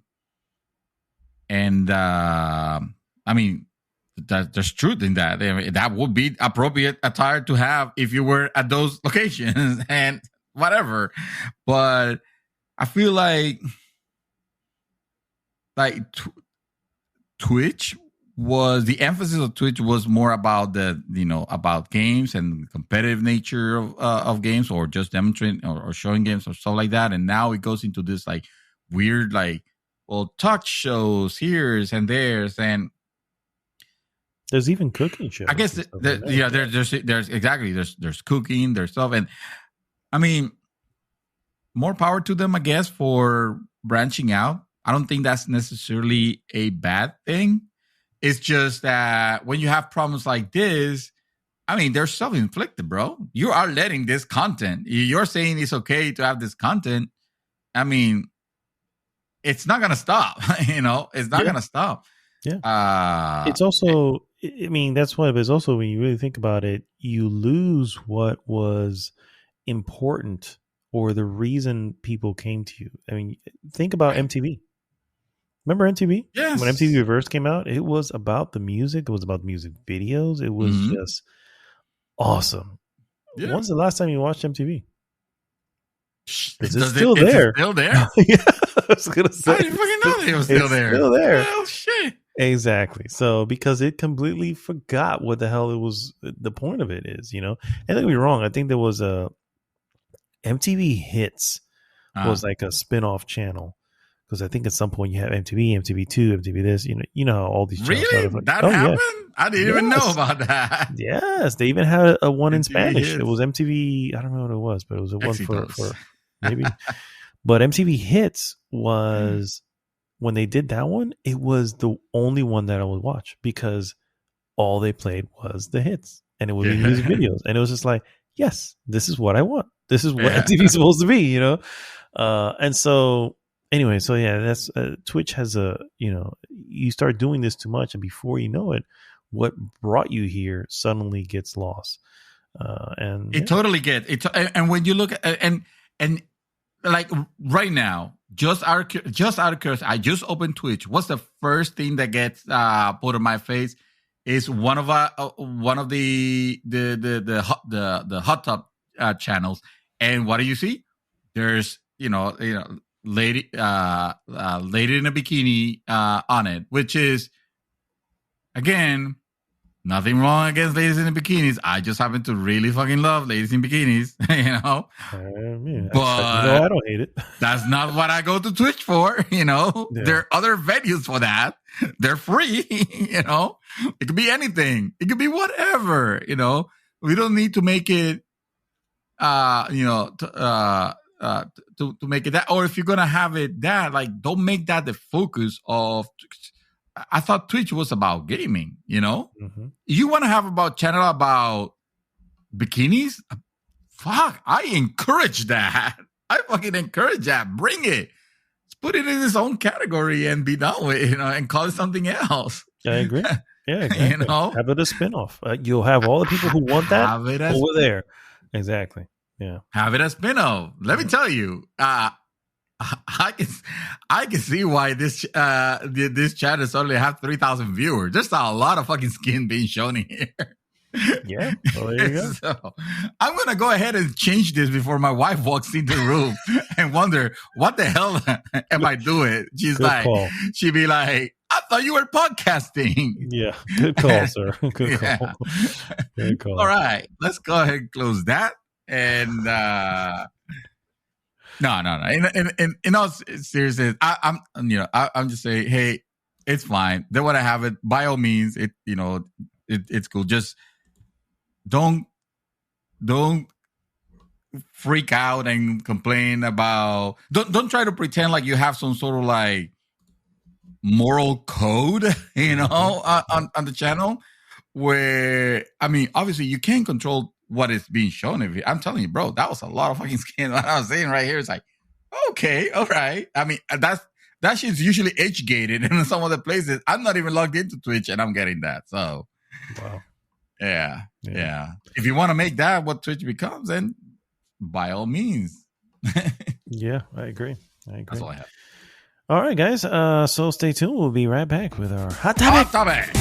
I mean, there's truth in that. I mean, that would be appropriate attire to have if you were at those locations and whatever. But I feel like Twitch was, the emphasis of Twitch was more about about games and competitive nature of games, or just demonstrating or showing games or stuff like that. And now it goes into this like weird, like, well, talk shows here's and there's, and there's even cooking shows. I guess there's cooking, there's stuff, and I mean, more power to them, I guess, for branching out. I don't think that's necessarily a bad thing. It's just that when you have problems like this, I mean, they're self-inflicted, bro. You are letting this content. You're saying it's okay to have this content. I mean, it's not gonna stop. It's not gonna stop. Yeah. It's also, I mean, that's why, but it's also, when you really think about it, you lose what was important or the reason people came to you. I mean, think about MTV. Remember MTV? Yes. When MTV Reverse came out, it was about the music. It was about the music videos. It was just awesome. Yeah. When's the last time you watched MTV? It's still there. It's still there? Yeah, I was gonna say. I didn't fucking know it was still there. Still there. Oh shit! Exactly. So because it completely forgot what the hell it was. The point of it is, And don't get me wrong. I think there was a MTV Hits was like a spin-off channel, because I think at some point you have MTV, MTV2, MTV this. You know how all these channels really that happened. Yeah. I didn't even know about that. Yes, they even had a one in Spanish. Hits. It was MTV. I don't know what it was, but it was a one for maybe. But MTV Hits was when they did that one. It was the only one that I would watch, because all they played was the hits, and it would be music videos, and it was just like, yes, this is what I want. This is what MTV is supposed to be, And so anyway, so yeah, that's Twitch has you start doing this too much, and before you know it, what brought you here suddenly gets lost. And it totally gets it. And when you look at and like right now, just out of curiosity, I just opened Twitch. What's the first thing that gets put on my face? Is one of the hot tub channels, and what do you see? There's lady in a bikini on it, which is, again, nothing wrong against ladies in the bikinis. I just happen to really fucking love ladies in bikinis, but I don't hate it. That's not what I go to Twitch for. There are other venues for that. They're free. It could be anything. It could be whatever. We don't need to make it. To make it that, or if you're gonna have it that, like, don't make that the focus of. I thought Twitch was about gaming, You want to have channel about bikinis? Fuck, I encourage that. I fucking encourage that. Bring it. Let's put it in its own category and be done with it, and call it something else. I agree. Yeah, exactly. Have it a spinoff. You'll have all the people who want that over there. Exactly. Yeah. Have it a spinoff. Let me tell you, I can see why this channel only have 3,000 viewers. There's a lot of fucking skin being shown here. Yeah, well, there you go. So, I'm gonna go ahead and change this before my wife walks into the room and wonder what the hell am I doing. She's good call. She'd be like, "I thought you were podcasting." Yeah, good call, sir. Good call. Good call. All right, let's go ahead and close that. And no. In all seriousness, I'm just saying, hey, it's fine. They want to have it. By all means, it's cool. Just don't freak out and complain about. Don't try to pretend like you have some sort of like moral code, on the channel. Where, I mean, obviously you can't control what is being shown. I'm telling you, bro, that was a lot of fucking skin. What I was saying right here is like, okay, all right. I mean, that shit's usually age gated in some other places. I'm not even logged into Twitch and I'm getting that. So, wow. Yeah. If you want to make that what Twitch becomes, then by all means. Yeah, I agree. That's all I have. All right, guys. So stay tuned. We'll be right back with our hot topic. Hot topic.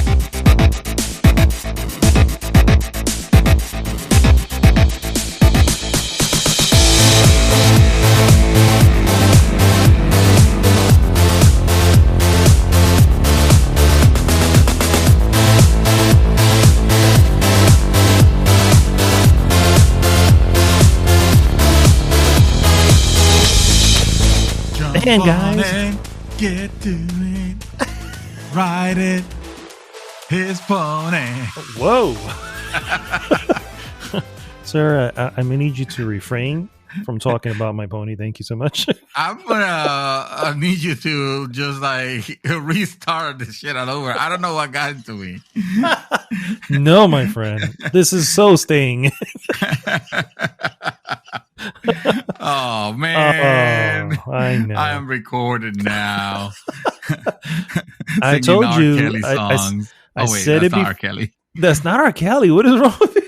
And guys, get to it, ride it, his pony. Whoa. Sir, I'm going to need you to refrain from talking about my pony. Thank you so much. I'm gonna need you to just like restart this shit all over. I don't know what got into me. No, my friend, this is so staying. Oh man, I know. I am recorded now. I Singing told R. you. Kelly songs. I Wait, said that's it. not R. Kelly. That's not R. Kelly. What is wrong with it?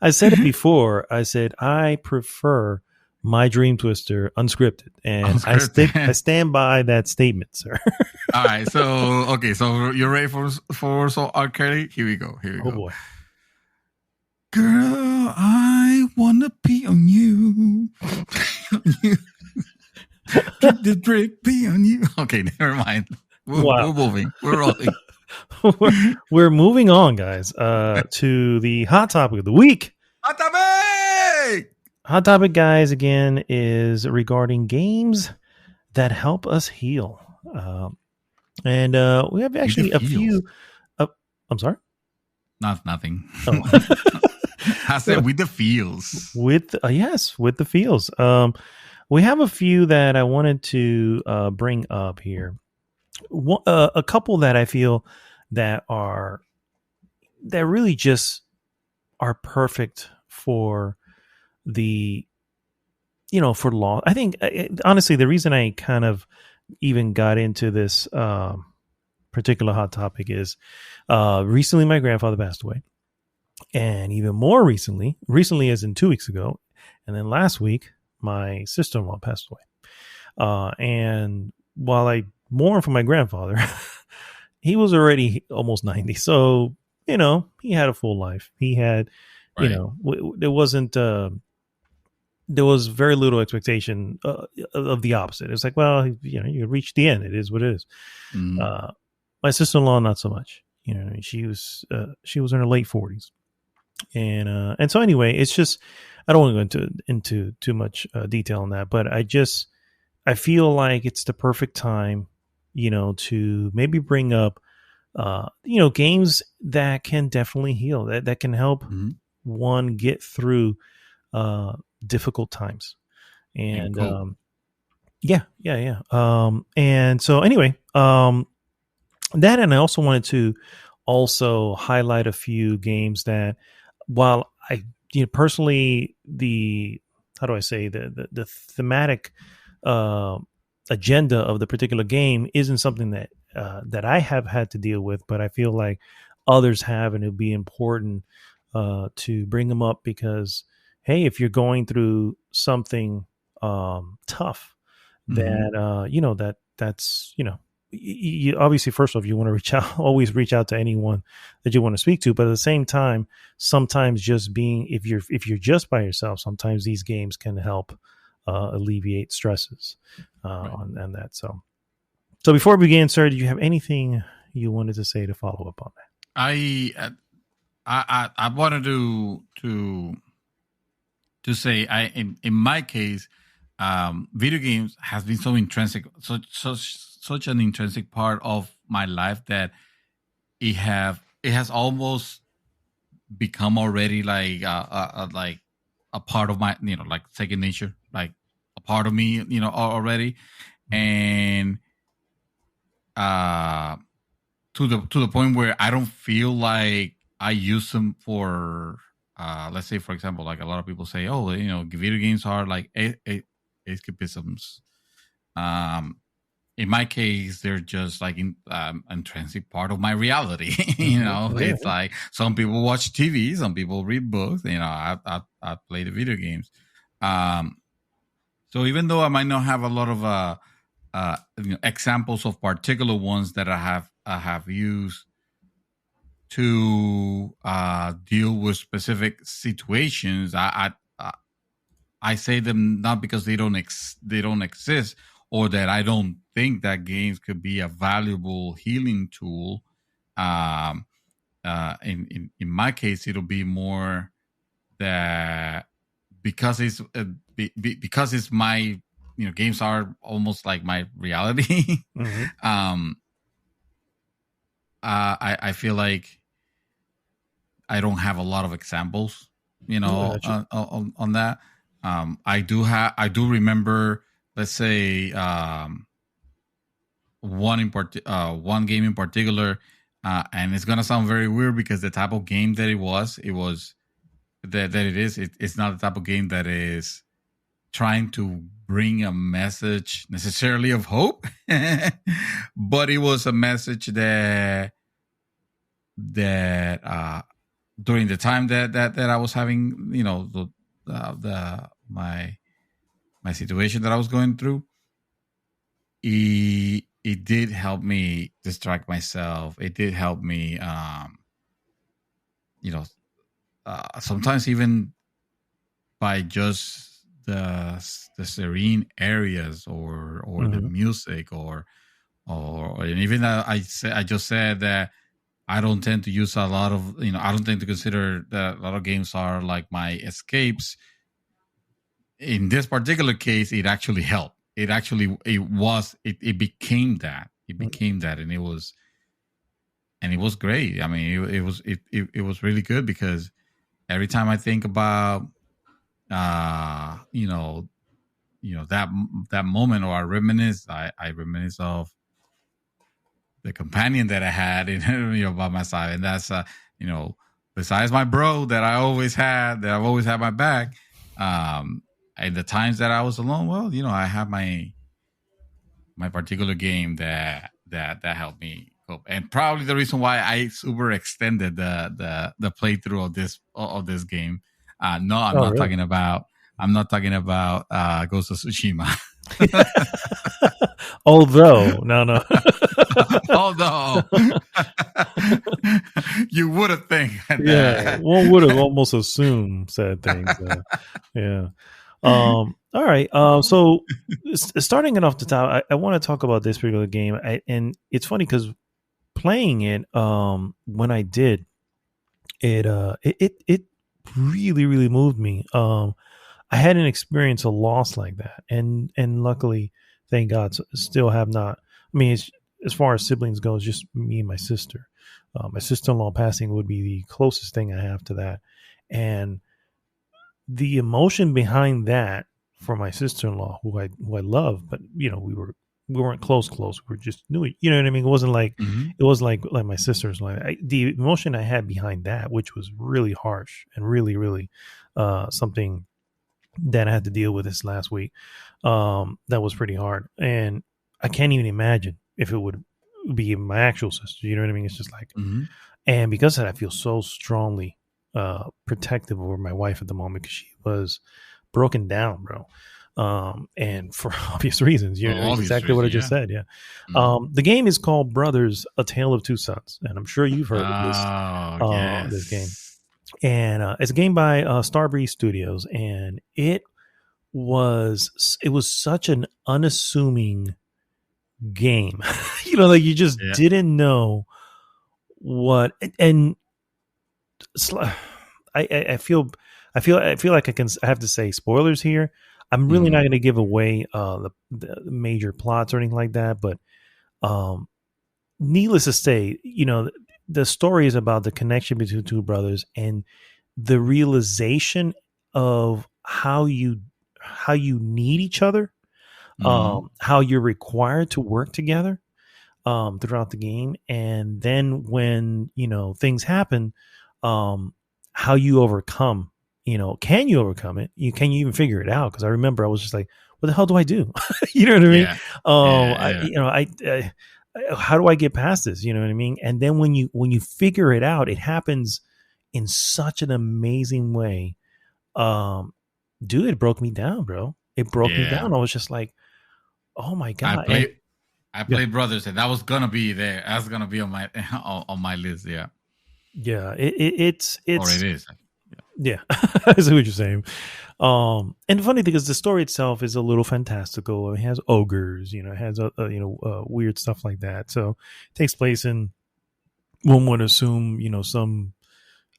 I said it before. I said I prefer my Dream Twister unscripted, and I stand by that statement, sir. All right, so you're ready for so R. Kelly? Here we go. Oh boy. Girl, I wanna pee on you. Drip the drip, pee on you. Okay, never mind. We're moving. We're rolling. We're moving on, guys, to the hot topic of the week. Hot topic! Hot topic, guys, again, is regarding games that help us heal. And we have actually a few. I'm sorry? Nothing. Oh. I said with the feels. Yes, with the feels. We have a few that I wanted to bring up here. A couple that I feel that really just are perfect for the, for law. I think honestly, the reason I kind of even got into this particular hot topic is recently my grandfather passed away, and even more recently as in 2 weeks ago, and then last week my sister-in-law passed away. And while I mourn for my grandfather, he was already almost 90. So, he had a full life. He had, right. There wasn't, there was very little expectation of the opposite. It's like, well, you reach the end. It is what it is. Mm. My sister-in-law, not so much. She was in her late 40s. And so anyway, it's just, I don't want to go into too much detail on that, but I feel like it's the perfect time, to maybe bring up, games that can definitely heal, that can help one get through difficult times. And cool. Yeah. And so anyway, that, and I also wanted to highlight a few games that, while I, personally, how do I say, the thematic agenda of the particular game isn't something that I have had to deal with, but I feel like others have, and it'd be important to bring them up because, hey, if you're going through something tough, that that's you obviously, first off, you want to always reach out to anyone that you want to speak to, but at the same time, sometimes just being, if you're just by yourself, sometimes these games can help alleviate stresses on that. So before we begin, sir, do you have anything you wanted to say to follow up on that? I wanted to say, in my case, video games has been so intrinsic, such an intrinsic part of my life that it has almost become already like a part of my, like second nature, like a part of me, already, and to the point where I don't feel like I use them for let's say, for example, like a lot of people say, oh, video games are like escapisms. In my case, they're just like intrinsic part of my reality. It's like some people watch TV, some people read books. I play the video games. So even though I might not have a lot of examples of particular ones that I have used to deal with specific situations, I say them not because they don't exist, or that I don't think that games could be a valuable healing tool. In my case, it'll be more that because it's my, games are almost like my reality. I feel like I don't have a lot of examples, on that. I do remember, let's say, one game in particular, and it's gonna sound very weird because the type of game that it was that it is, it's not the type of game that is trying to bring a message necessarily of hope, but it was a message that during the time that I was having, the my situation that I was going through, it did help me distract myself. It did help me, you know, sometimes even by just the serene areas or the Mm-hmm. music or and even I just said that I don't tend to use a lot of, I don't tend to consider that a lot of games are like my escapes. In this particular case, it actually helped. It became that. It became that, and it was great. I mean, it was really good because every time I think about uh you know that moment, or I reminisce of the companion that I had by my side, and that's you know besides my bro that I've always had my back. And the times that I was alone, well, I have my particular game that helped me cope, and probably the reason why I super extended the playthrough of this game. No, I'm Oh, not really? talking about Ghost of Tsushima. Although, no. Although you would have think Yeah, that. one would have almost assumed said things. Yeah. All right. So starting it off the top, I want to talk about this particular game, and it's funny because playing it, when I did it really really moved me. I hadn't experienced a loss like that, and luckily, thank God, still have not. I mean, as far as siblings goes, just me and my sister. My sister-in-law passing would be the closest thing I have to that, and the emotion behind that for my sister-in-law, who I love, but we weren't close. We just knew it. You know what I mean? It wasn't like Mhm. my sister's like the emotion I had behind that, which was really harsh and really really something that I had to deal with this last week. That was pretty hard, and I can't even imagine if it would be my actual sister. You know what I mean? It's just like, Mhm. and because of that, I feel so strongly protective over my wife at the moment because she was broken down, bro. And for obvious reasons, For obvious exactly what I reason, just yeah. said. Yeah. Mhm. The game is called Brothers: A Tale of Two Sons, and I'm sure you've heard of Oh, this game. yes. And it's a game by Starbreeze Studios, and it was such an unassuming game. Like you just Yeah. didn't know what. And I feel like I have to say spoilers here. I'm really not Mhm. going to give away the major plots or anything like that, but um, needless to say, the story is about the connection between two brothers and the realization of how you need each other, Mhm. how you're required to work together throughout the game, and then when things happen, um, how you overcome. Can you overcome it? Can you even figure it out? Because I remember I was just like, "What the hell do I do?" You know what I mean? Yeah. Yeah, yeah. How do I get past this? You know what I mean? And then when you figure it out, it happens in such an amazing way. Um, Dude, it broke me down, bro. It broke me Yeah. down. I was just like, "Oh my I god!" And play I yeah, played Brothers, and that was gonna be there. That's gonna be on my on my list, yeah. yeah, Or it it's is. yeah. I see what you're saying. And the funny thing is, the story itself is a little fantastical. It has ogres, it has weird stuff like that. So it takes place in, one would assume, some,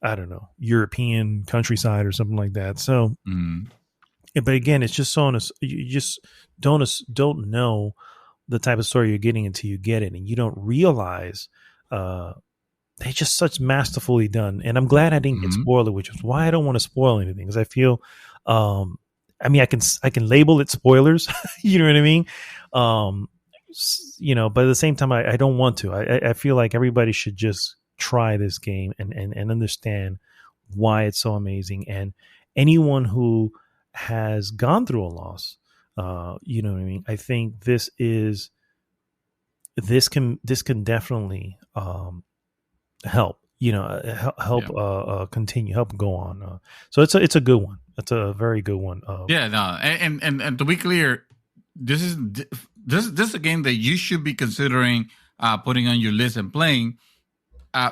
I don't know, European countryside or something like that. So, Mhm. but again, it's just so you just don't know the type of story you're getting until you get it, and you don't realize uh they just such masterfully done. And I'm glad I didn't get Mhm. spoiled, which is why I don't want to spoil anything, because I feel um I mean, I can label it spoilers. You know what I mean? Um, but at the same time, I don't want to. I feel like everybody should just try this game and understand why it's so amazing. And anyone who has gone through a loss, you know what I mean? I think this can definitely help. Help Yeah. continue, help go on. So it's a good one. It's a very good one. Yeah, no, and to be clear, this is this is a game that you should be considering putting on your list and playing,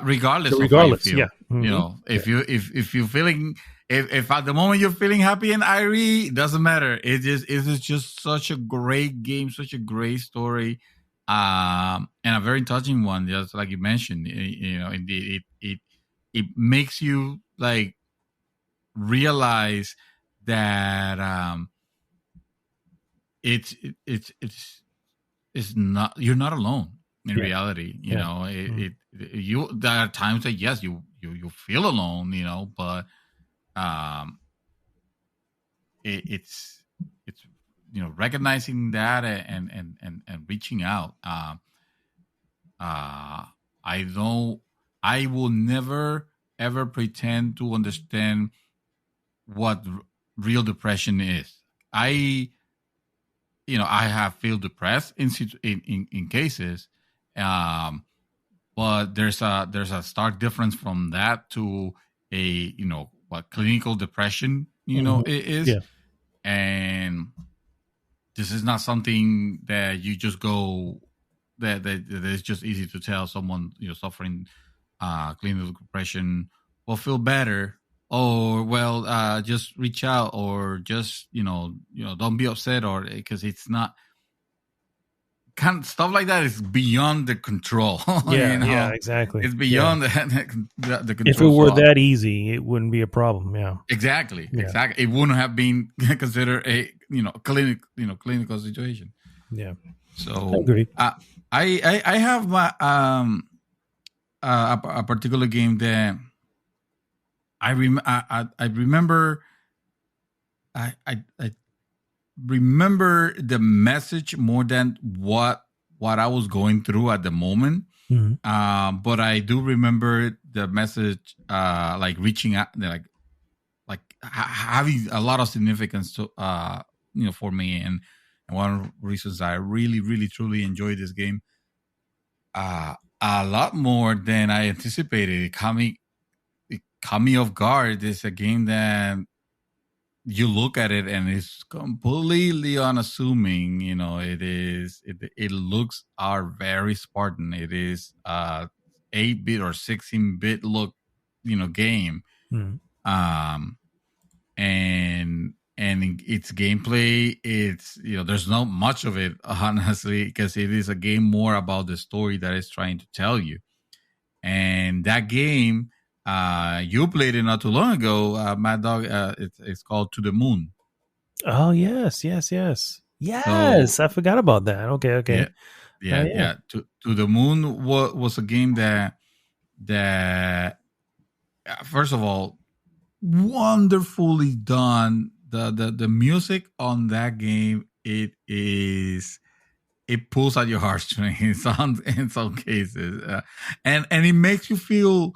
regardless of how you Regardless, yeah. feel. You Hmm. know, if you're feeling, if at the moment you're feeling happy and irie, it doesn't matter. It is just such a great game, such a great story, and a very touching one. Just like you mentioned, you know, indeed, it makes you like realize that it's not, you're not alone in Yeah, reality. You yeah. know, Mm. you, there are times that yes, you feel alone, you know, but um it's you know, recognizing that and reaching out. Uh I don't, I will never ever pretend to understand what real depression is. I, you know, I have feel depressed in cases, um, but there's a stark difference from that to a, you know, what clinical depression, you know, Mhm. it is. Yeah. And this is not something that you just go, that is just easy to tell someone, you know, suffering clinical depression will feel better, or well, just reach out, or just, you know, don't be upset, or because it's not, kind of stuff like that is beyond the control. You Yeah, yeah, know, exactly. it's Yeah. beyond the If it control. were So that easy, it wouldn't be a problem. Yeah. exactly, Yeah. exactly, it wouldn't have been considered a, you know, clinical situation. Yeah. I So agree. uh, I have my a particular game that I remember. I remember the message more than what I was going through at the moment. Mhm. But I do remember the message, like reaching out, like having a lot of significance to, you know, for me. And one of the reasons I really, really, truly enjoyed this game, a lot more than I anticipated. It caught me off guard. It's a game that you look at it and it's completely unassuming. You know, it looks are very Spartan. It is 8-bit or 16-bit look, you know, game. Mhm. Um and in its gameplay, it's, you know, there's not much of it, honestly, because it is a game more about the story that it's trying to tell you. And that game, you played it not too long ago, Mad Dog. It's called To the Moon. Oh yes, yes, yes, So yes. I forgot about that. Okay, okay. yeah, Oh yeah, yeah. yeah. To the Moon was a game that first of all, wonderfully done. The music on that game, it pulls at your heartstrings in some cases, and it makes you feel,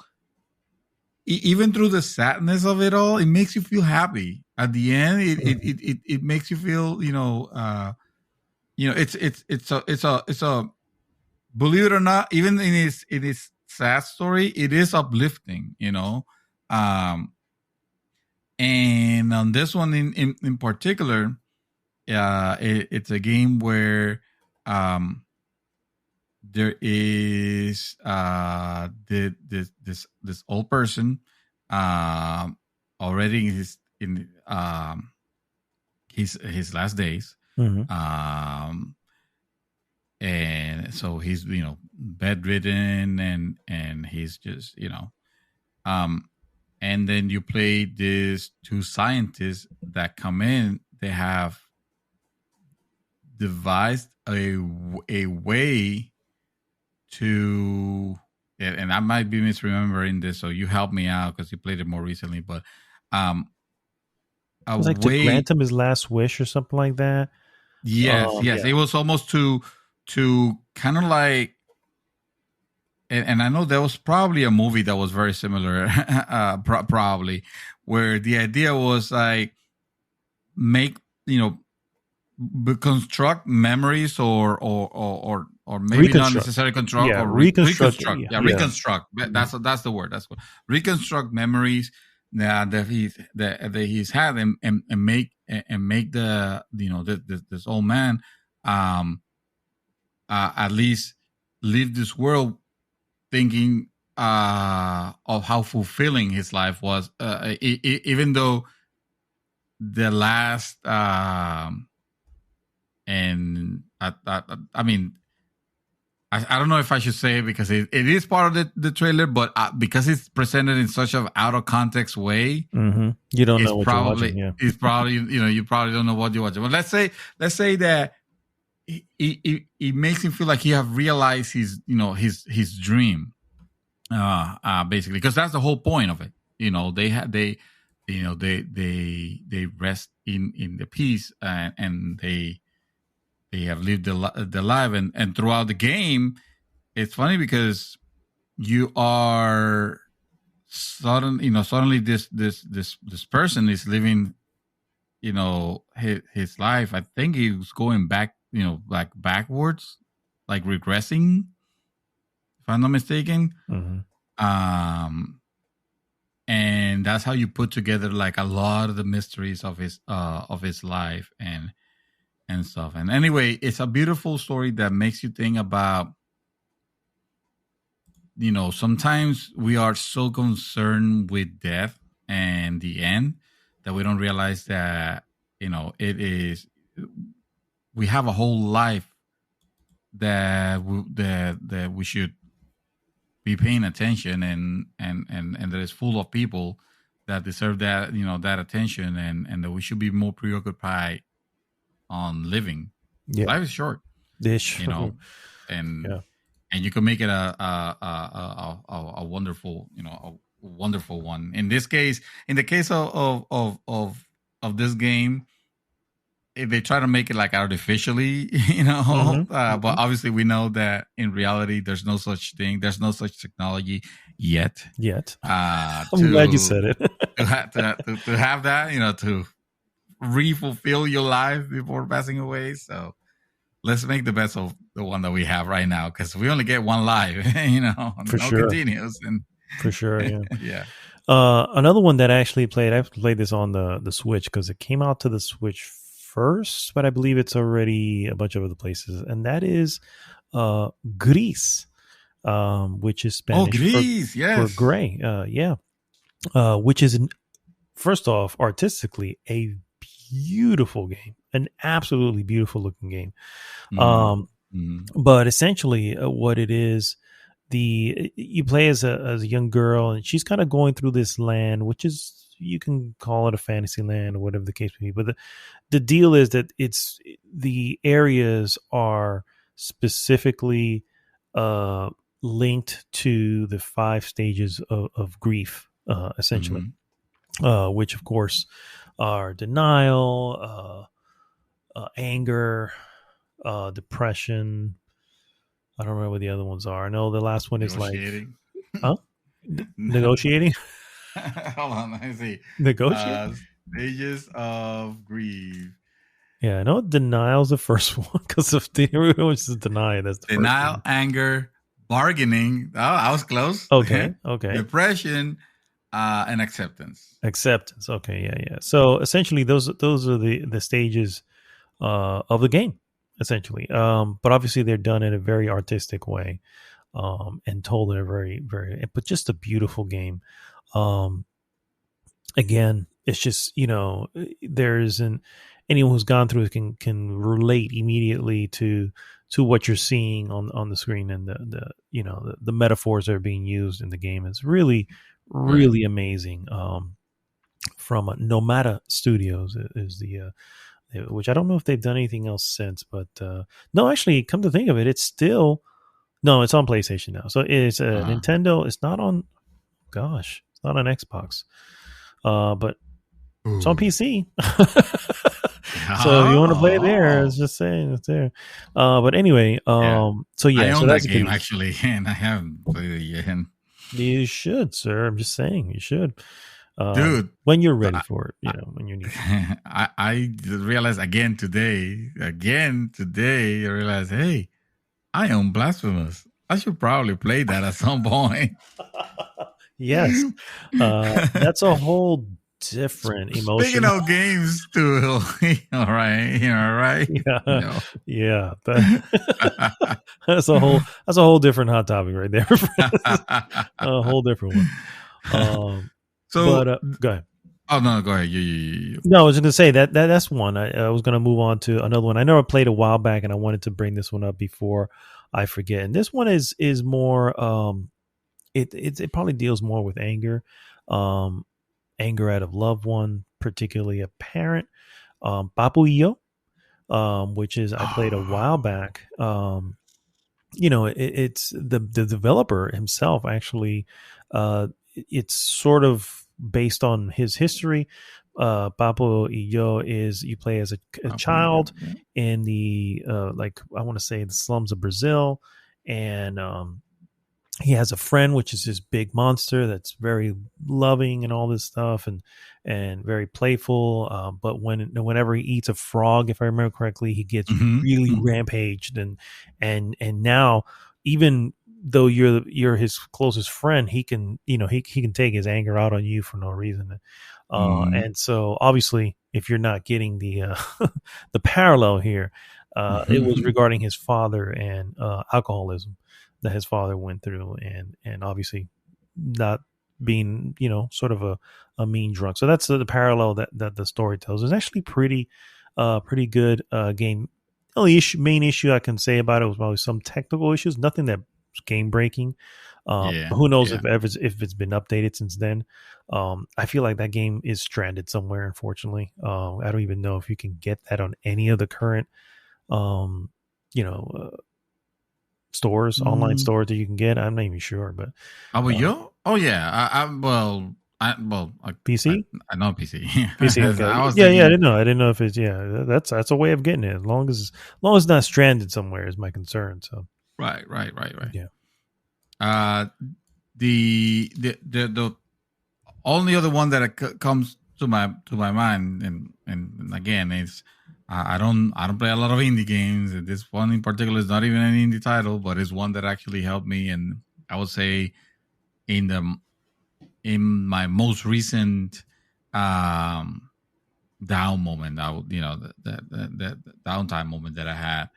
even through the sadness of it all, it makes you feel happy at the end. Mhm. It makes you feel, you know, it's a, believe it or not, even in its sad story, it is uplifting, you know. um and on this one in particular, it's a game where there is this old person, um already in his last days, Mhm. um and so he's, you know, bedridden, and he's just, you know, um and then you play these two scientists that come in. They have devised a way to, and I might be misremembering this, so you help me out because you played it more recently, but um It a was like to way. grant him his last wish or something like that. Yes, Yeah. it was almost to kind of like, and I know there was probably a movie that was very similar, probably, where the idea was like make, you know, construct memories, or maybe not Reconstruct. necessarily construct, Yeah, or reconstruct. reconstruct. Yeah, Yeah, yeah. reconstruct. Mhm. That's the word. That's what, reconstruct memories that he's had, and make the, this old man, um at least leave this world thinking of how fulfilling his life was, even though the last, and I mean, I don't know if I should say it, because it is part of the trailer, but because it's presented in such an out of context way, You don't know what you're watching. Yeah. it's probably, you probably don't know what you're watching. But let's say that it makes him feel like he have realized his dream, basically, because that's the whole point of it. They rest in the peace, and they have lived the life, and throughout the game, it's funny because you are suddenly this person is living, his life. I think he was going back, like backwards, like regressing, if I'm not mistaken. Mm-hmm. And that's how you put together like a lot of the mysteries of his life, and stuff. And anyway, it's a beautiful story that makes you think about, sometimes we are so concerned with death and the end, that we don't realize that, it is, we have a whole life that we should be paying attention, and that is full of people that deserve that, that attention, and that we should be more preoccupied on living. Yeah. Life is short, Dish. and Yeah. and you can make it a wonderful, a wonderful one. In this case, in the case of this game, if they try to make it like artificially, but obviously we know that in reality there's no such thing, there's no such technology yet. Yet. I'm Glad you said it. to have that, to re-fulfill your life before passing away. So let's make the best of the one that we have right now, because we only get one life, For no sure. continuous. And For sure, yeah. yeah. Another one that I actually played, I've played this on the Switch because it came out to the Switch first, but I believe it's already a bunch of other places, and that is Gris, which is Spanish Gris, yes, for gray. Yeah, which is, first off, artistically a beautiful game, an absolutely beautiful looking game. But essentially, what it is, you play as a young girl, and she's kind of going through this land, which is, you can call it a fantasy land or whatever the case may be. But the deal is that the areas are specifically linked to the 5 stages of grief, essentially, which of course are denial, anger, depression. I don't remember what the other ones are. I know the last one is like, huh? Negotiating. Hold on, let me see. Negotiating. Stages of grief. Yeah, I know denial's the first one, because of the which is deny. That's the denial, first one. Anger, bargaining. Oh, I was close. Okay. Depression, and acceptance. Acceptance. Okay, yeah. So essentially, those are the stages of the game, essentially. But obviously, they're done in a very artistic way, and told in a very, very, but just a beautiful game. Again, it's just, anyone who's gone through it can relate immediately to what you're seeing on the screen, and the metaphors that are being used in the game is really, really amazing. From Nomada Studios is the which I don't know if they've done anything else since, but no, actually, come to think of it, it's on PlayStation now. So it's Nintendo. It's not on, it's not on Xbox. But It's on PC. So if you want to play it there, it's Oh, just saying it's there. But anyway, yeah. so I yeah, so own that's that a good game use. actually, and I haven't played it yet. You should, sir. I'm just saying you should. Dude, When you're so ready for it, when you need to. I realized again today, I realized, hey, I own Blasphemous. I should probably play that at some point. Yes, that's a whole different Speaking emotion. of games, too, all right, Yeah, no. yeah. That's a whole different hot topic right there. A whole different one. But So, go ahead. oh no, go ahead. You. No, I was going to say that's one. I was going to move on to another one. I know I played a while back, and I wanted to bring this one up before I forget. And this one is more. It probably deals more with anger, anger at a loved one, particularly a parent. Papuillo, which is I played a while back. It's the developer himself actually. It's sort of based on his history. Papo Iyo is you play as a child Yeah. in the like I want to say the slums of Brazil, and he has a friend which is this big monster that's very loving and all this stuff and very playful, but whenever he eats a frog, if I remember correctly, he gets really rampaged, and now even though you're his closest friend, he can he can take his anger out on you for no reason. And so obviously if you're not getting the the parallel here, it was regarding his father and alcoholism that his father went through, and obviously not being sort of a mean drunk. So that's the parallel that the story tells. It's actually pretty good game. The only main issue I can say about it was probably some technical issues, nothing that was game breaking. Who knows if it's been updated since then. I feel like that game is stranded somewhere, unfortunately. I don't even know if you can get that on any of the current stores, online stores that you can get. I'm not even sure, but you? Oh yeah. PC. I know PC. PC. Okay. I was Yeah. I thinking, didn't know if it's That's a way of getting it. As long as it's not stranded somewhere is my concern. So right. yeah. The only other one that comes to my mind, and again, is I don't play a lot of indie games. This one in particular is not even an indie title, but it's one that actually helped me, and I would say in my most recent down moment, the downtime moment that I had.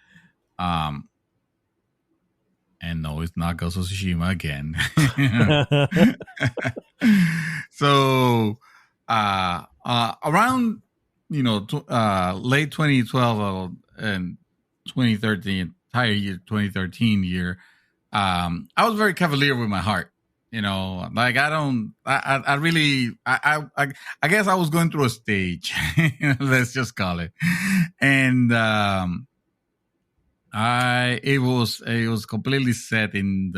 And no, it's not Ghosts of Tsushima again. So, around late 2012 and 2013, entire year 2013 year, I was very cavalier with my heart. Like I guess I was going through a stage. Let's just call it, and it was completely set in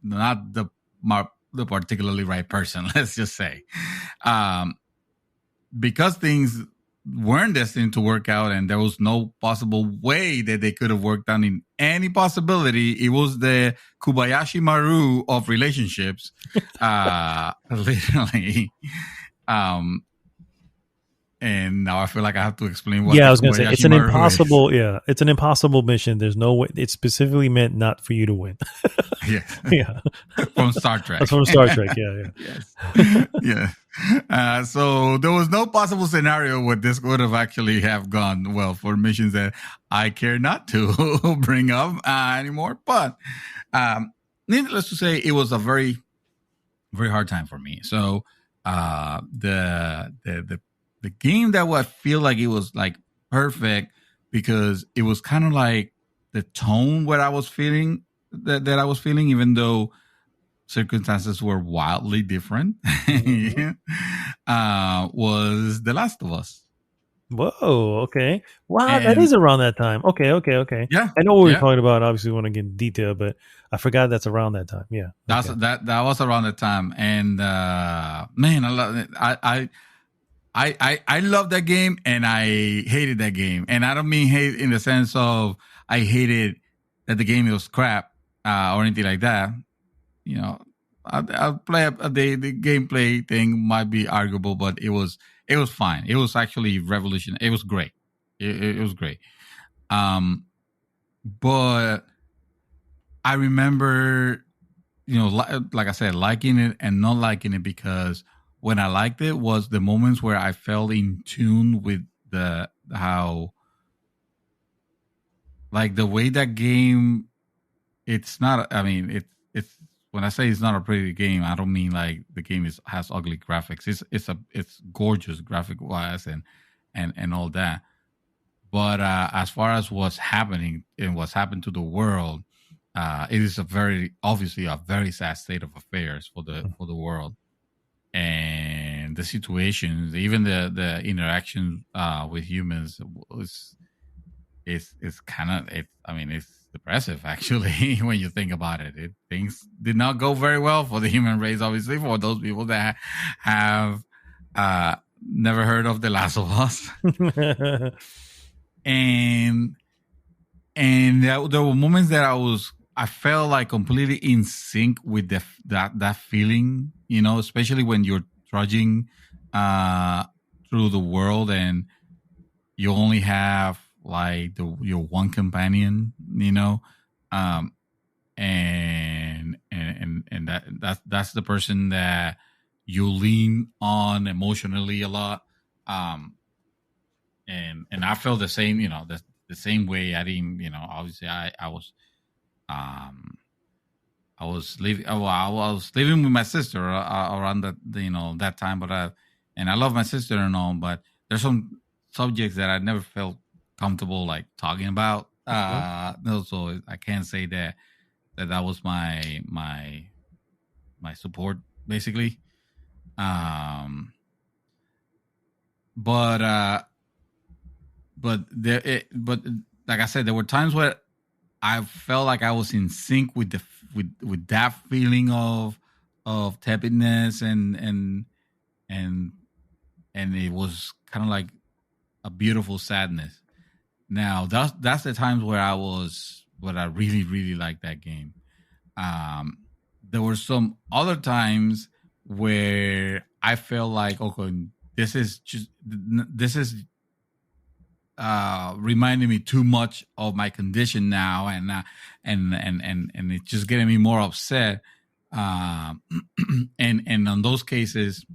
not the particularly right person. Let's just say, because things weren't destined to work out, and there was no possible way that they could have worked out in any possibility. It was the Kobayashi Maru of relationships, literally. And now I feel like I have to explain what. Yeah, I was going to say it's an impossible. Is. Yeah, it's an impossible mission. There's no way. It's specifically meant not for you to win. Yeah. From Star Trek. That's from Star Trek. Yeah. Yeah. So there was no possible scenario where this would have actually have gone well for missions that I care not to bring up anymore. But needless to say, it was a very, very hard time for me. So the game that I feel like it was like perfect, because it was kind of like the tone what I was feeling that I was feeling, even though circumstances were wildly different. Was The Last of Us. Whoa. Okay. Wow. That is around that time. Okay. Yeah. I know what we're talking about. Obviously, we want to get in detail, but I forgot that's around that time. Yeah. That was around that time, and man, I love it. I love that game and I hated that game. And I don't mean hate in the sense of I hated that the game was crap or anything like that. You know, I'll play the gameplay thing might be arguable, but it was fine. It was actually revolutionary. It was great. It was great. But I remember, like I said, liking it and not liking it, because when I liked it was the moments where I felt in tune with how, like, the way that game. It's not. I mean, it's when I say it's not a pretty game, I don't mean like the game has ugly graphics. It's gorgeous graphic wise and all that. But as far as what's happening and what's happened to the world, it is obviously a very sad state of affairs for the world, and the situations, even the interaction with humans is kind of. I mean, it's depressive actually when you think about it. Things did not go very well for the human race, obviously, for those people that have never heard of The Last of Us. and there were moments that I felt like completely in sync with that feeling, especially when you're trudging through the world and you only have like your one companion, and that's the person that you lean on emotionally a lot, and I felt the same, the same way. I didn't, obviously I was living. Well, I was living with my sister around that time, but and I love my sister and all, but there's some subjects that I never felt comfortable like talking about. So I can't say that was my support basically. But like I said, there were times where I felt like I was in sync with with that feeling of tepidness and it was kind of like a beautiful sadness. Now that's the times where I really, really liked that game. There were some other times where I felt like, okay, this is reminding me too much of my condition now, and it's just getting me more upset. And on those cases,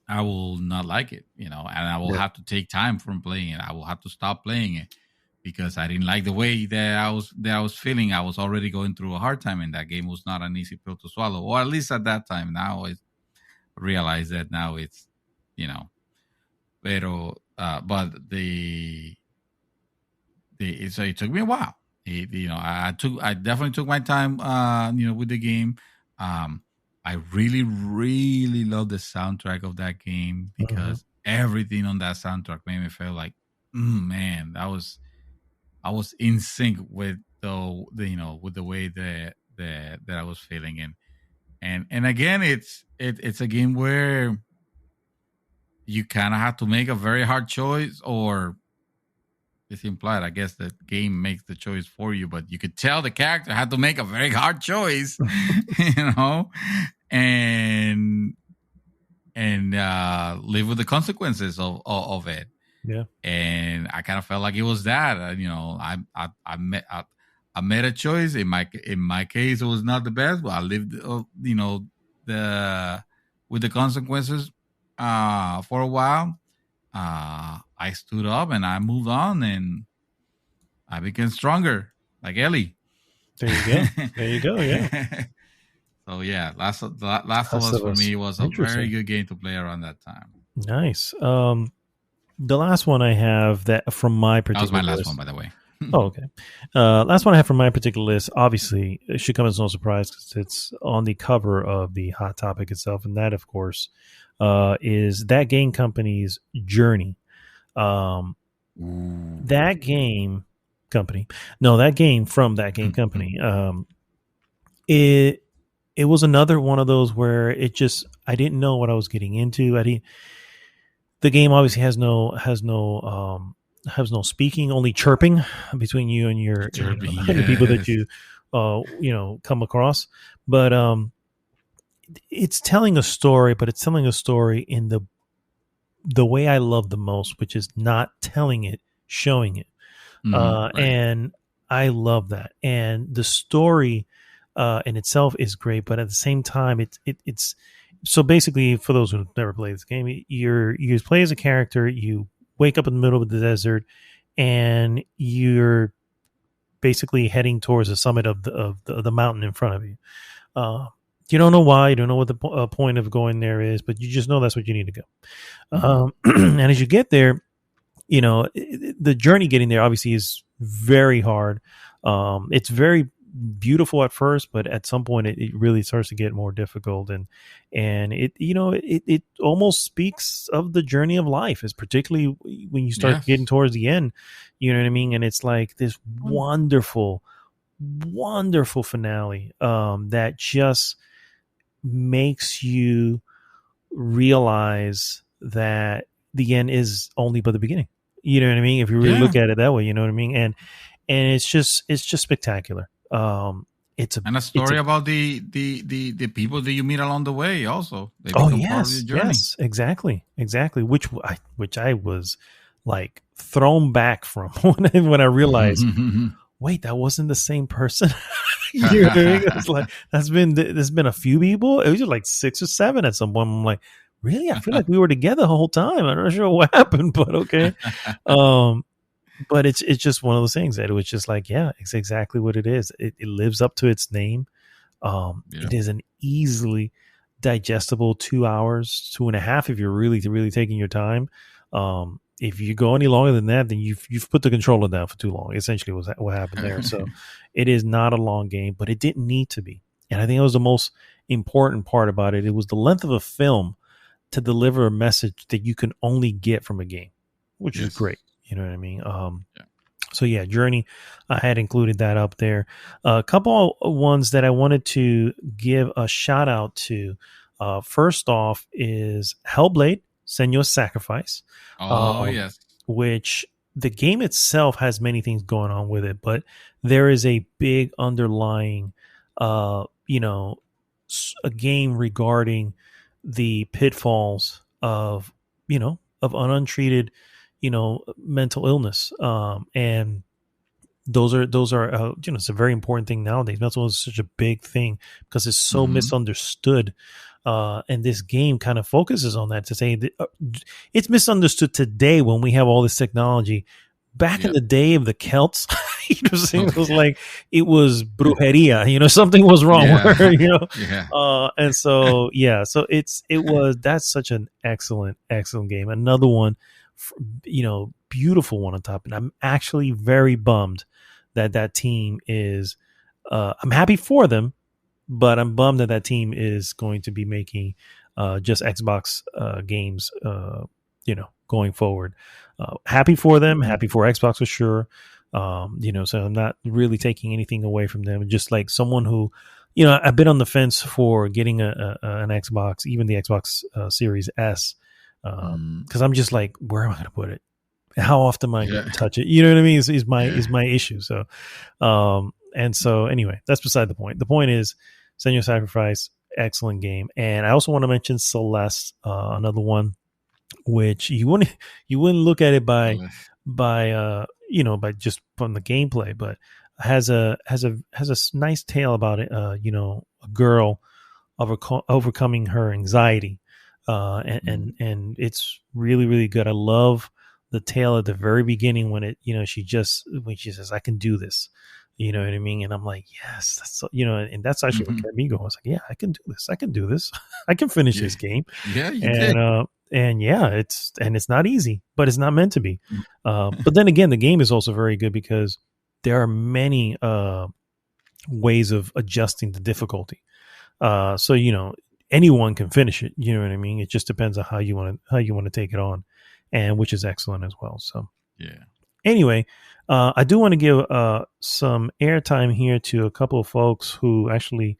I will not like it, and I will have to take time from playing it. I will have to stop playing it because I didn't like the way that I was feeling. I was already going through a hard time, and that game was not an easy pill to swallow, or at least at that time. Now I realize that now it's, but so it took me a while. I definitely took my time, with the game. I really, really love the soundtrack of that game because everything on that soundtrack made me feel like, man, I was in sync with with the way that I was feeling. And again, it's a game where you kind of have to make a very hard choice, or it's implied, I guess, the game makes the choice for you, but you could tell the character had to make a very hard choice, and live with the consequences of it. Yeah. And I kind of felt like it was that, I made a choice. In my case, it was not the best, but I lived, with the consequences for a while. I stood up and I moved on, and I became stronger, like Ellie. There you go. There you go. Yeah. So yeah, Last of Us for me was a very good game to play around that time. Nice. The last one I have that from my particular that was my last list. one, by the way. Oh, okay. Last one I have from my particular list, obviously, it should come as no surprise because it's on the cover of the Hot Topic itself, and that, of course, is that game company's Journey. That game company, no, that game from that game company. It was another one of those where I didn't know what I was getting into. The game obviously has no speaking, only chirping between you and your the people that Yes. you come across. But it's telling a story, but it's telling a story in the way I love the most, which is not telling it, showing it. Right. And I love that. And the story in itself is great, but at the same time, it's so basically, for those who never played this game, you play as a character. You wake up in the middle of the desert, and you're basically heading towards the summit of the mountain in front of you. Uh, you don't know why, you don't know what the point of going there is, but you just know that's what you need to go. And as you get there, the journey getting there obviously is very hard. It's very beautiful at first, but at some point it really starts to get more difficult, and it almost speaks of the journey of life, is particularly when you start getting Yes. towards the end. You know what I mean? And it's like this Well, wonderful, wonderful finale that just makes you realize that the end is only but the beginning. You know what I mean? If you really yeah. look at it that way, you know what I mean? And it's just spectacular. It's a And a it's a story about the people that you meet along the way. Also, they oh become part of your yes, journey. yes, exactly. Which I was like thrown back from when I realized, wait, that wasn't the same person. You know what I mean? It's like there's been a few people. It was just like 6 or 7 at some point. I'm like, really? I feel like we were together the whole time. I'm not sure what happened, but okay. Um, but it's just one of those things that it was just like, yeah, it's exactly what it is. It lives up to its name. Yeah. It is an easily digestible 2 hours, 2.5 if you're really taking your time. If you go any longer than that, then you've put the controller down for too long. Essentially, was what happened there. So it is not a long game, but it didn't need to be. And I think it was the most important part about it. It was the length of a film to deliver a message that you can only get from a game, which is Yes. great. You know what I mean? Yeah. So yeah, Journey, I had included that up there. A couple of ones that I wanted to give a shout out to. First off is Hellblade: Senua's Sacrifice, Oh um, yes. which the game itself has many things going on with it, but there is a big underlying, a game regarding the pitfalls of an untreated, mental illness, and those are it's a very important thing nowadays. Mental illness is such a big thing because it's so misunderstood, and this game kind of focuses on that to say that, it's misunderstood today when we have all this technology. Back in Yeah. the day of the Celts, it was Okay. like it was brujeria. Something was wrong with her. Yeah. Yeah. And so yeah, so that's such an excellent game. Another one, beautiful one on top. And I'm actually very bummed that team is. I'm happy for them, but I'm bummed that team is going to be making just Xbox games. Going forward. Happy for them. Happy for Xbox for sure. So I'm not really taking anything away from them. Just like someone who, I've been on the fence for getting an Xbox, even the Xbox Series S, because I'm just like, where am I going to put it? How often am I going Yeah. to touch it? You know what I mean? Is Yeah. my issue. So, and so anyway, that's beside the point. The point is, Senua's Sacrifice, excellent game, and I also want to mention Celeste, another one which you wouldn't look at it by just from the gameplay, but has a nice tale about it. A girl overcoming her anxiety, and it's really good. I love the tale at the very beginning when when she says, "I can do this." You know what I mean? And I'm like, yes, and that's actually what kept me going. I was like, yeah, I can do this. I can do this. I can finish Yeah. this game. Yeah. You did. And yeah, it's not easy, but it's not meant to be. But then again, the game is also very good because there are many ways of adjusting the difficulty. So anyone can finish it. You know what I mean? It just depends on how you want to take it on, and which is excellent as well. So Yeah. anyway, I do want to give some airtime here to a couple of folks who actually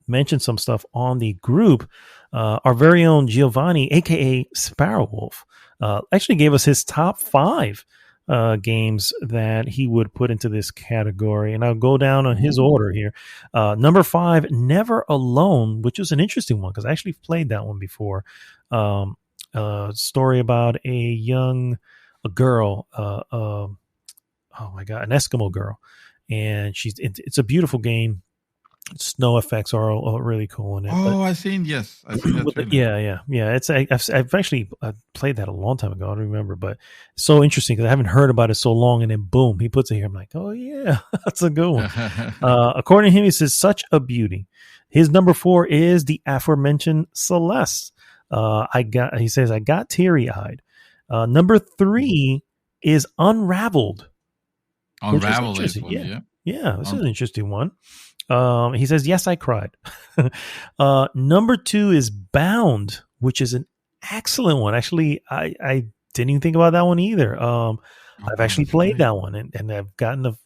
mention some stuff on the group. Our very own Giovanni, aka Sparrowwolf, actually gave us his top 5 games that he would put into this category, and I'll go down on his order here. Number 5, Never Alone, which is an interesting one because I actually played that one before. Story about a girl, oh my god, an Eskimo girl, and it's a beautiful game. Snow effects are all really cool in it. I've seen that. Yeah. I've actually played that a long time ago. I don't remember, but it's so interesting because I haven't heard about it so long, and then boom, he puts it here. I'm like, oh yeah, that's a good one. According to him, he says such a beauty. His number 4 is the aforementioned Celeste. He says I got teary eyed. Number 3 is Unraveled. Unraveled is one, yeah. This is an interesting one. He says, yes, I cried. Number 2 is Bound, which is an excellent one. Actually, I didn't even think about that one either. I've actually played that one, and I've gotten a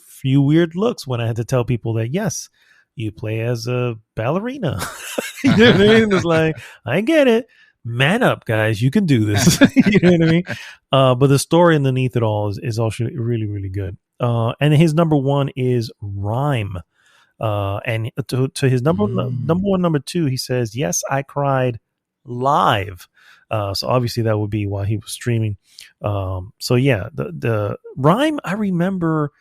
few weird looks when I had to tell people that, yes, you play as a ballerina. You know what I mean? It's like, I get it. Man up, guys. You can do this. You know what I mean? But the story underneath it all is also really, really good. And his number 1 is Rhyme. And to his number 1, number 2, he says, yes, I cried live. So obviously that would be while he was streaming. So yeah, the Rhyme, I remember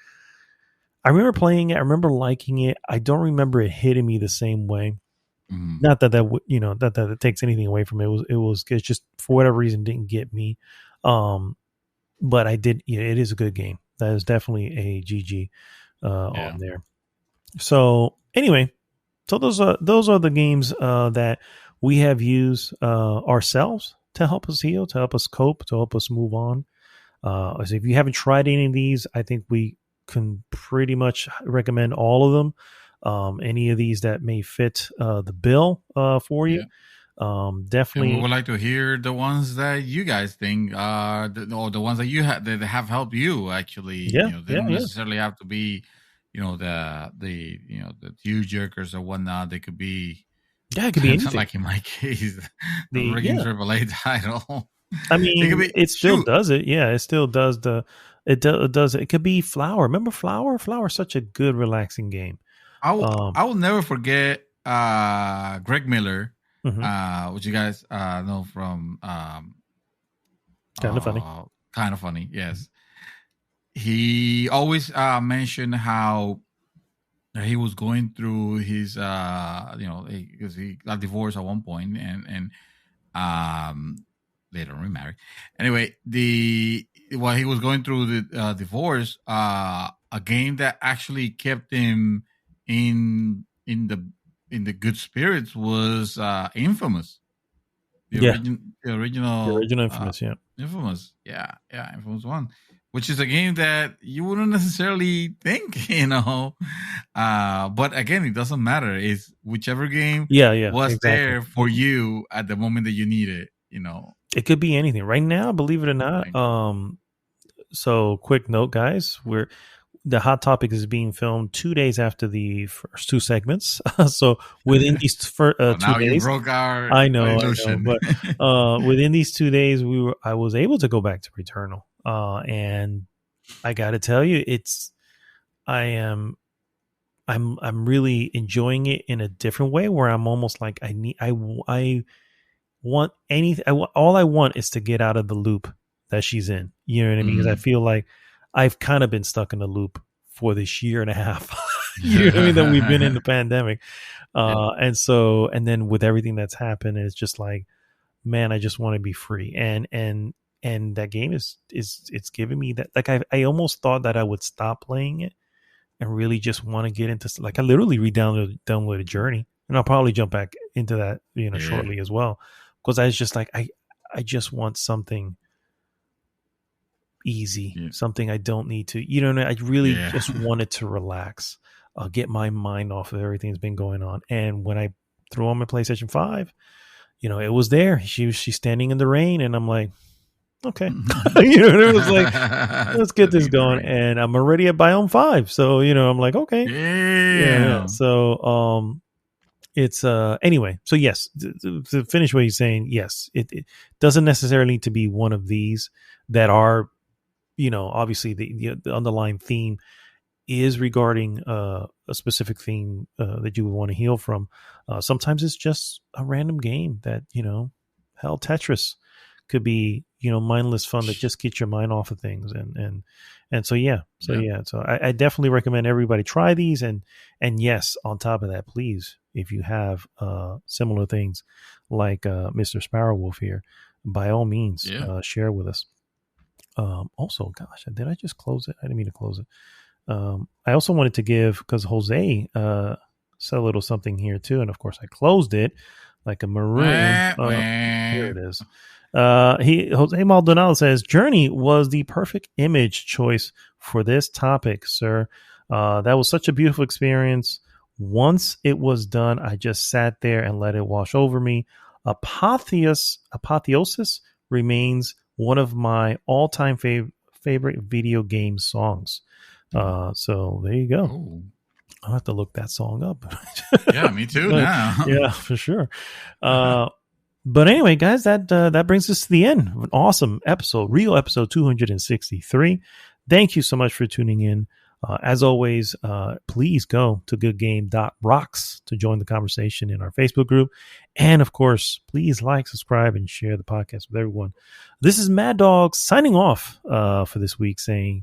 playing it. I remember liking it. I don't remember it hitting me the same way. Not that that it takes anything away from it. It's just for whatever reason didn't get me. But I did. Yeah, it is a good game. That is definitely a GG on there. So anyway, those are the games that we have used ourselves to help us heal, to help us cope, to help us move on. So if you haven't tried any of these, I think we can pretty much recommend all of them. Any of these that may fit the bill for you. Definitely. And we would like to hear the ones that you guys think or the ones that you that have helped you actually. They don't necessarily have to be, the tear jerkers or whatnot. They could be. Yeah, it could be anything. Like in my case, the Rigging AAA title. I mean, it still does it. Yeah, it still does it does. It could be Flower. Remember Flower? Flower is such a good, relaxing game. I will never forget Greg Miller, which you guys know from Kind of Funny. Kind of Funny, yes. He always mentioned how he was going through his, because he got divorced at one point and later remarried. Anyway, while he was going through the divorce, a game that actually kept him in the good spirits was Infamous. The original Infamous, Infamous, Infamous 1, which is a game that you wouldn't necessarily think, but again, it doesn't matter. It's whichever game was there for you at the moment that you need it. It could be anything. Right now, believe it or not. So quick note, guys, the Hot Topic is being filmed 2 days after the first 2 segments. So within these 2 now days, you broke our I know, but within these 2 days, I was able to go back to Returnal, and I got to tell you, I'm really enjoying it in a different way, where I'm almost like I want anything. All I want is to get out of the loop that she's in. You know what I mean? Because I feel like I've kind of been stuck in a loop for this year and a half. You know what I mean? That we've been in the pandemic. And then with everything that's happened, it's just like, man, I just want to be free. And that game it's giving me that. Like I almost thought that I would stop playing it and really just want to get into, like, I literally downloaded Journey, and I'll probably jump back into that, shortly as well. Because I was just like, I just want something easy, something I don't need to, I really just wanted to relax, get my mind off of everything that's been going on. And when I threw on my PlayStation 5, it was there. She's standing in the rain, and I'm like, okay. It was like, let's get this going. And I'm already at Biome 5. So, I'm like, okay. Yeah. So, it's anyway. So yes, to finish what he's saying, yes, it doesn't necessarily need to be one of these that are, obviously the underlying theme is regarding a specific theme that you would want to heal from. Sometimes it's just a random game that, hell, Tetris could be, mindless fun that just gets your mind off of things. And so, yeah. So I definitely recommend everybody try these. And yes, on top of that, please, if you have similar things like Mr. Sparrowwolf here, by all means, share with us. Also, gosh, did I just close it? I didn't mean to close it. I also wanted to give, because Jose said a little something here too, and of course I closed it like a maroon. Here it is. Jose Maldonado says, Journey was the perfect image choice for this topic, sir. That was such a beautiful experience. Once it was done, I just sat there and let it wash over me. Apotheosis remains one of my all-time favorite video game songs. So there you go. Oh. I'll have to look that song up. Yeah, me too now. Yeah, for sure. But anyway, guys, that brings us to the end of an awesome episode, real episode 263. Thank you so much for tuning in. As always, please go to goodgame.rocks to join the conversation in our Facebook group. And of course, please like, subscribe, and share the podcast with everyone. This is Mad Dog signing off for this week, saying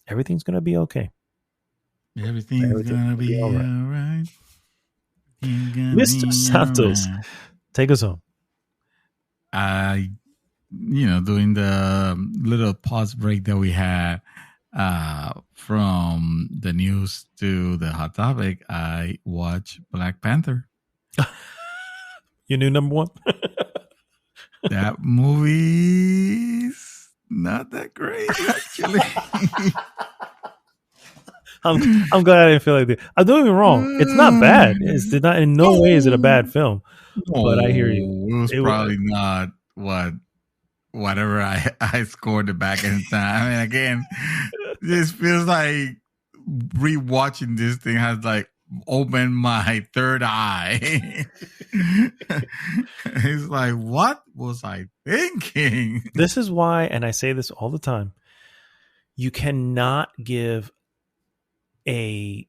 everything's going to be okay. Everything's going to be all right. Mr. Santos, take us home. During the little pause break that we had from the news to the hot topic, I watched Black Panther. Your new number one? That movie's not that great, actually. I'm glad I didn't feel like that. I'm doing it wrong. It's not bad. It's not, in no way is it a bad film. But I hear you. It was probably not whatever I scored it back in time. And again, this feels like rewatching this thing has like opened my third eye. It's like, what was I thinking? This is why, and I say this all the time, you cannot give an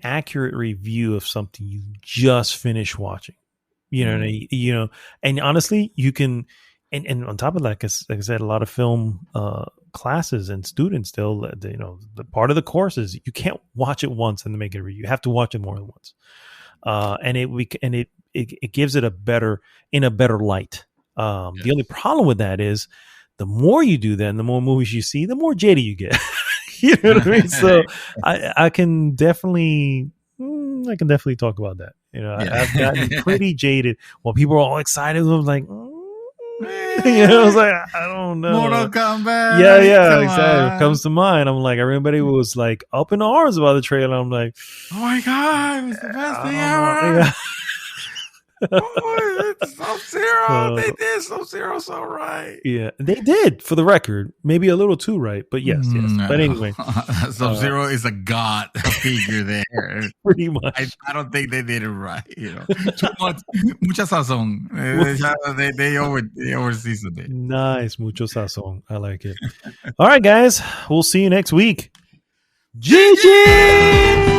accurate review of something you just finished watching. And honestly, you can, and on top of that, because like I said, a lot of film classes and students still, the part of the course is you can't watch it once and make it a review. You have to watch it more than once, and it gives it a better light. Yes. The only problem with that is the more you do that, and the more movies you see, the more jaded you get. You know what I mean? So I can definitely talk about that. I've gotten pretty jaded. Well, people are all excited. I'm like, I was like, I don't know. Mortal Kombat. Yeah, exactly. It comes to mind. I'm like, everybody was like up in arms about the trailer. I'm like, oh my God, it was the best thing ever. Yeah. Oh, it's Sub-Zero. They did Sub-Zero so right. Yeah, they did, for the record. Maybe a little too right, but yes. But anyway. Sub-Zero is a god figure there. Pretty much. I don't think they did it right. Too much. Mucha sazón. They over-seasoned it. Nice. Mucho sazón. I like it. All right, guys. We'll see you next week. GG!